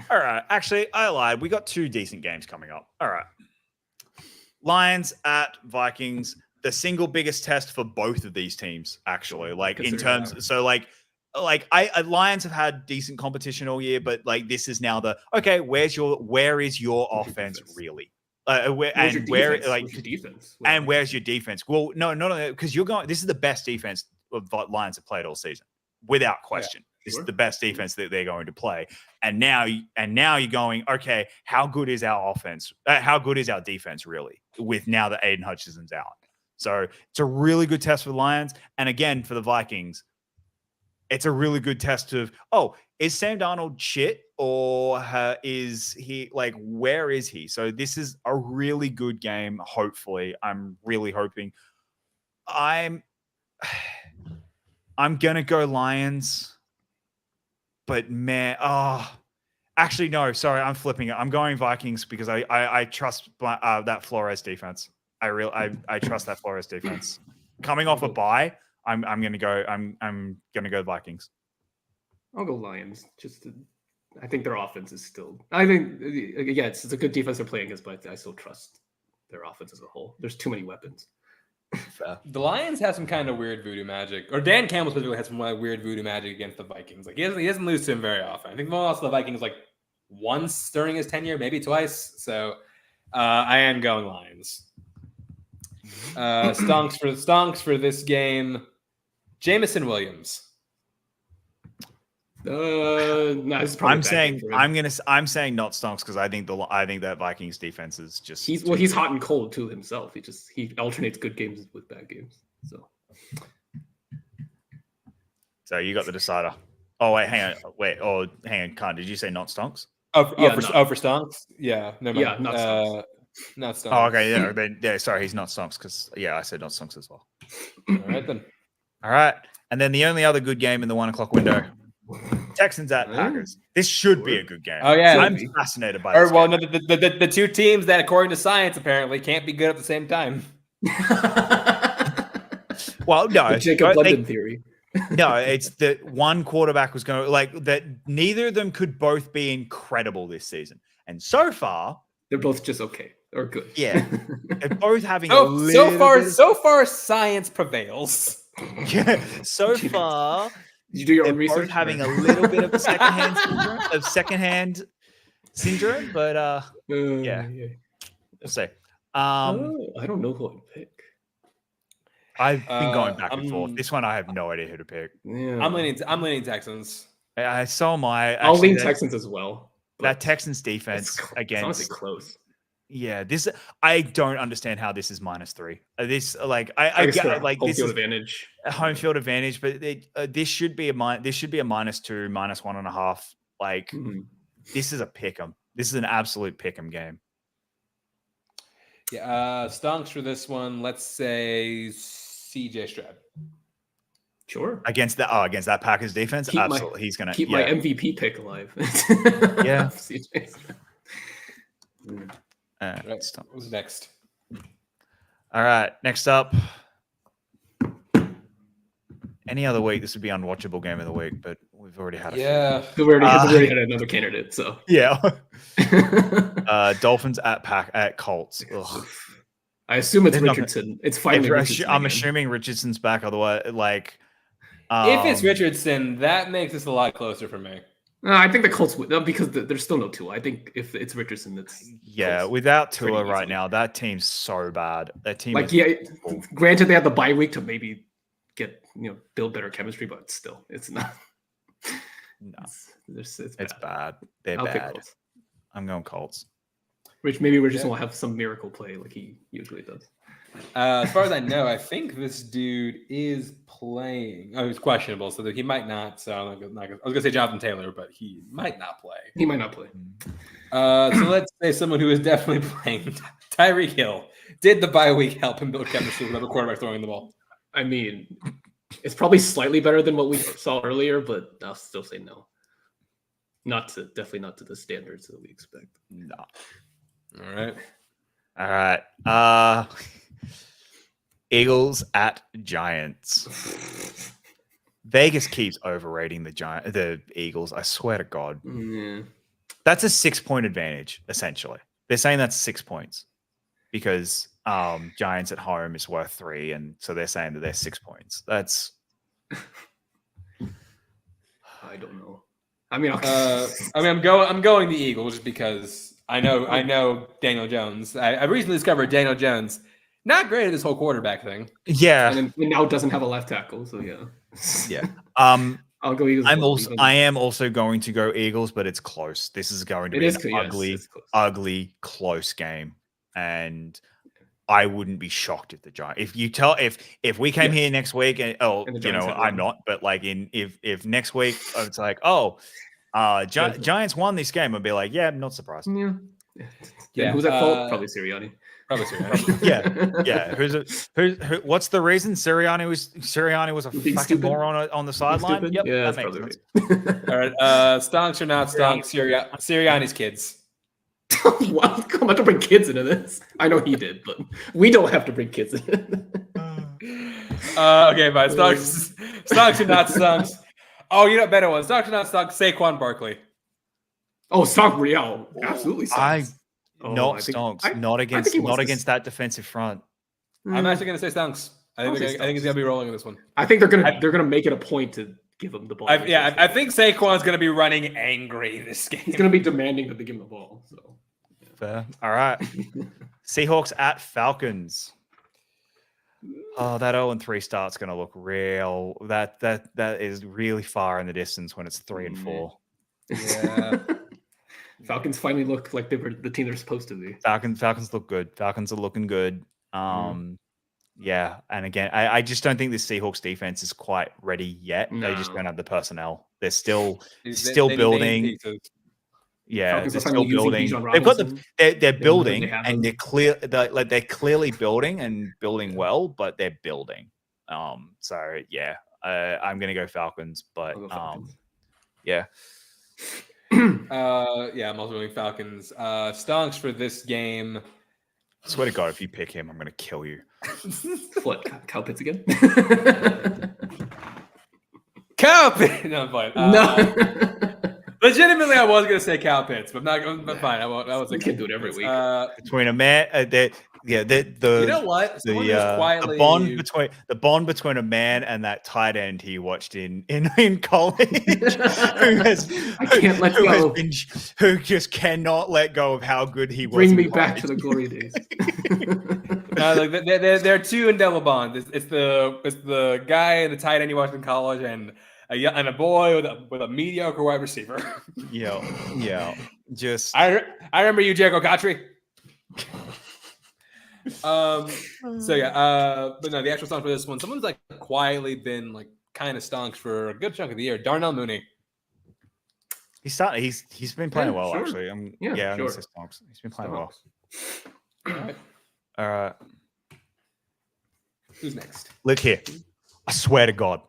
him. All right. Actually, I lied. We got 2 decent games coming up. All right. Lions at Vikings. The single biggest test for both of these teams, actually, like in terms. So Lions have had decent competition all year, but like this is now where is your offense really? Where's your defense? Well, no, because this is the best defense of the Lions have played all season, without question. This is the best defense that they're going to play. And now you're going, okay, how good is our offense? How good is our defense really? With now that Aiden Hutchinson's out. So it's a really good test for the Lions. And again, for the Vikings, it's a really good test of, is Sam Darnold shit or is he where is he? So this is a really good game. Hopefully, I'm really hoping. I'm going to go Lions, but man, actually, no, sorry. I'm flipping it. I'm going Vikings because I trust that Flores defense. I trust that Flores defense. Coming off a bye, I'm gonna go Vikings. I'll go Lions. I think their offense is still. I think it's a good defense they're playing against, but I still trust their offense as a whole. There's too many weapons. The Lions have some kind of weird voodoo magic, or Dan Campbell specifically has some weird voodoo magic against the Vikings. Like he doesn't lose to him very often. I think most of the Vikings once during his tenure, maybe twice. So I am going Lions. Stonks for this game. Jameson Williams. No, I'm saying not stonks because I think that Vikings defense is just he's hot and cold too himself. He alternates good games with bad games. So you got the decider. Oh wait, hang on. Khan, did you say not stonks? For stonks? Yeah, never mind. Yeah, not stonks. Not stonks. Oh, okay, yeah. Sorry, he's not stonks because I said not stonks as well. All right then. All right, and then the only other good game in the 1 o'clock window. Texans at Packers. This should be a good game. Oh yeah, I'm fascinated by this. No, the 2 teams that, according to science, apparently can't be good at the same time. Well, no, the Jacob London theory. No, it's that one quarterback was going to that. Neither of them could both be incredible this season, and so far they're both just okay or good. Yeah, they're both having so far science prevails. Yeah, so far. Did you do your own research? Both having a little bit of a secondhand syndrome, but yeah. We'll see. I don't know who I'd pick. I've been going back and forth. This one, I have no idea who to pick. Yeah. I'm leaning Texans. So am I. I'll lean Texans as well. That Texans defense against. Honestly close. Yeah, I don't understand how this is -3. This I get home field advantage. A home field advantage, but this should be a -2, -1.5. This is a pick'em. This is an absolute pick'em game. Yeah, stonks for this one. Let's say CJ Stroud. Sure. Against that Packers defense, absolutely. He's gonna keep my MVP pick alive. Yeah. CJ. What's next? All right. Next up. Any other week, this would be unwatchable game of the week, but we've already had we already had another candidate. So yeah. Dolphins at Colts. Ugh. I assume it's Richardson. It's finally Richardson. I'm assuming Richardson's back. Otherwise, if it's Richardson, that makes this a lot closer for me. I think the Colts would because there's still no Tua. I think if it's Richardson, that's without Tua right now, that team's so bad. That team, granted they had the bye week to maybe get build better chemistry, but still, it's not. No, it's bad. They're bad. I'm going Colts. Maybe Richardson will have some miracle play like he usually does. As far as I know, I think this dude is playing. Oh, he's questionable, so that he might not. So I was gonna say Jonathan Taylor, but he might not play. He might not play. So let's say someone who is definitely playing. Tyreek Hill. Did the bye week help him build chemistry with other quarterbacks throwing the ball? I mean, it's probably slightly better than what we saw earlier, but I'll still say no. Definitely not to the standards that we expect. No. All right. Eagles at Giants. Vegas keeps overrating the Eagles. I swear to God. Yeah. That's a 6-point advantage, essentially. They're saying that's 6 points because Giants at home is worth 3, and so they're saying that they're 6 points. That's I don't know. I mean, I'm going the Eagles just because I know Daniel Jones. I recently discovered Daniel Jones not great at this whole quarterback thing. Yeah, and now doesn't have a left tackle, so yeah. Yeah. I'll go Eagles. I am also going to go Eagles, but it's close. This is going to be an ugly, close game, and I wouldn't be shocked if the Giants. If we came here next week, and I'm not, but like if next week it's like, Giants won this game, I'd be like, yeah, I'm not surprised. Yeah. Who's at fault? Probably Sirianni. Probably Sirianni. Yeah. What's the reason Sirianni was a fucking stupid? moron on the sideline? Yep, that makes sense. All right. Stonks or not stonks? Sirianni's kids. Wow, come on, to bring kids into this. I know he did, but we don't have to bring kids in. Okay, fine. Stonks or not stonks? Oh, you know better ones. Stonks or not stonks? Saquon Barkley. Oh, stonk Real. Absolutely stonks. Stonks. Not against that defensive front. I'm actually going to say stonks. I think he's going to be rolling in this one. I think they're gonna make it a point to give him the ball. I think Saquon's going to be running angry this game. He's going to be demanding that they give him the ball. So. Fair. All right. Seahawks at Falcons. Oh, that 0-3 start's going to look real. That is really far in the distance when it's 3-4. Yeah. Falcons finally look like they were the team they're supposed to be. Falcons look good. Falcons are looking good. Yeah, and again, I just don't think the Seahawks defense is quite ready yet. No. They just don't have the personnel. They're still building. Yeah, they're still building. They've got they're building, and they're clearly building and building well, but they're building. So yeah, I'm gonna go Falcons, but yeah. I'm also going Falcons. Stonks for this game. I swear to God, if you pick him, I'm going to kill you. What? Kyle Pitts again? Kyle Pitts! No, I'm fine. No. Legitimately, I was going to say Kyle Pitts, but fine. I was like, can't do it every week. Between a man, you know what? The bond between a man and that tight end he watched in college, who just cannot let go of how good he was. Bring me back to the glory days. They're two indelible bonds. It's the guy and the tight end he watched in college, and a boy with a mediocre wide receiver. Yeah. Just I remember you, Jericho Cotry. But no, the actual song for this one, someone's like quietly been like kind of stonks for a good chunk of the year. Darnell Mooney. He's been playing well, sure. Actually. I'm gonna say stonks. He's been playing well. All right. Who's next? Look here. I swear to God.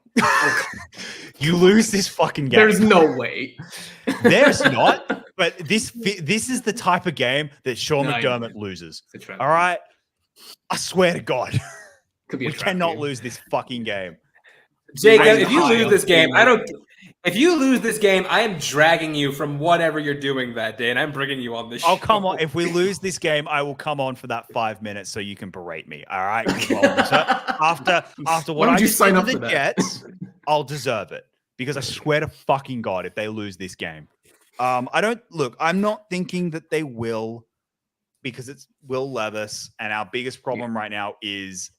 You lose this fucking game. There's no way. There's not. But this is the type of game that Sean McDermott loses. All right? I swear to God. We cannot lose this fucking game. Jacob, if you lose this game, if you lose this game, I am dragging you from whatever you're doing that day, and I'm bringing you on this show. Oh, come on. If we lose this game, I will come on for that 5 minutes so you can berate me. All right? After what I just did to the Jets, I'll deserve it. Because I swear to fucking God, if they lose this game. I'm not thinking that they will, because it's Will Levis, and our biggest problem right now is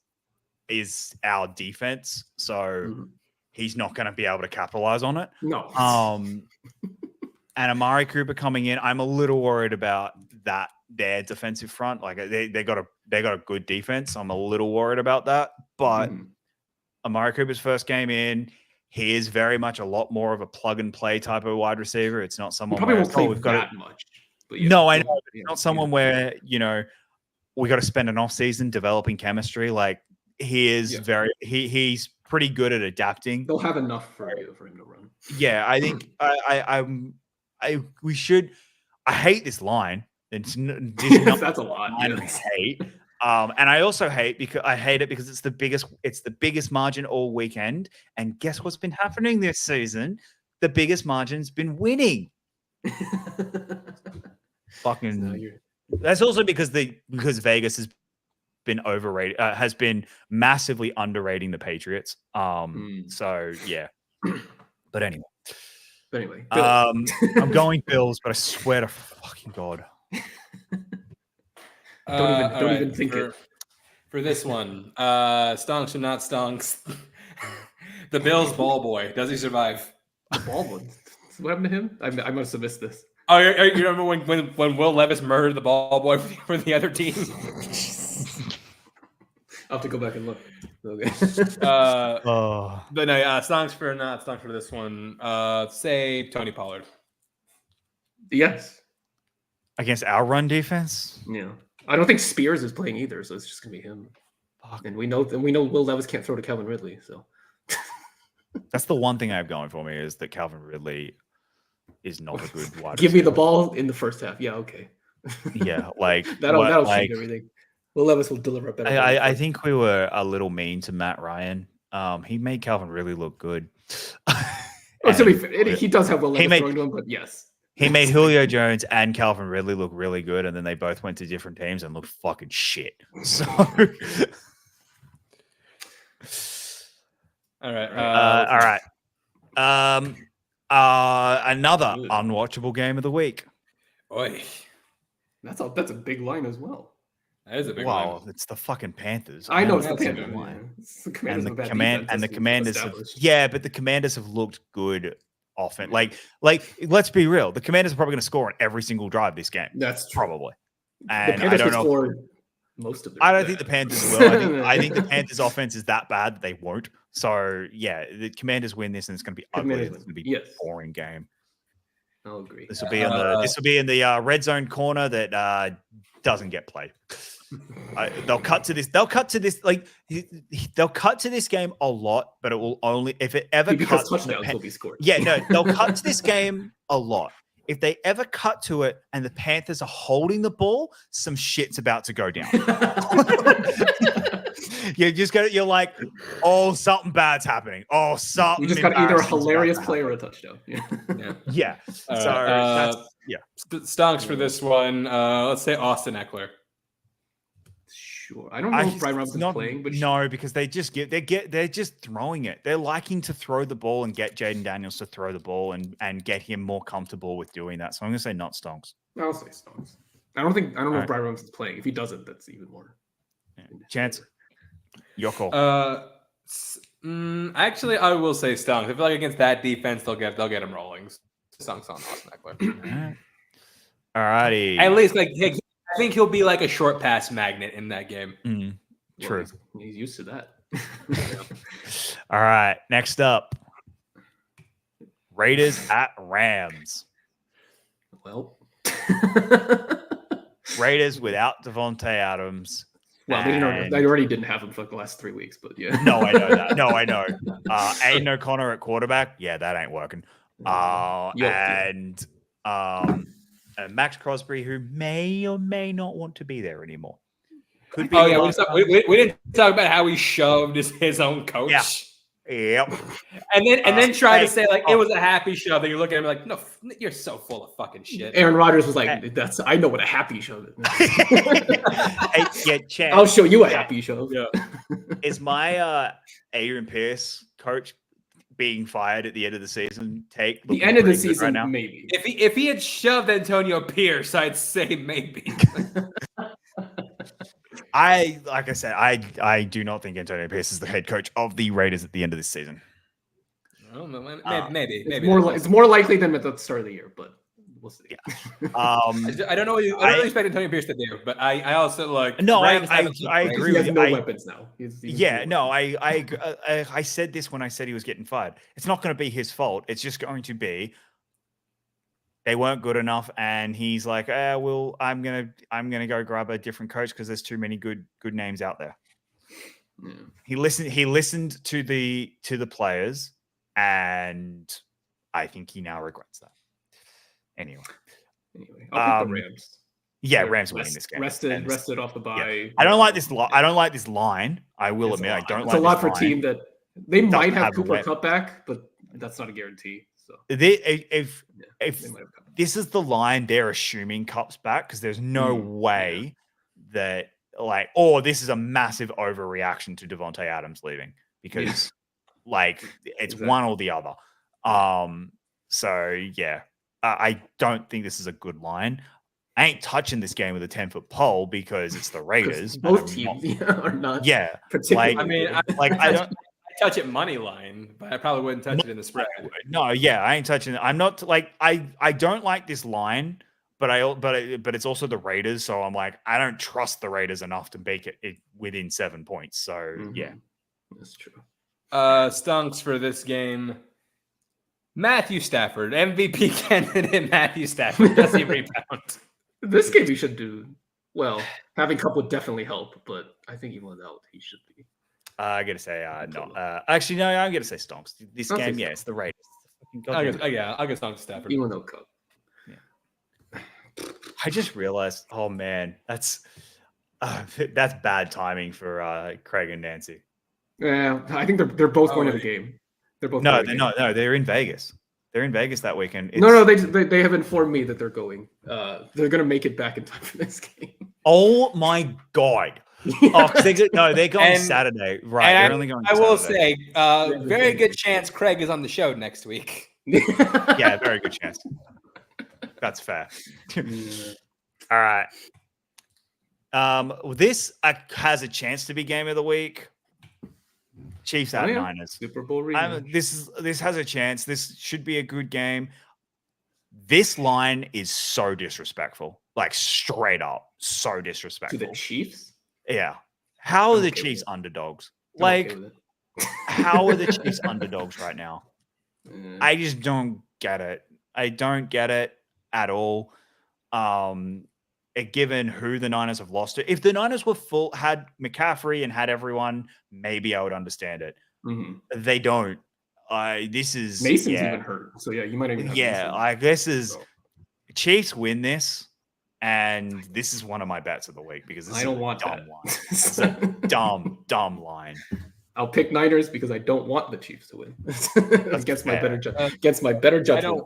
our defense. So he's not going to be able to capitalize on it. No. And Amari Cooper coming in, I'm a little worried about that their defensive front. Like they got a good defense. I'm a little worried about that. But Amari Cooper's first game in, he is very much a lot more of a plug and play type of wide receiver. It's not someone probably where won't play we've got that much. But yeah, no, I know. It's not someone where we got to spend an off season developing chemistry. Like he is he's pretty good at adapting. They'll have enough for him to run. Yeah, I think we should. I hate this line. It's that's a lot. I hate. And I also hate it because it's the biggest margin all weekend. And guess what's been happening this season? The biggest margin's been winning. Fucking. That's also because Vegas has been overrated, has been massively underrating the Patriots. So yeah. But anyway. I'm going Bills, but I swear to fucking God. Don't even think it. For this one, stonks or not stonks, the Bills ball boy, does he survive? The ball boy? What happened to him? I must have missed this. Oh, you remember when Will Levis murdered the ball boy for the other team? I'll have to go back and look. Okay. But no, stonks for not stonks for this one. Say Tony Pollard. Yes. Against our run defense? Yeah. I don't think Spears is playing either, so it's just gonna be him. Fuck. And we know Will Levis can't throw to Calvin Ridley, so that's the one thing I have going for me is that Calvin Ridley is not a good wide Give me the ball in the first half. Yeah, okay. Yeah, like that'll change everything. Will Levis will deliver a better. I think we were a little mean to Matt Ryan. He made Calvin Ridley look good. To be fair, he does have Will Levis throwing to him, but yes. He made Julio Jones and Calvin Ridley look really good, and then they both went to different teams and looked fucking shit. So, all right. Another unwatchable game of the week. Oy. That's a big line as well. That is a big line. Wow, it's the fucking Panthers. I know it's the Panthers line. And the Commanders but the Commanders have looked good often. Like let's be real. The Commanders are probably going to score on every single drive this game. That's true. Probably. And I don't know. Most of them. I don't think the Panthers will. I think the Panthers' offense is that bad that they won't. So yeah, the Commanders win this, and it's going to be ugly. It's going to be a boring game. I'll agree. This will be in the red zone corner that doesn't get played. They'll cut to this. They'll cut to this game a lot, but it will only if it ever cuts. Touchdowns will be scored. Yeah, no, they'll cut to this game a lot. If they ever cut to it and the Panthers are holding the ball, some shit's about to go down. You're like, oh, something bad's happening. Oh, something. We just got either a hilarious play or a touchdown. Yeah. Stonks for this one. Let's say Austin Eckler. Sure. I don't know if Brian Robinson's playing, but no, because they're just throwing it. They're liking to throw the ball and get Jaden Daniels to throw the ball and get him more comfortable with doing that. So I'm gonna say not stonks. I'll say stonks. I don't know if Brian Robinson's playing. If he doesn't, that's even more. Chance. Your call. Actually, I will say stonks. I feel like against that defense, they'll get him rolling. Stonks on Austin Eckler. All righty. At least I think he'll be like a short pass magnet in that game. True. Well, he's used to that. All right. Next up, Raiders at Rams. Well, Raiders without Devontae Adams. Well, they already didn't have him for the last 3 weeks, but yeah. No, I know that. No, I know. Aiden O'Connor at quarterback. Yeah, that ain't working. And Max Crosby, who may or may not want to be there anymore. Could be. Oh yeah, we didn't talk about how he shoved his own coach. Yeah. Yep. And then try to say like it was a happy shove. That you're looking at him like, no, you're so full of fucking shit. Aaron Rodgers was like, I know what a happy shove is. Chad, I'll show you a happy shove. Yeah. Is my Adrian Pierce coach being fired at the end of the season take the end of the season right now? Maybe if he had shoved Antonio Pierce, I'd say maybe. I do not think Antonio Pierce is the head coach of the Raiders at the end of this season. Maybe it's more likely than at the start of the year, but we'll see. Yeah. I don't know what I don't expect Antonio Pierce to do, but I also like. No, I agree with you. No weapons now. I said this when I said he was getting fired. It's not going to be his fault. It's just going to be they weren't good enough, and he's like, I'm gonna go grab a different coach because there's too many good names out there. Yeah. He listened to the players, and I think he now regrets that. Anyway, I'll pick the Rams. Yeah, Rams winning this game. Rested off the bye. Yeah. I don't like this. I don't like this line. I will admit, I don't like. It's a lot for a line. team that they might have Cooper Kupp back, but that's not a guarantee. So if this is the line, they're assuming Kupp's back because there's no way that this is a massive overreaction to Devontae Adams leaving because it's one or the other. So yeah, I don't think this is a good line. I ain't touching this game with a 10-foot pole because it's the Raiders. Both teams are not. Yeah, particularly. I don't. I touch it money line, but I probably wouldn't touch it in the spread. No, yeah, I ain't touching it. I'm not I don't like this line, but it's also the Raiders, so I'm like I don't trust the Raiders enough to make it within 7 points. So yeah, that's true. Stunks for this game. Matthew Stafford, MVP candidate. Matthew Stafford, does he rebound? This game he should do well. Having Kupp would definitely help, but I think even without he should be. I gotta say no. Actually, no. I'm gonna say Stonks. This game, it's the Raiders. I'll get Stonks Stafford. Even though Kupp. Yeah. I just realized. Oh man, that's bad timing for Craig and Nancy. Yeah, I think they're both going to the game. They're both. No, they're in Vegas. They're in Vegas that weekend. No, they have informed me that they're going. They're gonna make it back in time for this game. Oh my god. They're going Saturday, right? They're only going. I will say, very good chance Craig is on the show next week. Yeah, very good chance. That's fair. All right. This has a chance to be game of the week. Chiefs at Niners. Super Bowl rematch. This has a chance. This should be a good game. This line is so disrespectful, like straight up, so disrespectful to the Chiefs. Yeah. How are the Chiefs underdogs? How are the Chiefs underdogs right now? I just don't get it. I don't get it at all. Given who the Niners have lost to. If the Niners were had McCaffrey and had everyone, maybe I would understand it. They don't. This is Mason's even hurt. So yeah, you might even have Mason. This is Chiefs win this. And this is one of my bets of the week because this is a dumb line. It's a dumb line. I'll pick Niners because I don't want the Chiefs to win. Against my better judgment.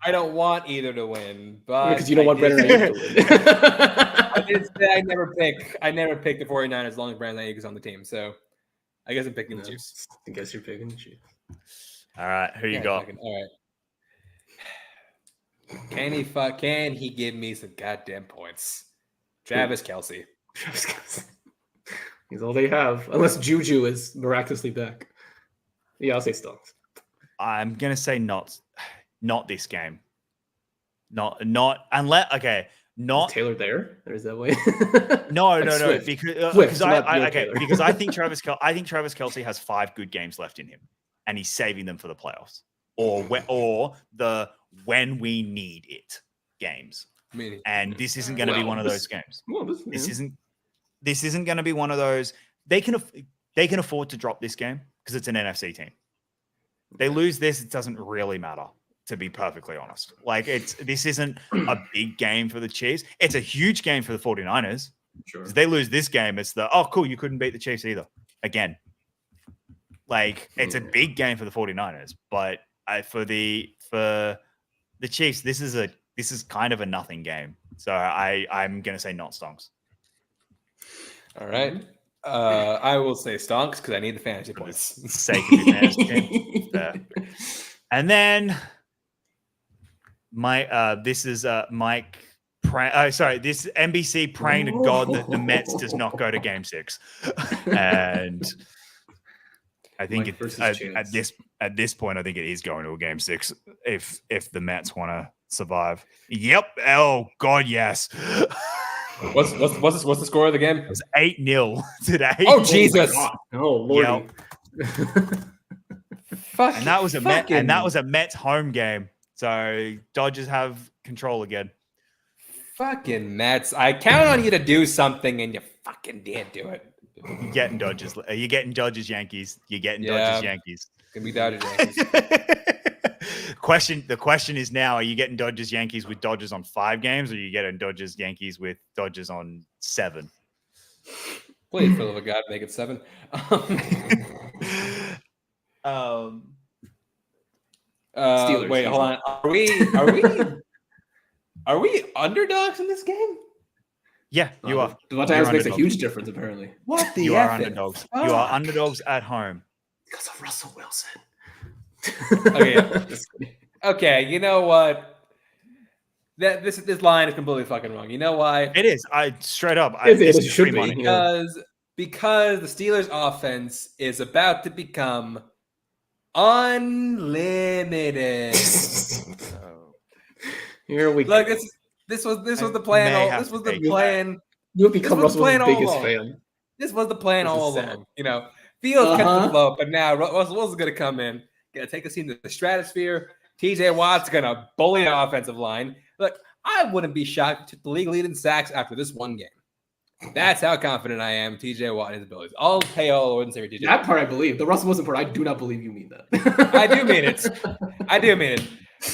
I don't want either to win, but because you don't want Brandon Ayuk to win. I did say I never pick the 49ers as long as Brandon Ayuk is on the team. So I guess I'm picking the Chiefs. I guess you're picking the Chiefs. All right, who you got? All right. Can he give me some goddamn points? Travis Kelce. He's all they have, unless Juju is miraculously back. Yeah, I'll say Stonks. I'm gonna say not this game. Not unless not is Taylor there. Or is that way? No, because I think Travis Kelce has 5 good games left in him, and he's saving them for the playoffs or when we need it games. And this isn't going to be one of those games. This isn't going to be one of those. They can afford to drop this game because it's an NFC team. They lose this, it doesn't really matter, to be perfectly honest. This isn't a big game for the Chiefs. It's a huge game for the 49ers. Sure. If they lose this game, it's cool, you couldn't beat the Chiefs either. Again. It's a big game for the 49ers, but for the Chiefs, this is kind of a nothing game. So I'm gonna say not Stonks. All right. I will say Stonks because I need the fantasy points. Sake of the fantasy team. And then this is Mike. This NBC praying to God that the Mets does not go to Game 6, and I think at this point, I think it is going to a game 6 if the Mets want to survive. Yep. Oh God, yes. What's the score of the game? It was 8-0 today. Oh Jesus! Oh Lordy. And that was a Mets home game. So Dodgers have control again. Fucking Mets! I counted on you to do something, and you fucking didn't do it. You're getting Dodgers. You're getting Dodgers Yankees. You're getting Dodgers Yankees. Gonna be Dodgers Yankees. The question is now: are you getting Dodgers Yankees with Dodgers on 5 games, or are you getting Dodgers Yankees with Dodgers on 7? Please, for the love of God, make it 7. Steelers. Wait, hold on. Are we underdogs in this game? Yeah, you are. Devontae Adams makes a huge difference, apparently. What the? You are underdogs. You are underdogs at home because of Russell Wilson. Okay, you know what? This line is completely fucking wrong. You know why? It is. Straight up. It should be because the Steelers' offense is about to become unlimited. Here we go. This was the plan. This was the plan. You'll become Russell's biggest fan. This was the plan all along. You know, Fields kept the flow, but now Russell's going to come in, going to take us into the stratosphere. TJ Watt's going to bully the offensive line. Look, I wouldn't be shocked to the league lead in sacks after this one game. That's how confident I am. TJ Watt and his abilities. I'll pay all the wouldn't say TJ. That part I believe. The Russell Wilson part, I do not believe you mean that. I do mean it.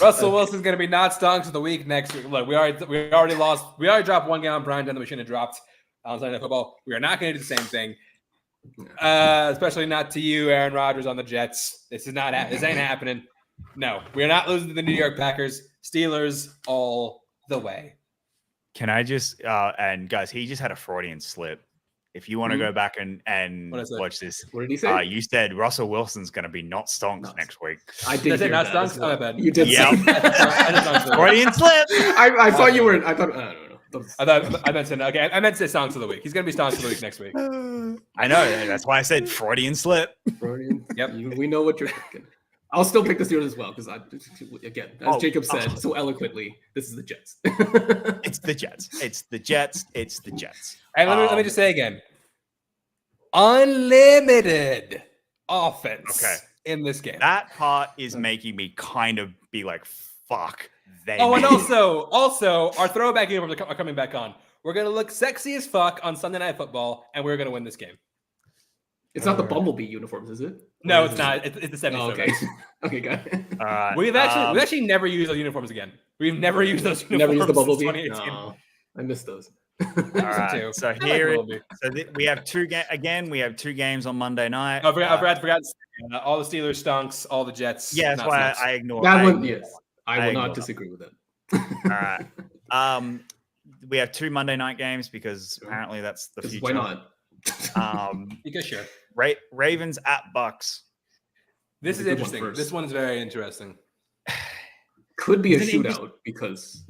Russell Wilson's going to be not stonks of the week next week. Look, we already lost. We already dropped one game on Brian Dunn that we shouldn't have dropped on Sunday Night Football. We are not going to do the same thing, especially not to you, Aaron Rodgers on the Jets. This ain't happening. No, we are not losing to the New York Packers. Steelers all the way. Can I just and guys, he just had a Freudian slip. If you want to go back and watch this, what did he say? You said Russell Wilson's going to be not stonks next week. I did. Say not stonks. Oh, my bad. You did. Yeah. Freudian slip. I thought you were. I don't know. I meant to. Okay, I meant to say stonks of the week. He's going to be stonks of the week next week. I know. That's why I said Freudian slip. Freudian. Yep. We know what you're thinking. I'll still pick the Steelers as well because as Jacob said so eloquently, this is the Jets. It's the Jets. It's the Jets. It's the Jets. And let me just say again, unlimited offense in this game. That part is making me kind of be like, fuck. And also, our throwback uniforms are coming back on. We're going to look sexy as fuck on Sunday Night Football, and we're going to win this game. It's not the Bumblebee uniforms, is it? No, it's not. It's the 70s. Oh, okay. Okay, got it. All right. We've actually never used those uniforms again. We've never used those uniforms. Never used the Bumblebee? No, I missed those. All right. So we have two games on Monday night. I forgot. All the Steelers stonks, all the Jets. Yeah, that's why I ignored that one. Yes, I will not disagree with that. All right. We have 2 Monday night games because apparently that's the future. Why not? Because sure. Ravens at Bucks. This is interesting. This one's very interesting. Could be a shootout because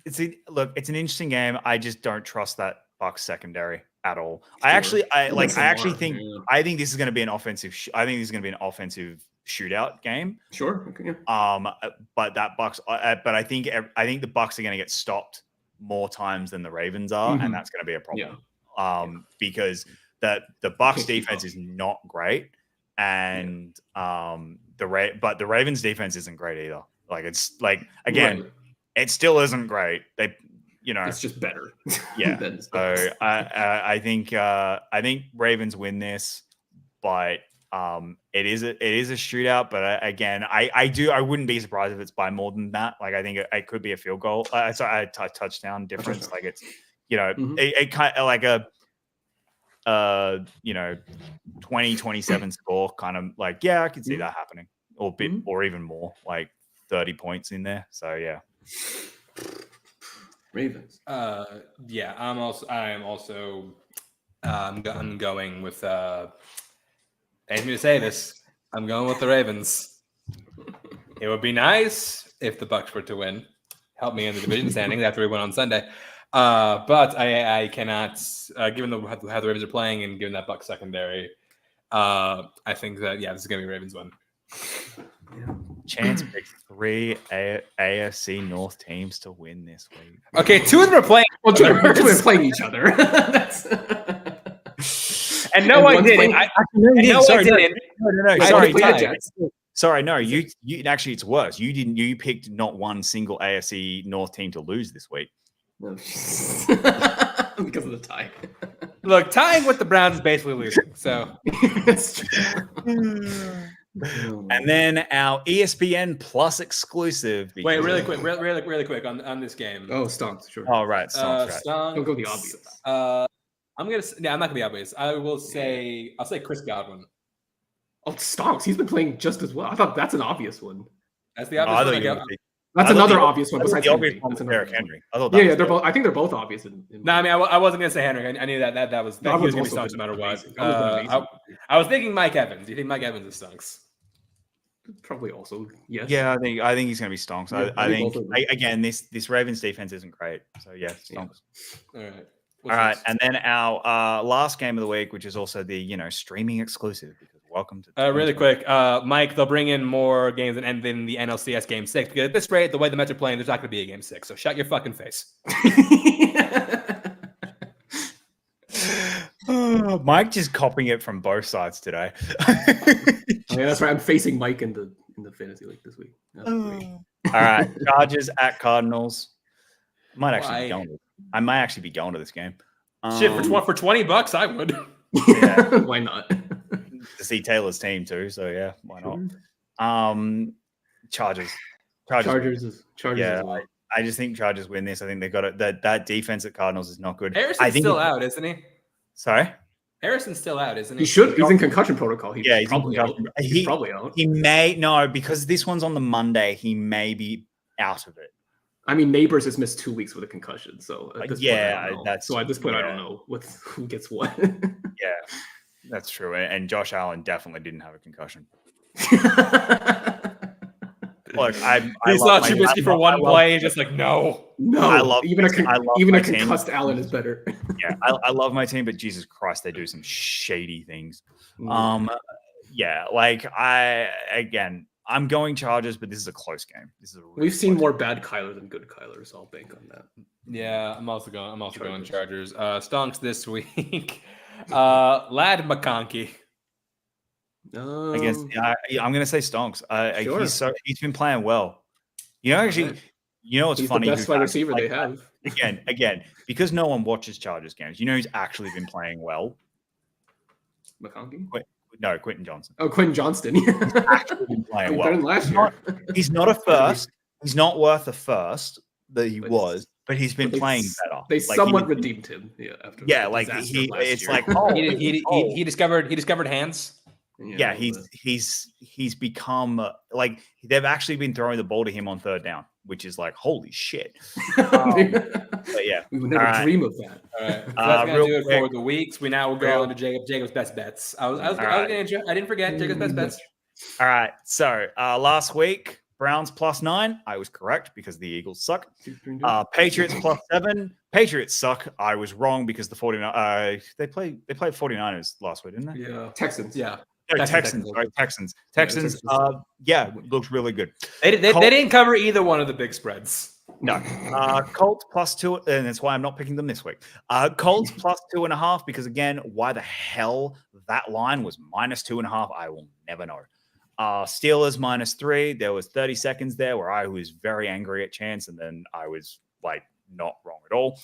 it's an interesting game. I just don't trust that Bucks secondary at all. Sure. I think this is going to be an offensive. I think this is going to be an offensive shootout game. Sure. Okay. But that Bucks. But I think the Bucks are going to get stopped more times than the Ravens are, and that's going to be a problem. Yeah. Because the Bucks defense is not great, and the Ravens defense isn't great either. Like it's like again, it still isn't great. It's just better. Yeah. So I think Ravens win this, but it is a shootout. But again, I wouldn't be surprised if it's by more than that. Like I think it could be a field goal. A touchdown difference. Like it's it kind of like a 20-27 score kind of like I can see that happening or even more like 30 points in there. So yeah. Ravens. Yeah, I'm also I'm going with pains me to say this. I'm going with the Ravens. It would be nice if the Bucks were to win. Help me in the division standings after we win on Sunday. But I cannot, given how the Ravens are playing and given that Bucks secondary, I think that this is gonna be Ravens one. Yeah. Chance picked 3 AFC North teams to win this week. Okay, 2 of them are playing. Well, 2 of them are playing each other. And no, I didn't. No, Sorry, no. You actually, it's worse. You didn't. You picked not one single AFC North team to lose this week. Because of the tie. Look, tying with the Browns is basically losing. So That's true. And then our ESPN Plus exclusive. Wait, really quick on this game. Oh, Stonks, sure. Oh, right. Stonks, right. Don't go the obvious. I'm not gonna be obvious. I'll say Chris Godwin. Oh, Stonks. He's been playing just as well. I thought that's an obvious one. That's the obvious one. That's another obvious one besides the obvious one. Derrick Henry. Yeah, they're both. I think they're both obvious. No, I mean, I wasn't gonna say Henry. I knew that he was gonna be Stonks no matter what. I was thinking Mike Evans. Do you think Mike Evans is Stonks? Probably also, yes. Yeah, I think he's gonna be Stonks. Yeah, I think again, this Ravens defense isn't great. So yeah, Stonks. Yeah. All right. All right, and then our last game of the week, which is also the streaming exclusive. Because welcome to really quick, Mike. They'll bring in more games and then the NLCS Game 6 because at this rate, the way the Mets are playing, there's not going to be a Game 6. So shut your fucking face. Mike just copying it from both sides today. That's right. I'm facing Mike in the fantasy league this week. All right, Chargers at Cardinals. I might actually be going to this game. Shit, for $20, I would. Yeah. Why not? To see Taylor's team too, so yeah, why not? Chargers. Yeah, well. I just think Chargers win this. I think they got it. That defense at Cardinals is not good. Harrison's still out, isn't he? Sorry? Harrison's still out, isn't he? He's in concussion protocol. He's probably out. He's probably out. He may because this one's on the Monday. He may be out of it. I mean, Neighbors has missed 2 weeks with a concussion, so at this point, I don't know who gets what. Yeah, that's true. And Josh Allen definitely didn't have a concussion. Look, he saw Trubisky for one play, just like no. Even a concussed Allen is better. Yeah, I love my team, but Jesus Christ, they do some shady things. Yeah, I'm going Chargers, but this is a close game. We've seen more bad Kyler than good Kyler, so I'll bank on that. Yeah, I'm also going Chargers. Stonks this week. Lad McConkey. I'm going to say Stonks. Sure. He's been playing well. What's He's funny? The best wide receiver they have. Again, because no one watches Chargers games. Who's actually been playing well? McConkey? No, Quentin Johnson. Oh, Quentin Johnston. He's actually been playing well. Better than last year. He's not a first. He's not worth a first that he was, but he's been playing better. They somewhat redeemed him. Yeah, after he discovered hands. Yeah, he's become they've actually been throwing the ball to him on third down, which is like holy shit. But yeah, we would never dream of that. All right, so that's gonna do it for the weeks. We now will go on to Jacob's best bets. I didn't forget Jacob's best bets. All right, so last week Browns +9. I was correct because the Eagles suck. Patriots +7. Patriots suck. I was wrong because the 49ers they played 49ers last week, didn't they? Yeah, Texans. Yeah. No, Texans. Texans. Looked really good. They didn't cover either one of the big spreads. No. Colts +2, and that's why I'm not picking them this week. Colts +2.5 because again, why the hell that line was -2.5, I will never know. Steelers -3. There was 30 seconds there where I was very angry at Chance, and then I was like not wrong at all.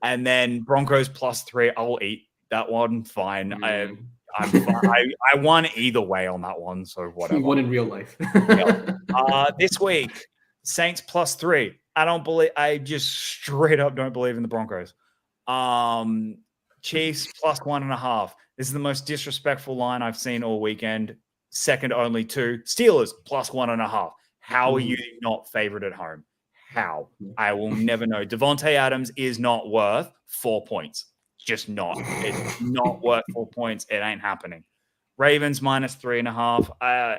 And then Broncos +3. I'll eat that one. Fine. I won either way on that one, so whatever. You won in real life. This week, Saints +3. I just straight up don't believe in the Broncos. Chiefs +1.5. This is the most disrespectful line I've seen all weekend. Second only to Steelers +1.5. How are you not favored at home? How? I will never know. Devontae Adams is not worth 4 points. Just not. It's not worth 4 points. It ain't happening. Ravens -3.5.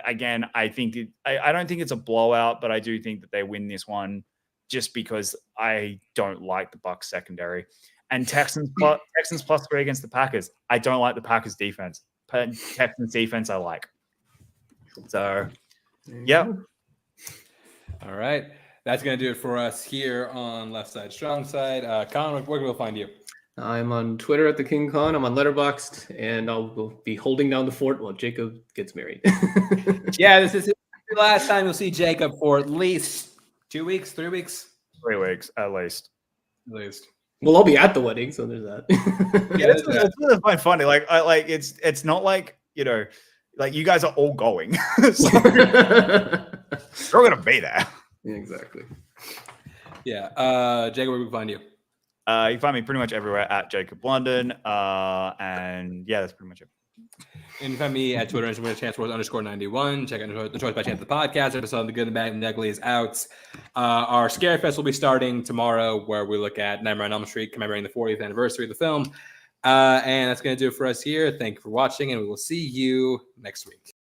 Again, I don't think it's a blowout, but I do think that they win this one just because I don't like the Bucs secondary. and Texans plus 3 against the Packers. I don't like the Packers defense. Texans defense I like. So, yeah. All right. That's going to do it for us here on Left Side, Strong Side. Con, where can we find you? I'm on Twitter at the King Con. I'm on Letterboxd, and I'll be holding down the fort while Jacob gets married. Yeah, this is the last time you'll see Jacob for at least 2 weeks, 3 weeks? 3 weeks at least. Well, I'll be at the wedding, so there's that. Yeah, it's really quite funny. Like, it's not like, you know, like you guys are all going. So you're gonna be there. Yeah, exactly. Yeah. Jacob, where can we find you? You can find me pretty much everywhere at Jacob London. And yeah, that's pretty much it. And you can find me at Twitter, _91. Check out the Choice by Chance, the podcast episode. The Good, the Bad, and the Ugly is out. Our Scare Fest will be starting tomorrow, where we look at Nightmare on Elm Street, commemorating the 40th anniversary of the film. And that's going to do it for us here. Thank you for watching, and we will see you next week.